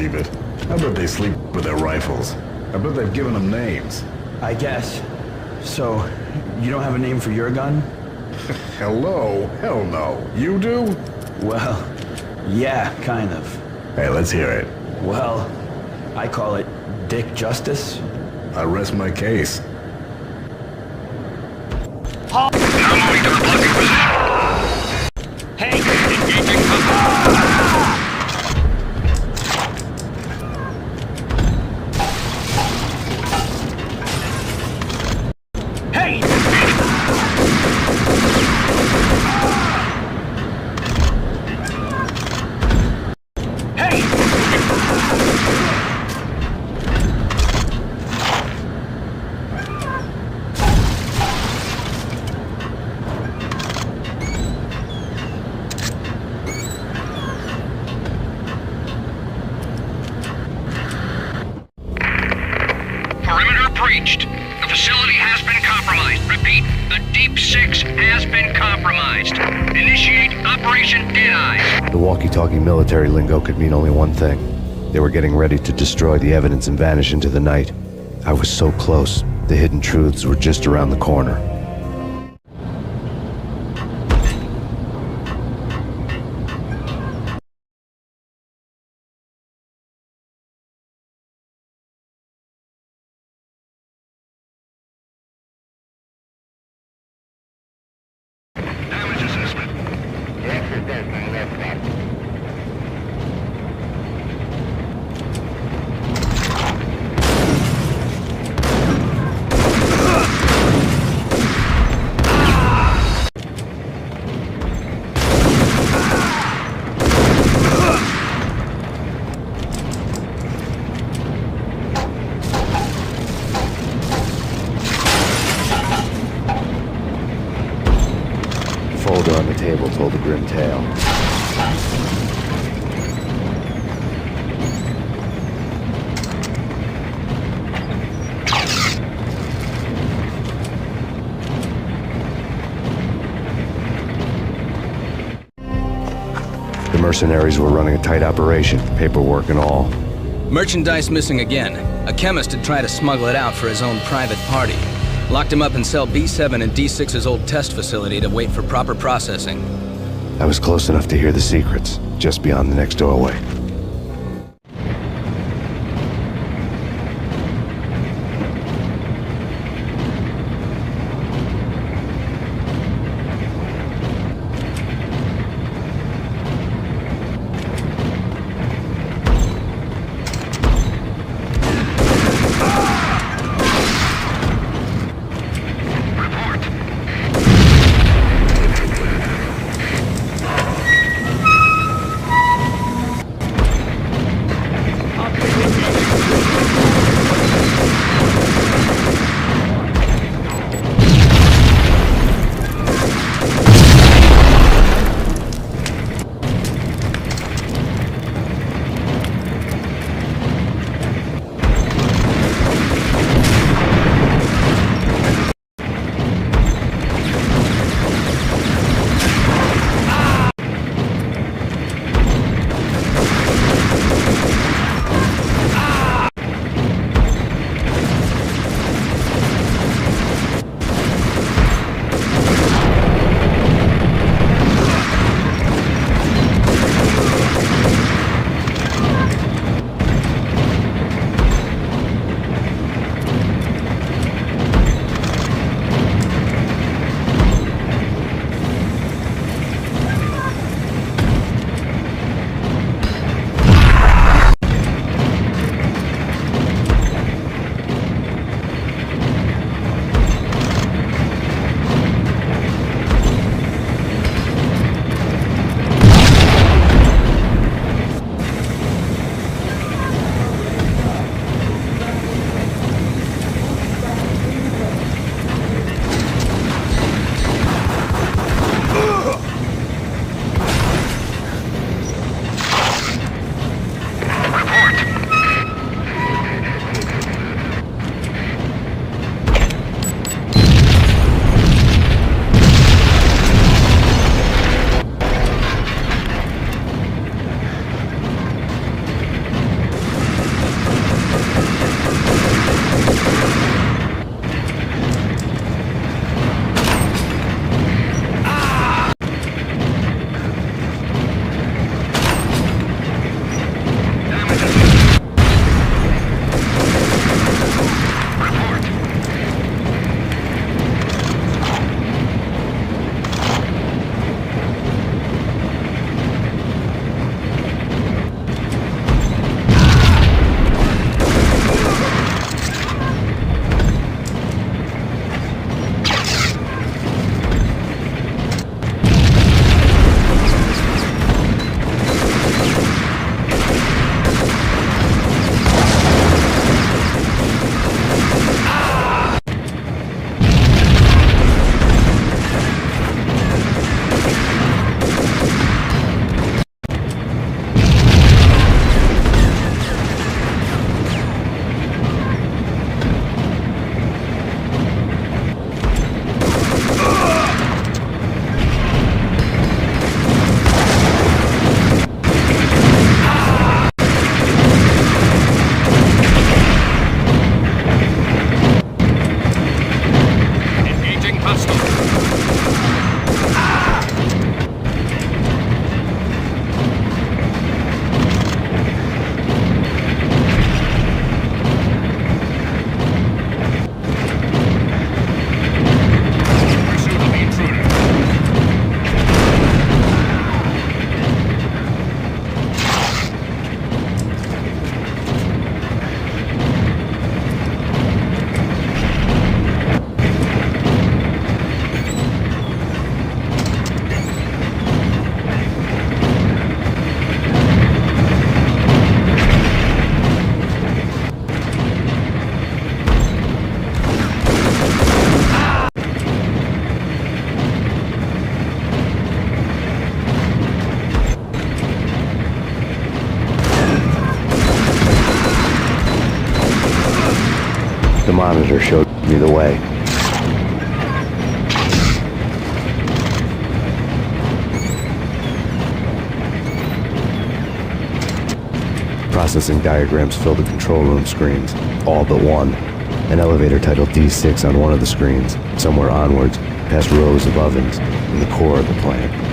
believe it. I bet they sleep with their rifles. I bet they've given them names. I guess. So, you don't have a name for your gun? Hello? Hell no. You do? Well, yeah, kind of. Hey, let's hear it. Well, I call it Dick Justice. I rest my case. Now moving to the blocking position. Hey, engaging Hey! Hey! Perimeter breached. The facility has been compromised. Repeat, the Deep Six has been compromised. Initiate Operation Deadeye. The walkie-talkie military lingo could mean only one thing. They were getting ready to destroy the evidence and vanish into the night. I was so close. The hidden truths were just around the corner. Damage assessment. The folder on the table told a grim tale. The mercenaries were running a tight operation, paperwork and all. Merchandise missing again. A chemist had tried to smuggle it out for his own private party. Locked him up in cell B7 in D6's old test facility to wait for proper processing. I was close enough to hear the secrets, just beyond the next doorway. monitor showed me the way. Processing diagrams filled the control room screens, all but one. An elevator titled D6 on one of the screens, somewhere onwards, past rows of ovens, in the core of the plant.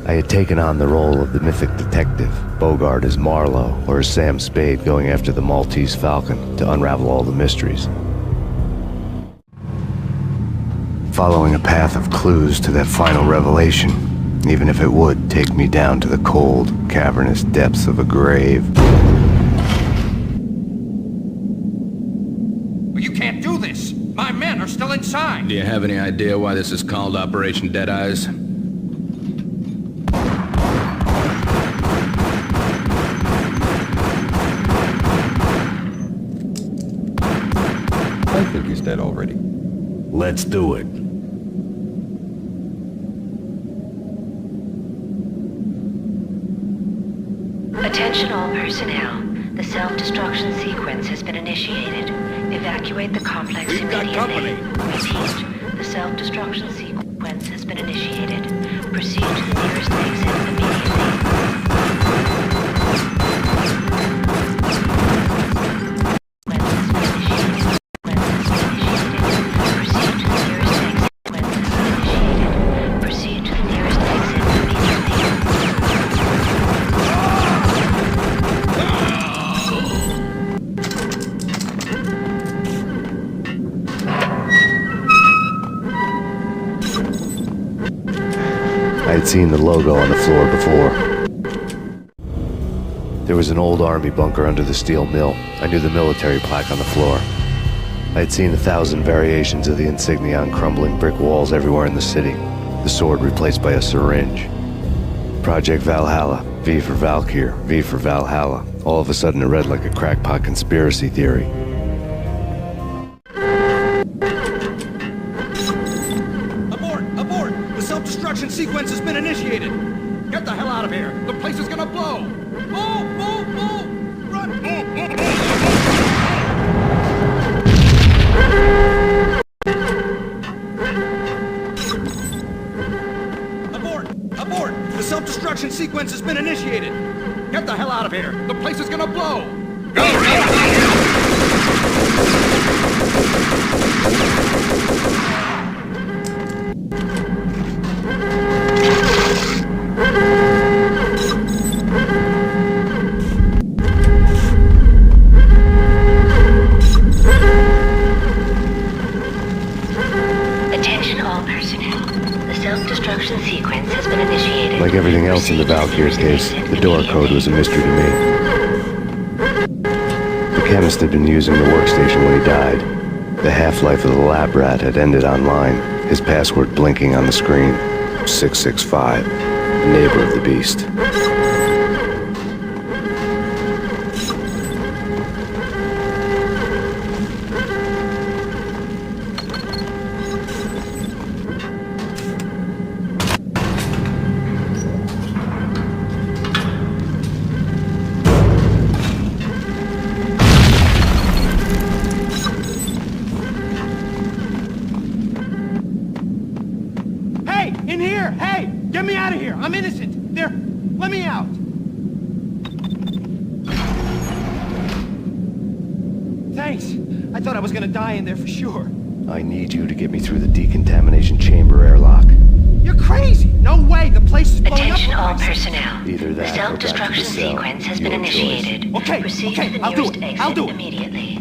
I had taken on the role of the mythic detective, Bogart as Marlowe, or as Sam Spade going after the Maltese Falcon to unravel all the mysteries. Following a path of clues to that final revelation, even if it would take me down to the cold, cavernous depths of a grave. You can't do this! My men are still inside! Do you have any idea why this is called Operation Dead Eyes? I think he's dead already. Let's do it. Attention all personnel. The self-destruction sequence has been initiated. Evacuate the complex immediately. Repeat. The self-destruction sequence has been initiated. Proceed to the nearest exit immediately. I had seen the logo on the floor before. There was an old army bunker under the steel mill. I knew the military plaque on the floor. I had seen 1,000 variations of the insignia on crumbling brick walls everywhere in the city. The sword replaced by a syringe. Project Valhalla, V for Valkyr, V for Valhalla. All of a sudden it read like a crackpot conspiracy theory. Self-destruction sequence has been initiated. Get the hell out of here. The place is gonna blow. Move, move, move. Run. Abort, abort. The self-destruction sequence has been initiated. Get the hell out of here. The place is gonna blow. Like everything else in the Valkyr's case, the door code was a mystery to me. The chemist had been using the workstation when he died. The half-life of the lab rat had ended online, his password blinking on the screen. 665, the neighbor of the beast. In there for sure. I need you to get me through the decontamination chamber airlock. You're crazy! No way! The place is blowing up. Attention all personnel. Either that the self-destruction sequence has been initiated. Okay, Proceed to the nearest exit immediately.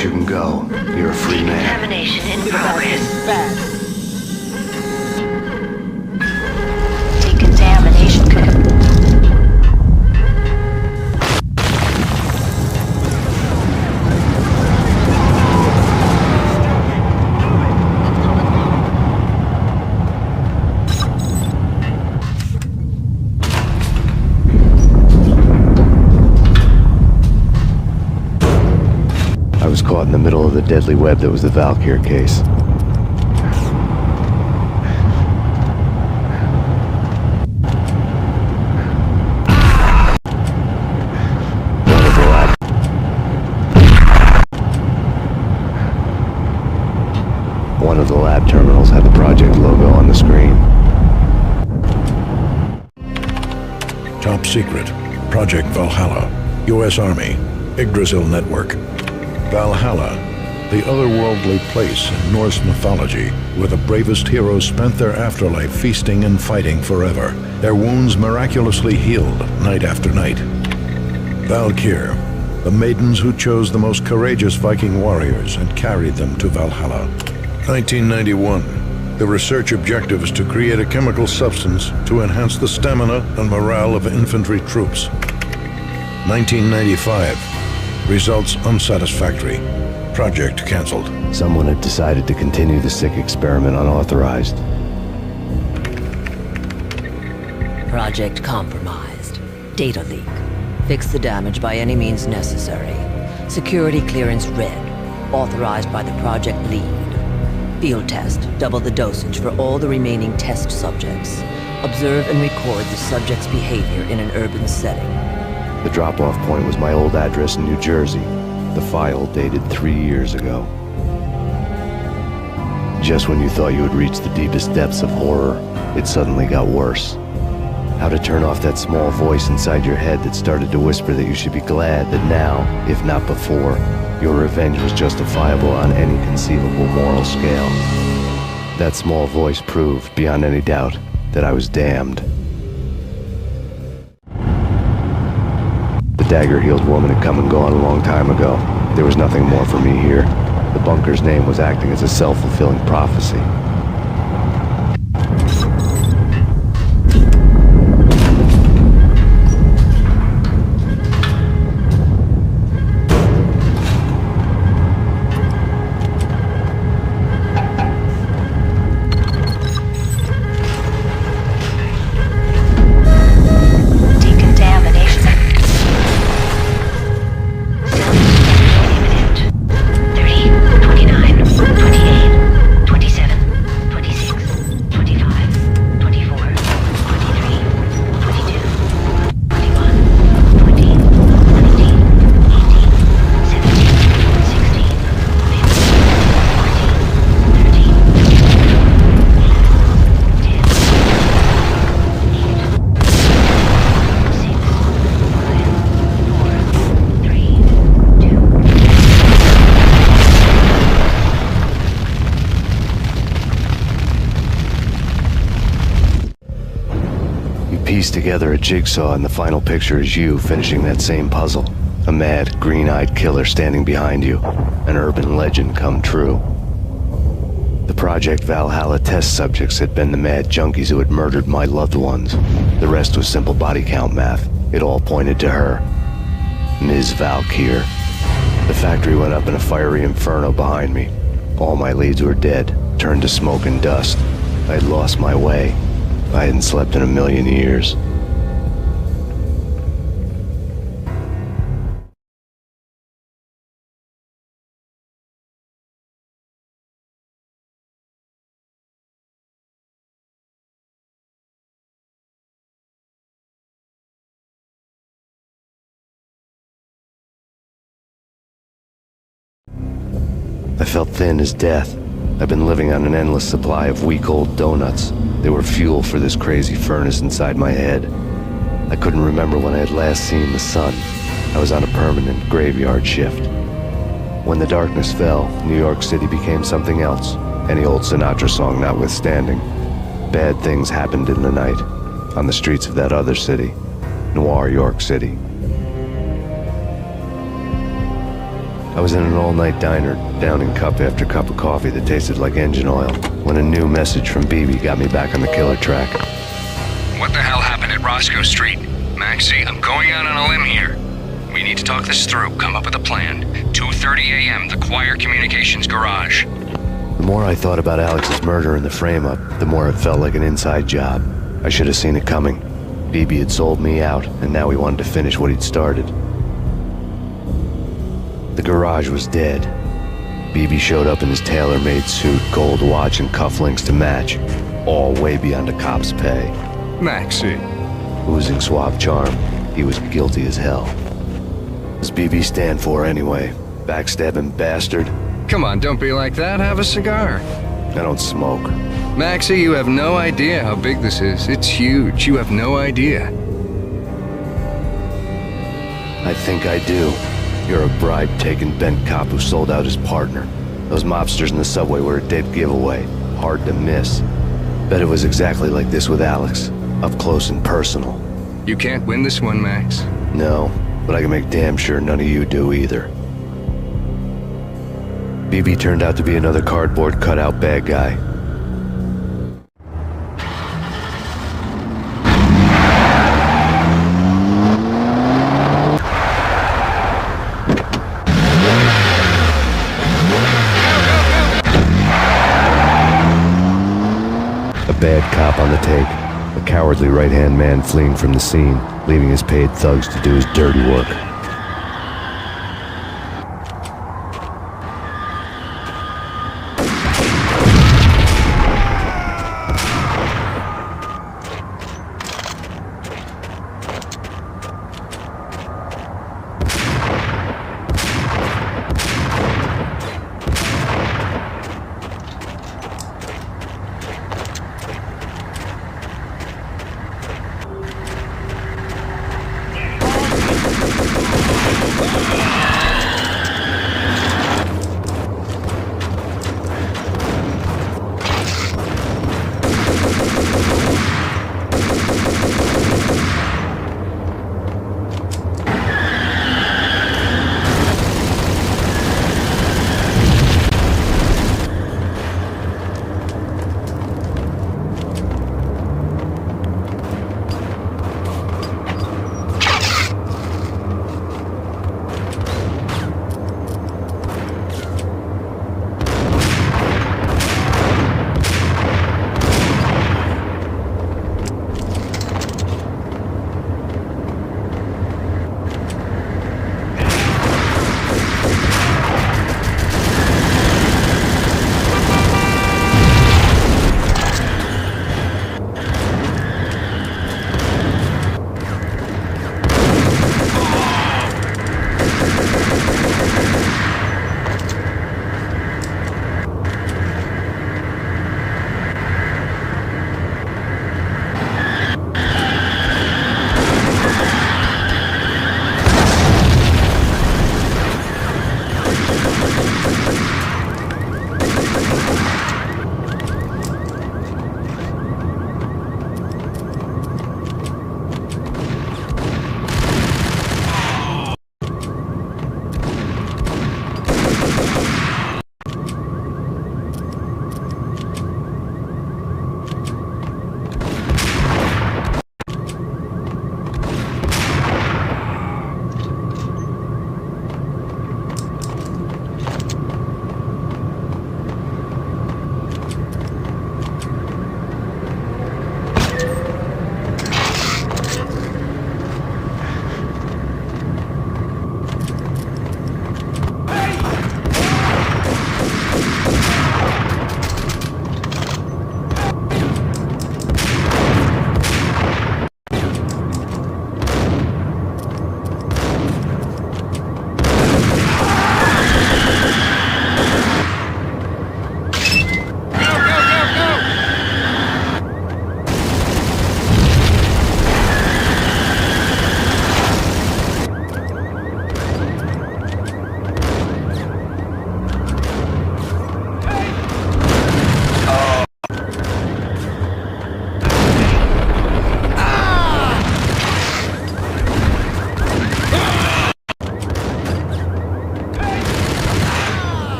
You can go. You're a free man. Decontamination in progress. Bad. Decontamination. I was caught in the middle of the deadly web that was the Valkyr case. One of the lab terminals had the project logo on the screen. Top secret. Project Valhalla. U.S. Army. Yggdrasil Network. Valhalla, the otherworldly place in Norse mythology where the bravest heroes spent their afterlife feasting and fighting forever, their wounds miraculously healed night after night. Valkyr, the maidens who chose the most courageous Viking warriors and carried them to Valhalla. 1991. The research objective is to create a chemical substance to enhance the stamina and morale of infantry troops. 1995. Results unsatisfactory. Project canceled. Someone had decided to continue the sick experiment unauthorized. Project compromised. Data leak. Fix the damage by any means necessary. Security clearance red. Authorized by the project lead. Field test. Double the dosage for all the remaining test subjects. Observe and record the subject's behavior in an urban setting. The drop-off point was my old address in New Jersey. The file dated 3 years ago. Just when you thought you had reached the deepest depths of horror, it suddenly got worse. How to turn off that small voice inside your head that started to whisper that you should be glad that now, if not before, your revenge was justifiable on any conceivable moral scale. That small voice proved, beyond any doubt, that I was damned. The dagger-heeled woman had come and gone a long time ago. There was nothing more for me here. The bunker's name was acting as a self-fulfilling prophecy. Piece together a jigsaw, and the final picture is you finishing that same puzzle. A mad, green-eyed killer standing behind you. An urban legend come true. The Project Valhalla test subjects had been the mad junkies who had murdered my loved ones. The rest was simple body count math. It all pointed to her. Ms. Valkyr. The factory went up in a fiery inferno behind me. All my leads were dead, turned to smoke and dust. I had lost my way. I hadn't slept in a million years. I felt thin as death. I've been living on an endless supply of week-old donuts. They were fuel for this crazy furnace inside my head. I couldn't remember when I had last seen the sun. I was on a permanent graveyard shift. When the darkness fell, New York City became something else, any old Sinatra song notwithstanding. Bad things happened in the night, on the streets of that other city, Noir York City. I was in an all-night diner, downing cup after cup of coffee that tasted like engine oil, when a new message from BB got me back on the killer track. What the hell happened at Roscoe Street? Maxie, I'm going out on a limb here. We need to talk this through, come up with a plan. 2:30 a.m., the Choir Communications Garage. The more I thought about Alex's murder and the frame-up, the more it felt like an inside job. I should have seen it coming. BB had sold me out, and now he wanted to finish what he'd started. The garage was dead. BB showed up in his tailor-made suit, gold watch and cufflinks to match, all way beyond a cop's pay. Maxie. Oozing suave charm, he was guilty as hell. What does BB stand for anyway? Backstabbing bastard? Come on, don't be like that. Have a cigar. I don't smoke. Maxie, you have no idea how big this is. It's huge. You have no idea. I think I do. You're a bribe-taking bent cop who sold out his partner. Those mobsters in the subway were a dead giveaway. Hard to miss. Bet it was exactly like this with Alex. Up close and personal. You can't win this one, Max. No, but I can make damn sure none of you do either. BB turned out to be another cardboard cutout bad guy. A bad cop on the take. A cowardly right-hand man fleeing from the scene, leaving his paid thugs to do his dirty work.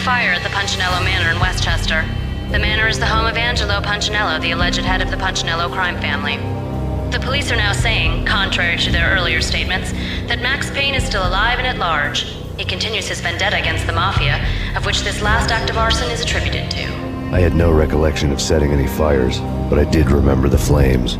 fire at the Punchinello Manor in Westchester. The manor is the home of Angelo Punchinello, the alleged head of the Punchinello crime family. The police are now saying, contrary to their earlier statements, that Max Payne is still alive and at large. He continues his vendetta against the Mafia, of which this last act of arson is attributed to. I had no recollection of setting any fires, but I did remember the flames.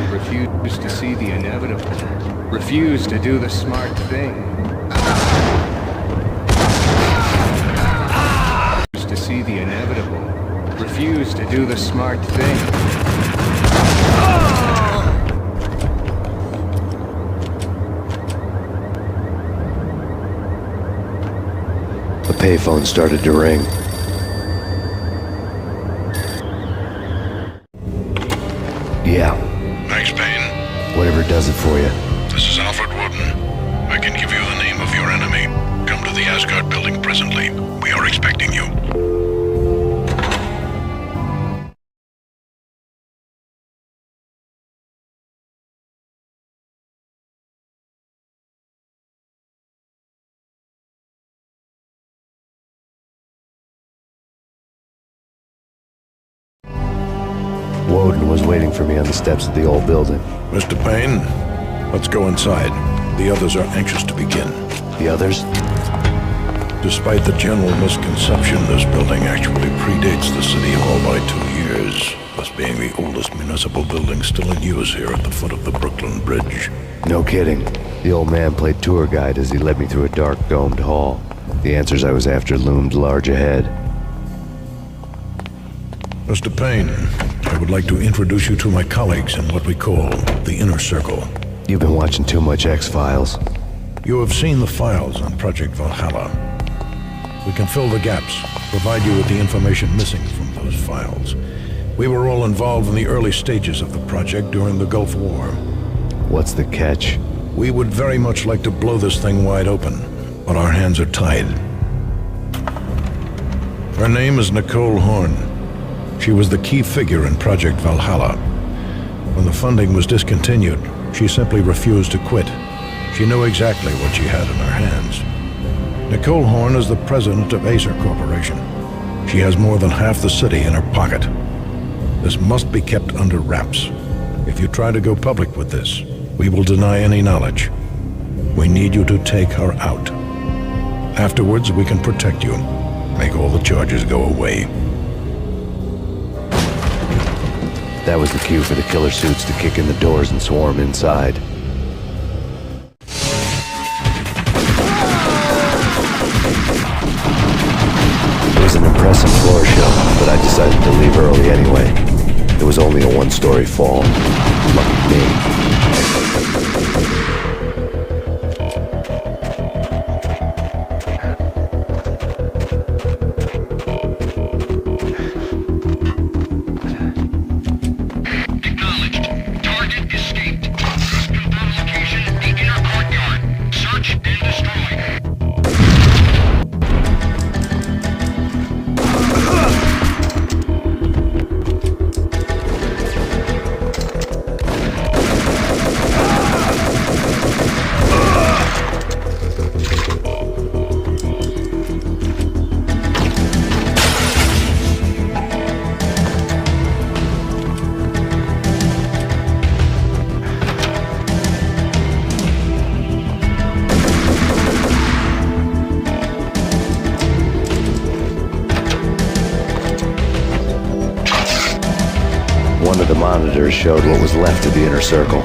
Refuse to see the inevitable. Refuse to do the smart thing. Refuse to see the inevitable. Refuse to do the smart thing. The payphone started to ring. Yeah. Max Payne? Whatever does it for you. This is Alfred Woden. I can give you the name of your enemy. Come to the Asgard building presently. We are expecting you. Woden was waiting for me on the steps of the old building. Mr. Payne, let's go inside. The others are anxious to begin. The others? Despite the general misconception, this building actually predates the City Hall by 2 years, thus being the oldest municipal building still in use here at the foot of the Brooklyn Bridge. No kidding. The old man played tour guide as he led me through a dark, domed hall. The answers I was after loomed large ahead. Mr. Payne, I would like to introduce you to my colleagues in what we call the Inner Circle. You've been watching too much X-Files. You have seen the files on Project Valhalla. We can fill the gaps, provide you with the information missing from those files. We were all involved in the early stages of the project during the Gulf War. What's the catch? We would very much like to blow this thing wide open, but our hands are tied. Her name is Nicole Horn. She was the key figure in Project Valhalla. When the funding was discontinued, she simply refused to quit. She knew exactly what she had in her hands. Nicole Horn is the president of Acer Corporation. She has more than half the city in her pocket. This must be kept under wraps. If you try to go public with this, we will deny any knowledge. We need you to take her out. Afterwards, we can protect you. Make all the charges go away. That was the cue for the killer suits to kick in the doors and swarm inside. It was an impressive floor show, but I decided to leave early anyway. It was only a one-story fall. Lucky me. One of the monitors showed what was left of the Inner Circle.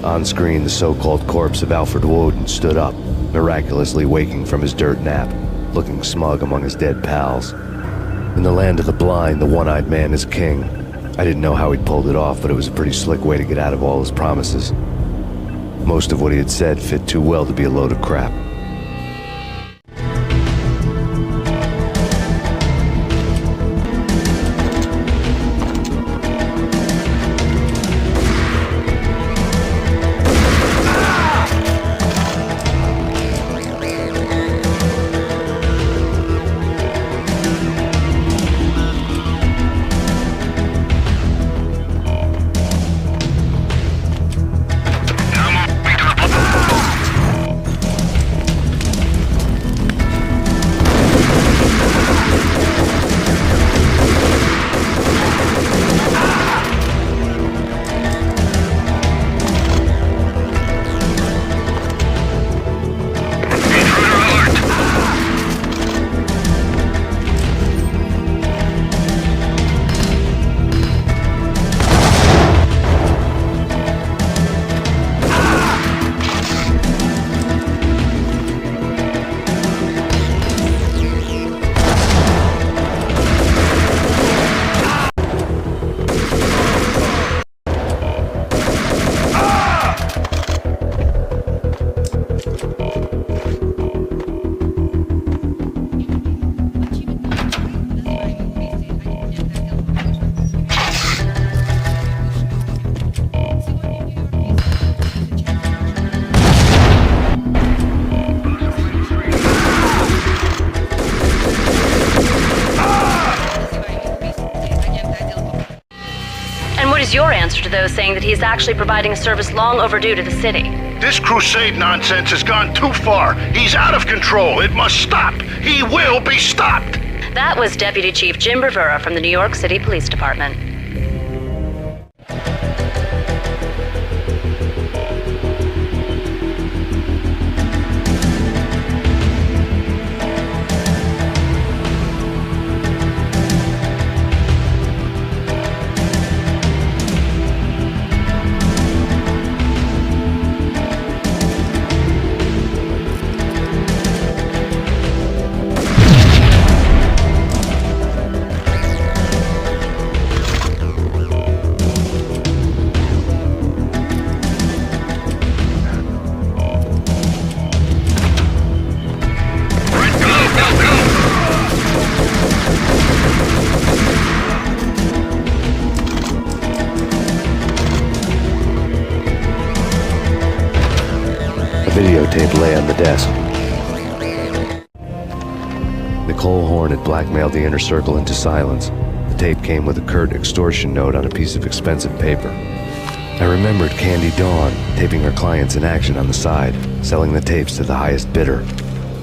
On screen, the so-called corpse of Alfred Woden stood up, miraculously waking from his dirt nap, looking smug among his dead pals. In the land of the blind, the one-eyed man is king. I didn't know how he'd pulled it off, but it was a pretty slick way to get out of all his promises. Most of what he had said fit too well to be a load of crap. What is your answer to those saying that he is actually providing a service long overdue to the city? This crusade nonsense has gone too far. He's out of control. It must stop. He will be stopped. That was Deputy Chief Jim Bravura from the New York City Police Department. tape lay on the desk. Nicole Horn had blackmailed the inner circle into silence. The tape came with a curt extortion note on a piece of expensive paper. I remembered Candy Dawn taping her clients in action on the side, selling the tapes to the highest bidder.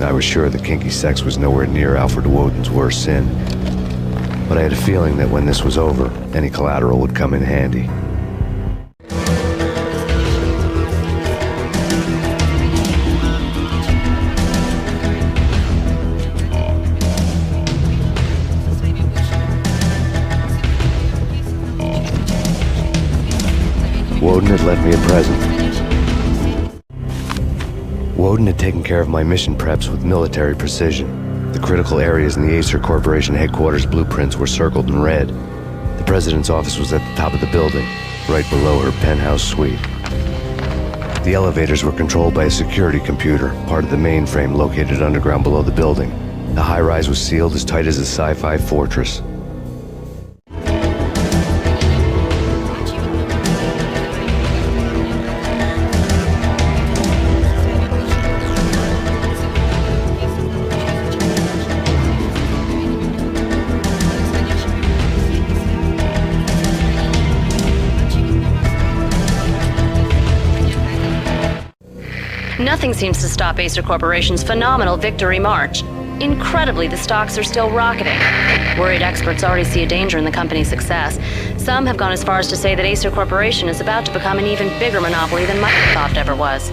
I was sure that kinky sex was nowhere near Alfred Woden's worst sin. But I had a feeling that when this was over, any collateral would come in handy. Woden had left me a present. Woden had taken care of my mission preps with military precision. The critical areas in the Acer Corporation headquarters blueprints were circled in red. The president's office was at the top of the building, right below her penthouse suite. The elevators were controlled by a security computer, part of the mainframe located underground below the building. The high-rise was sealed as tight as a sci-fi fortress. Nothing seems to stop Acer Corporation's phenomenal victory march. Incredibly, the stocks are still rocketing. Worried experts already see a danger in the company's success. Some have gone as far as to say that Acer Corporation is about to become an even bigger monopoly than Microsoft ever was.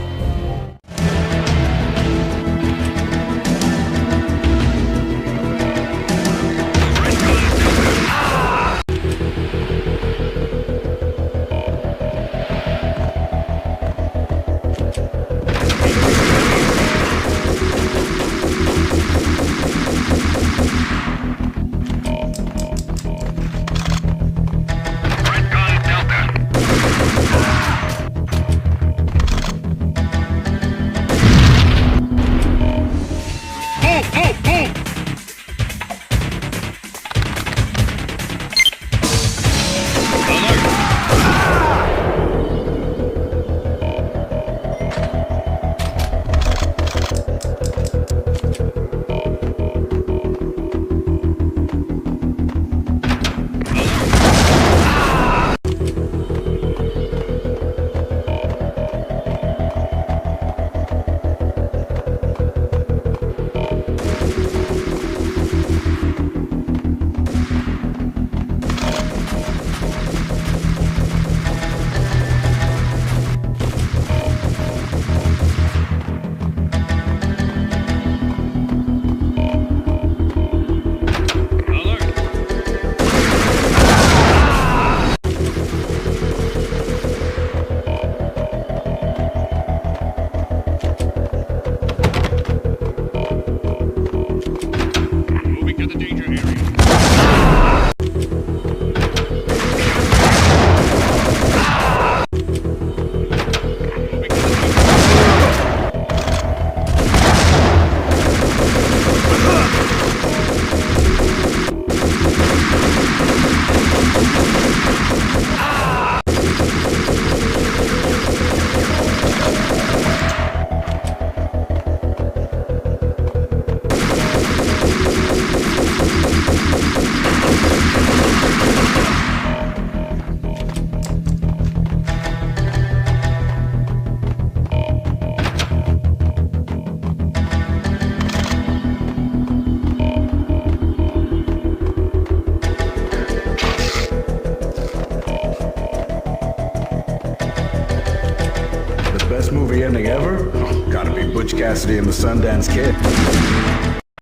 Movie ending ever? Oh, gotta be Butch Cassidy and the Sundance Kid.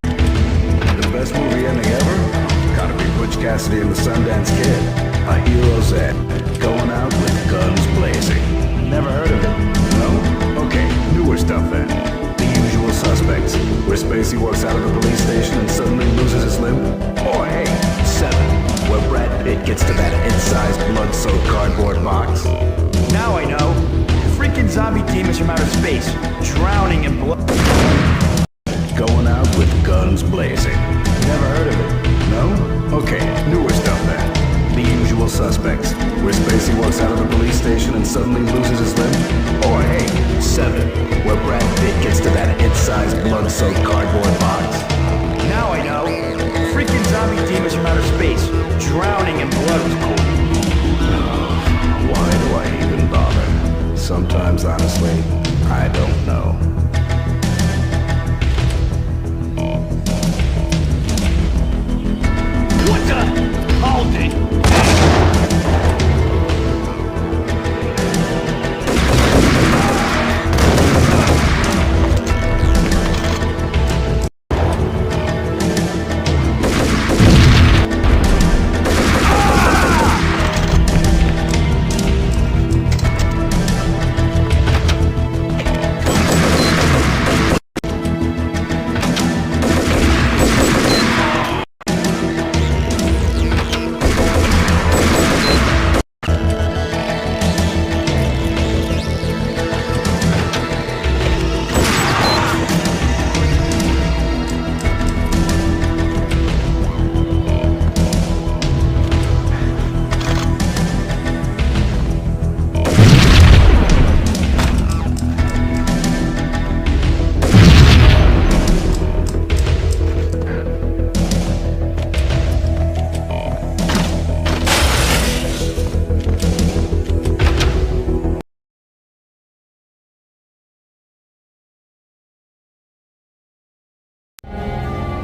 The best movie ending ever? Oh, gotta be Butch Cassidy and the Sundance Kid. A hero's end, going out with guns blazing. Never heard of it? No? Okay, newer stuff then. The Usual Suspects, where Spacey walks out of the police station and suddenly loses his limb. Or hey, 7, where Brad Pitt gets to that incised blood-soaked cardboard box. Now I know. Freaking zombie demons from outer space, drowning in blood. Going out with guns blazing. Never heard of it? No? Okay, newer stuff then. The Usual Suspects, where Spacey walks out of the police station and suddenly loses his limb. Or hey, 7, where Brad Pitt gets Hit-sized, blood-soaked cardboard box. Now I know. Freaking zombie demons from outer space. Drowning in blood was cool. Why do I even bother? Sometimes, honestly, I don't know. What the? Hold it!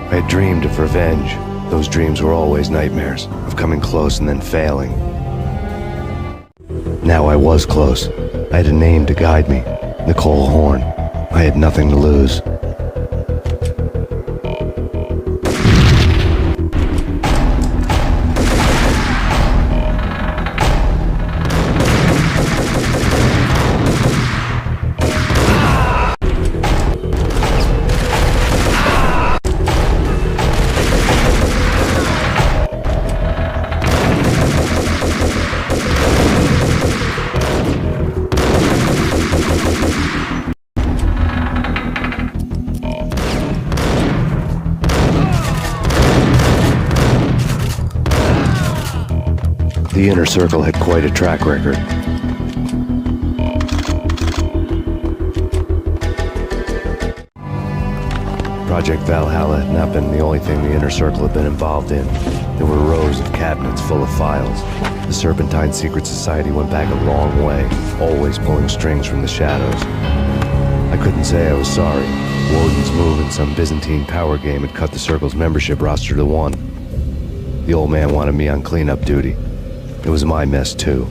I had dreamed of revenge. Those dreams were always nightmares, of coming close and then failing. Now I was close. I had a name to guide me, Nicole Horn. I had nothing to lose. The Inner Circle had quite a track record. Project Valhalla had not been the only thing the Inner Circle had been involved in. There were rows of cabinets full of files. The Serpentine Secret Society went back a long way, always pulling strings from the shadows. I couldn't say I was sorry. Woden's move in some Byzantine power game had cut the Circle's membership roster to 1. The old man wanted me on cleanup duty. It was my mess, too.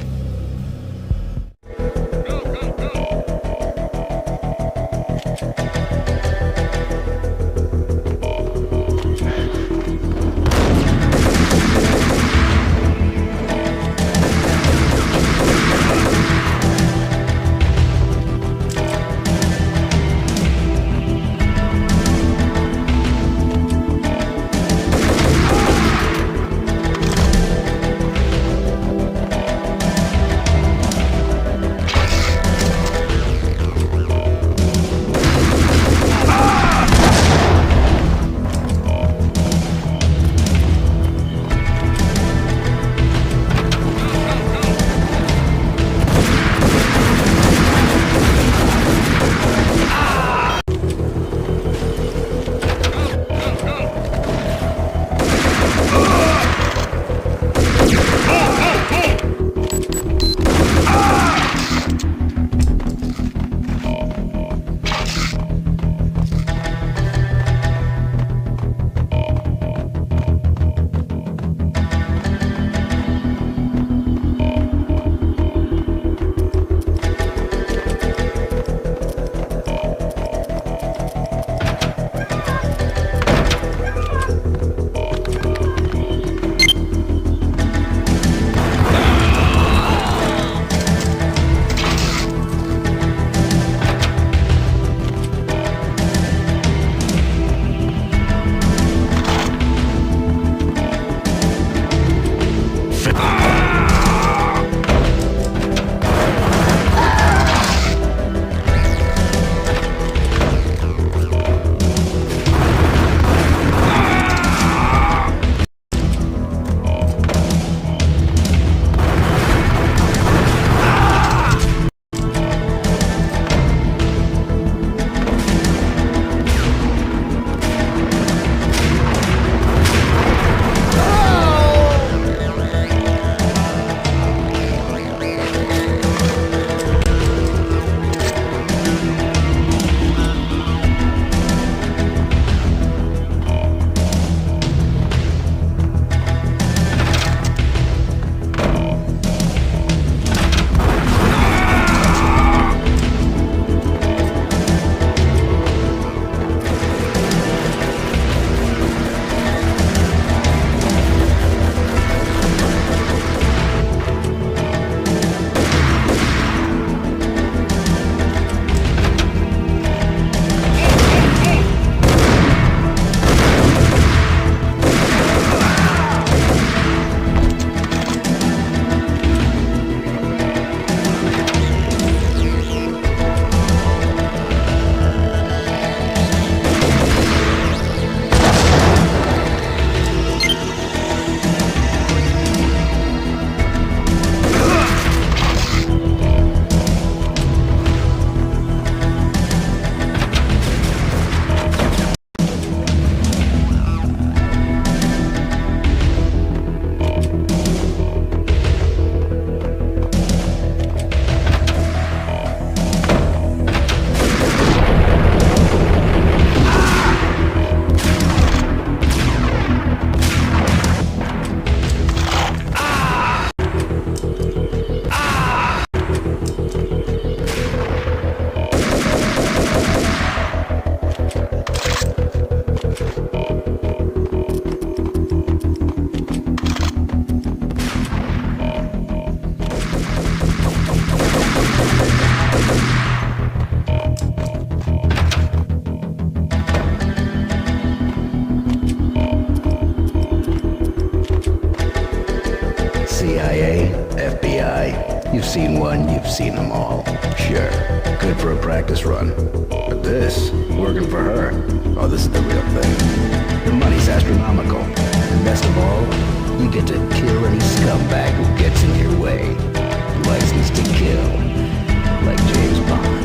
you've seen one, you've seen them all. Sure, good for a practice run. But this, working for her, oh, this is the real thing. The money's astronomical. And best of all, you get to kill any scumbag who gets in your way. License to kill, like James Bond.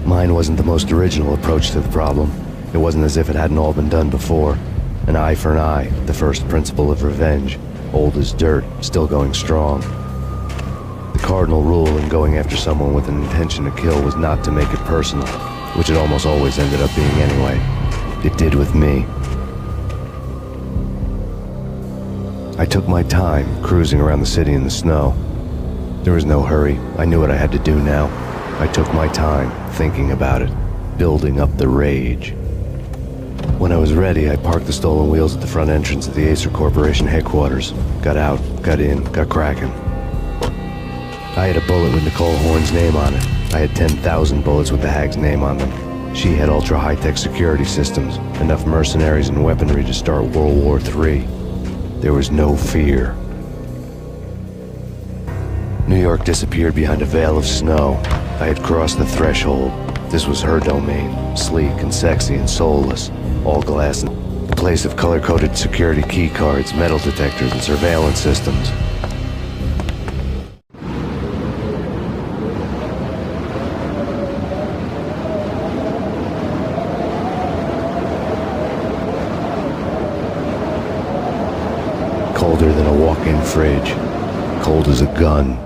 Mine wasn't the most original approach to the problem. It wasn't as if it hadn't all been done before. An eye for an eye, the first principle of revenge. Old as dirt, still going strong. The cardinal rule in going after someone with an intention to kill was not to make it personal, which it almost always ended up being anyway. It did with me. I took my time, cruising around the city in the snow. There was no hurry. I knew what I had to do now. I took my time, thinking about it, building up the rage. When I was ready, I parked the stolen wheels at the front entrance of the Acer Corporation headquarters. Got out, got in, got cracking. I had a bullet with Nicole Horn's name on it. I had 10,000 bullets with the Hag's name on them. She had ultra-high-tech security systems, enough mercenaries and weaponry to start World War III. There was no fear. New York disappeared behind a veil of snow. I had crossed the threshold. This was her domain, sleek and sexy and soulless, all glass, a place of color-coded security key cards, metal detectors, and surveillance systems. Colder than a walk-in fridge, cold as a gun.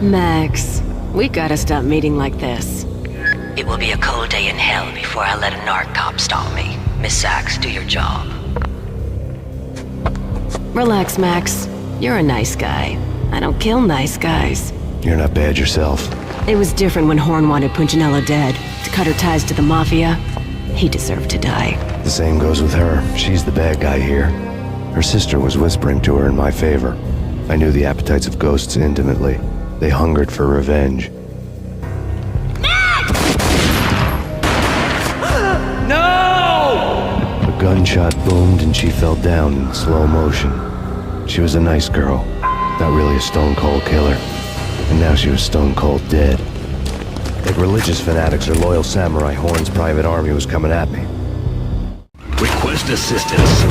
Max, we gotta stop meeting like this. It will be a cold day in hell before I let a narc cop stop me. Miss Sachs, do your job. Relax, Max. You're a nice guy. I don't kill nice guys. You're not bad yourself. It was different when Horn wanted Punchinello dead. To cut her ties to the Mafia. He deserved to die. The same goes with her. She's the bad guy here. Her sister was whispering to her in my favor. I knew the appetites of ghosts intimately. They hungered for revenge. No! A gunshot boomed and she fell down in slow motion. She was a nice girl, not really a stone-cold killer. And now she was stone-cold dead. Like religious fanatics or loyal samurai, Horn's private army was coming at me. Request assistance.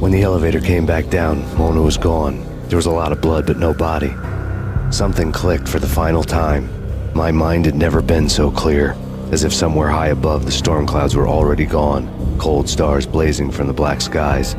When the elevator came back down, Mona was gone. There was a lot of blood, but no body. Something clicked for the final time. My mind had never been so clear, as if somewhere high above the storm clouds were already gone, cold stars blazing from the black skies.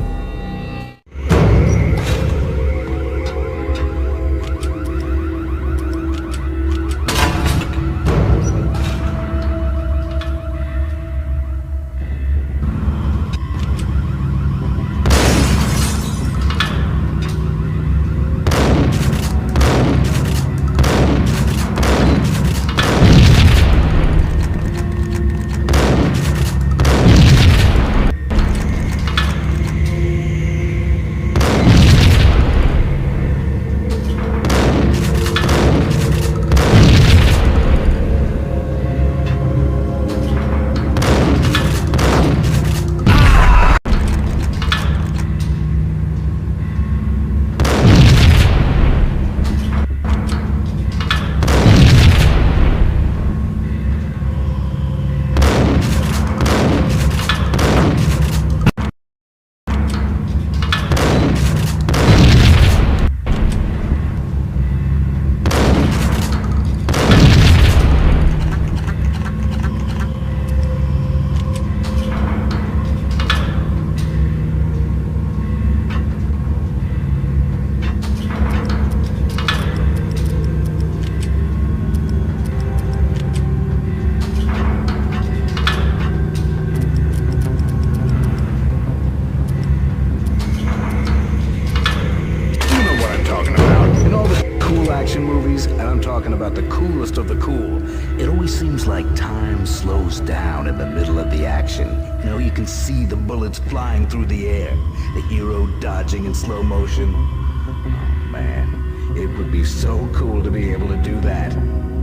Of the cool. It always seems like time slows down in the middle of the action. You know, you can see the bullets flying through the air, the hero dodging in slow motion. Oh, man, it would be so cool to be able to do that.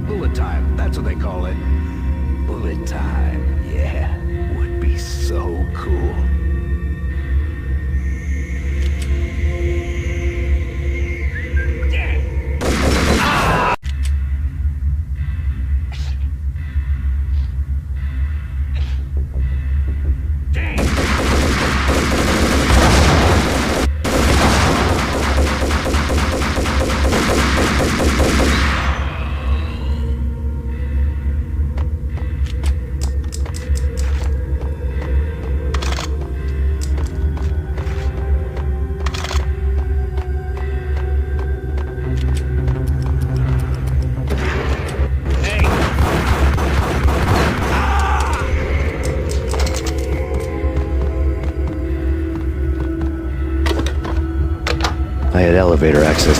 Bullet time, that's what they call it. Bullet time, yeah, would be so cool. I had elevator access.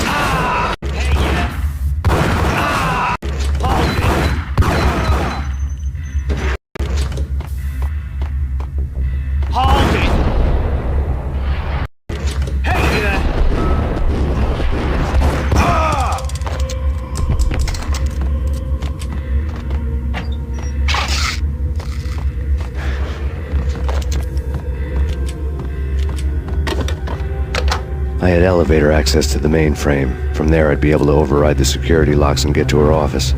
Hold it! Hey, I had elevator access to the mainframe. From there, I'd be able to override the security locks and get to her office.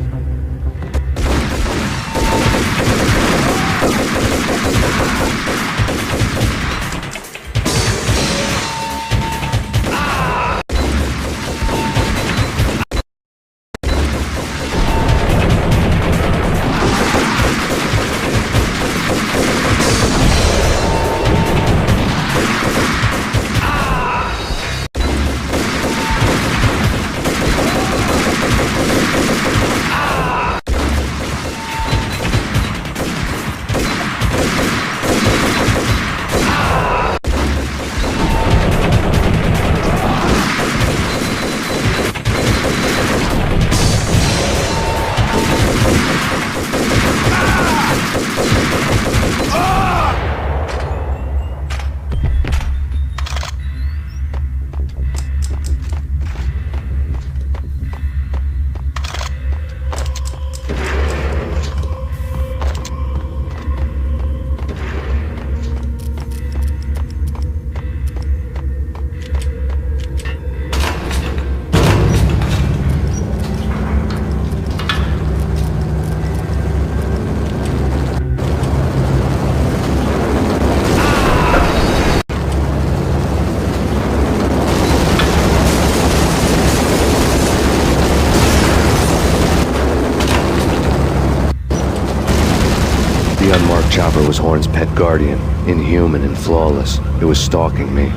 The unmarked chopper was Horn's pet guardian, inhuman and flawless. It was stalking me.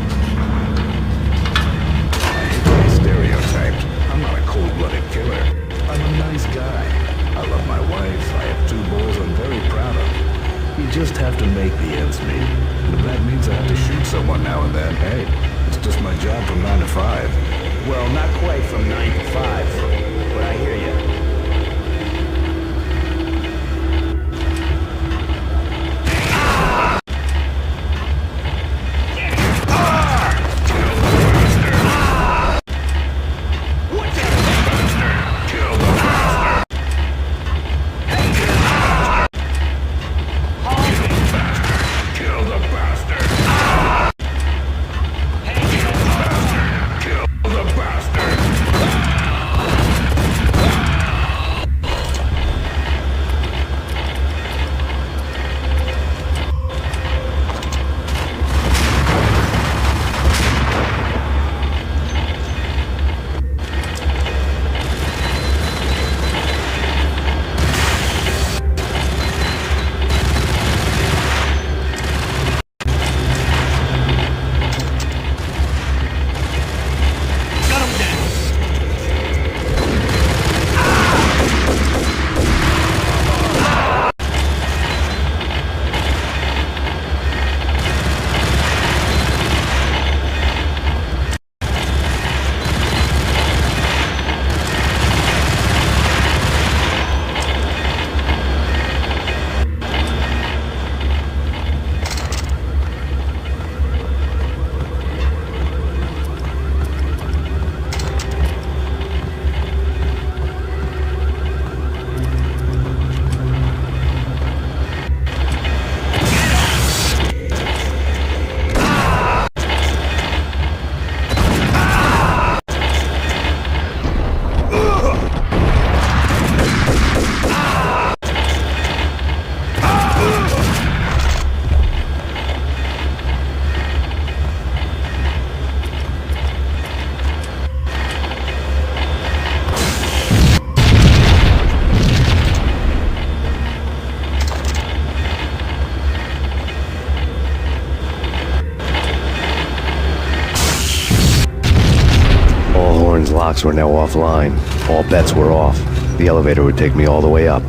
Stereotyped. I'm not a cold-blooded killer. I'm a nice guy. I love my wife. I have 2 boys I'm very proud of. You just have to make the ends meet. And if that means I have to shoot someone now and then, hey, it's just my job from 9 to 5. Well, not quite from 9 to 5, but I hear you. Locks were now offline. All bets were off. The elevator would take me all the way up.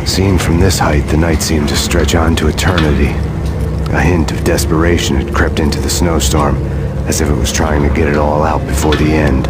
Seen from this height, the night seemed to stretch on to eternity. A hint of desperation had crept into the snowstorm. as if it was trying to get it all out before the end.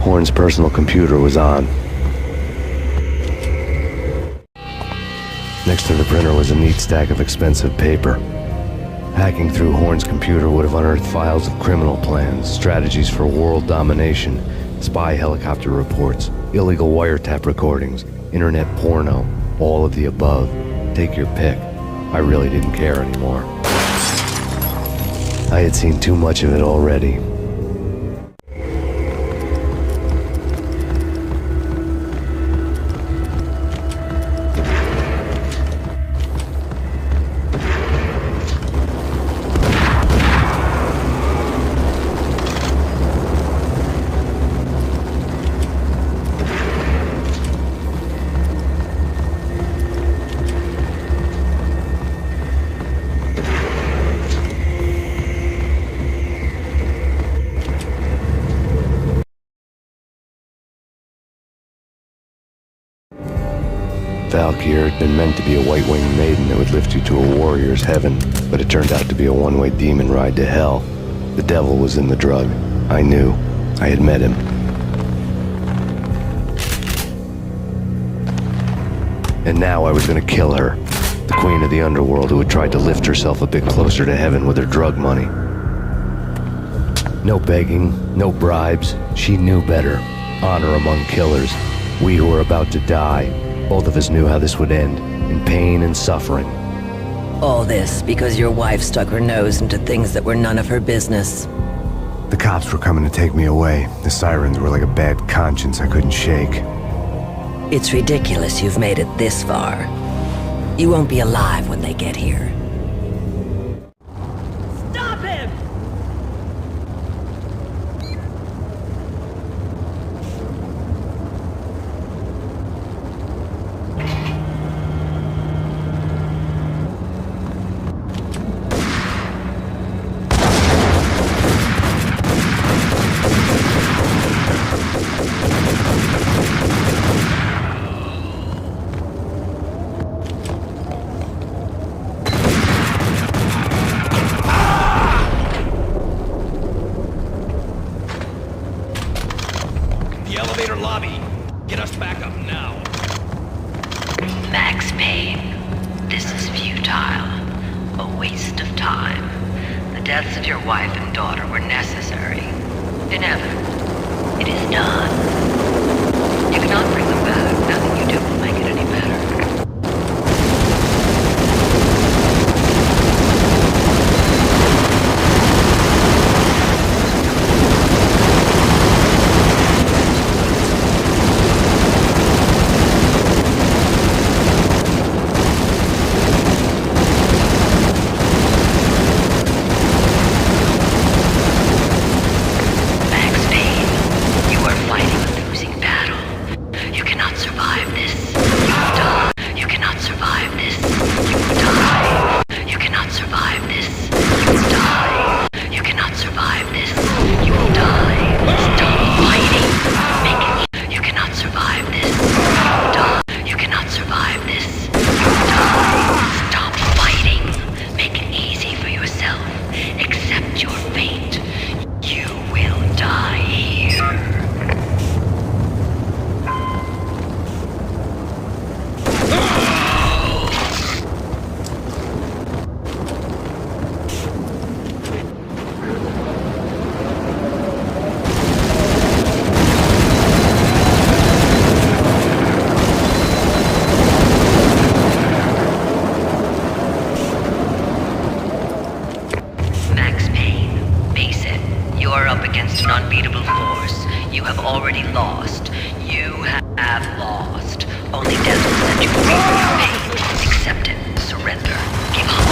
Horn's personal computer was on. Next to the printer was a neat stack of expensive paper. Hacking through Horn's computer would have unearthed files of criminal plans, strategies for world domination, spy helicopter reports, illegal wiretap recordings, internet porno, all of the above. Take your pick. I really didn't care anymore. I had seen too much of it already. Valkyr had been meant to be a white-winged maiden that would lift you to a warrior's heaven, but it turned out to be a one-way demon ride to hell. The devil was in the drug. I knew. I had met him. And now I was gonna kill her, the queen of the underworld who had tried to lift herself a bit closer to heaven with her drug money. No begging, no bribes. She knew better. Honor among killers. We who were about to die. Both of us knew how this would end, in pain and suffering. All this because your wife stuck her nose into things that were none of her business. The cops were coming to take me away. The sirens were like a bad conscience I couldn't shake. It's ridiculous you've made it this far. You won't be alive when they get here. Stop him! Max Payne, this is futile. A waste of time. The deaths of your wife and daughter were necessary. Inevitable. It is done. You cannot bring them back. Nothing you do will make it any better. Survive Only death will set you free from your pain. Accept it. Surrender. Give up.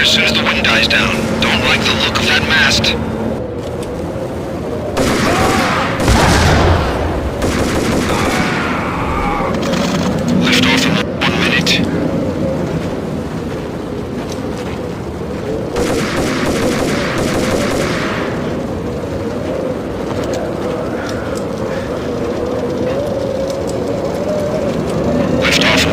as soon as the wind dies down. Don't like the look of that mast. Lift off in 1 minute. Lift off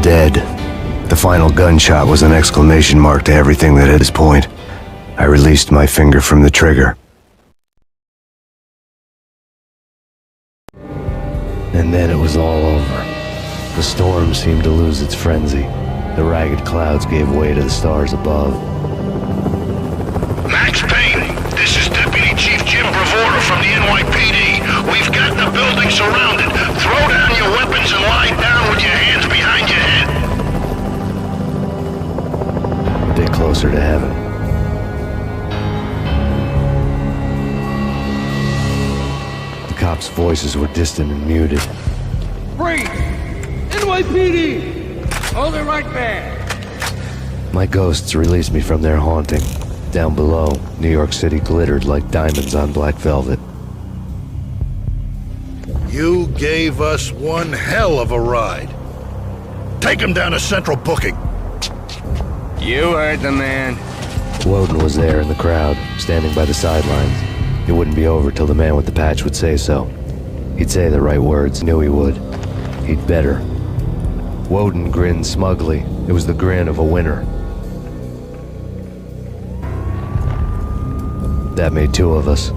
dead. The final gunshot was an exclamation mark to everything that hit his point. I released my finger from the trigger. And then it was all over. The storm seemed to lose its frenzy. The ragged clouds gave way to the stars above. Max Payne, this is Deputy Chief Jim Bravura from the NYPD. We've got the building surrounded. Throw down your weapons and lie down with your hands behind your head. A bit closer to heaven. The cops' voices were distant and muted. Freeze! NYPD! Hold it right there! My ghosts released me from their haunting. Down below, New York City glittered like diamonds on black velvet. You gave us one hell of a ride. Take him down to Central Booking. You heard the man. Woden was there in the crowd, standing by the sidelines. It wouldn't be over till the man with the patch would say so. He'd say the right words, knew he would. He'd better. Woden grinned smugly. It was the grin of a winner. That made two of us.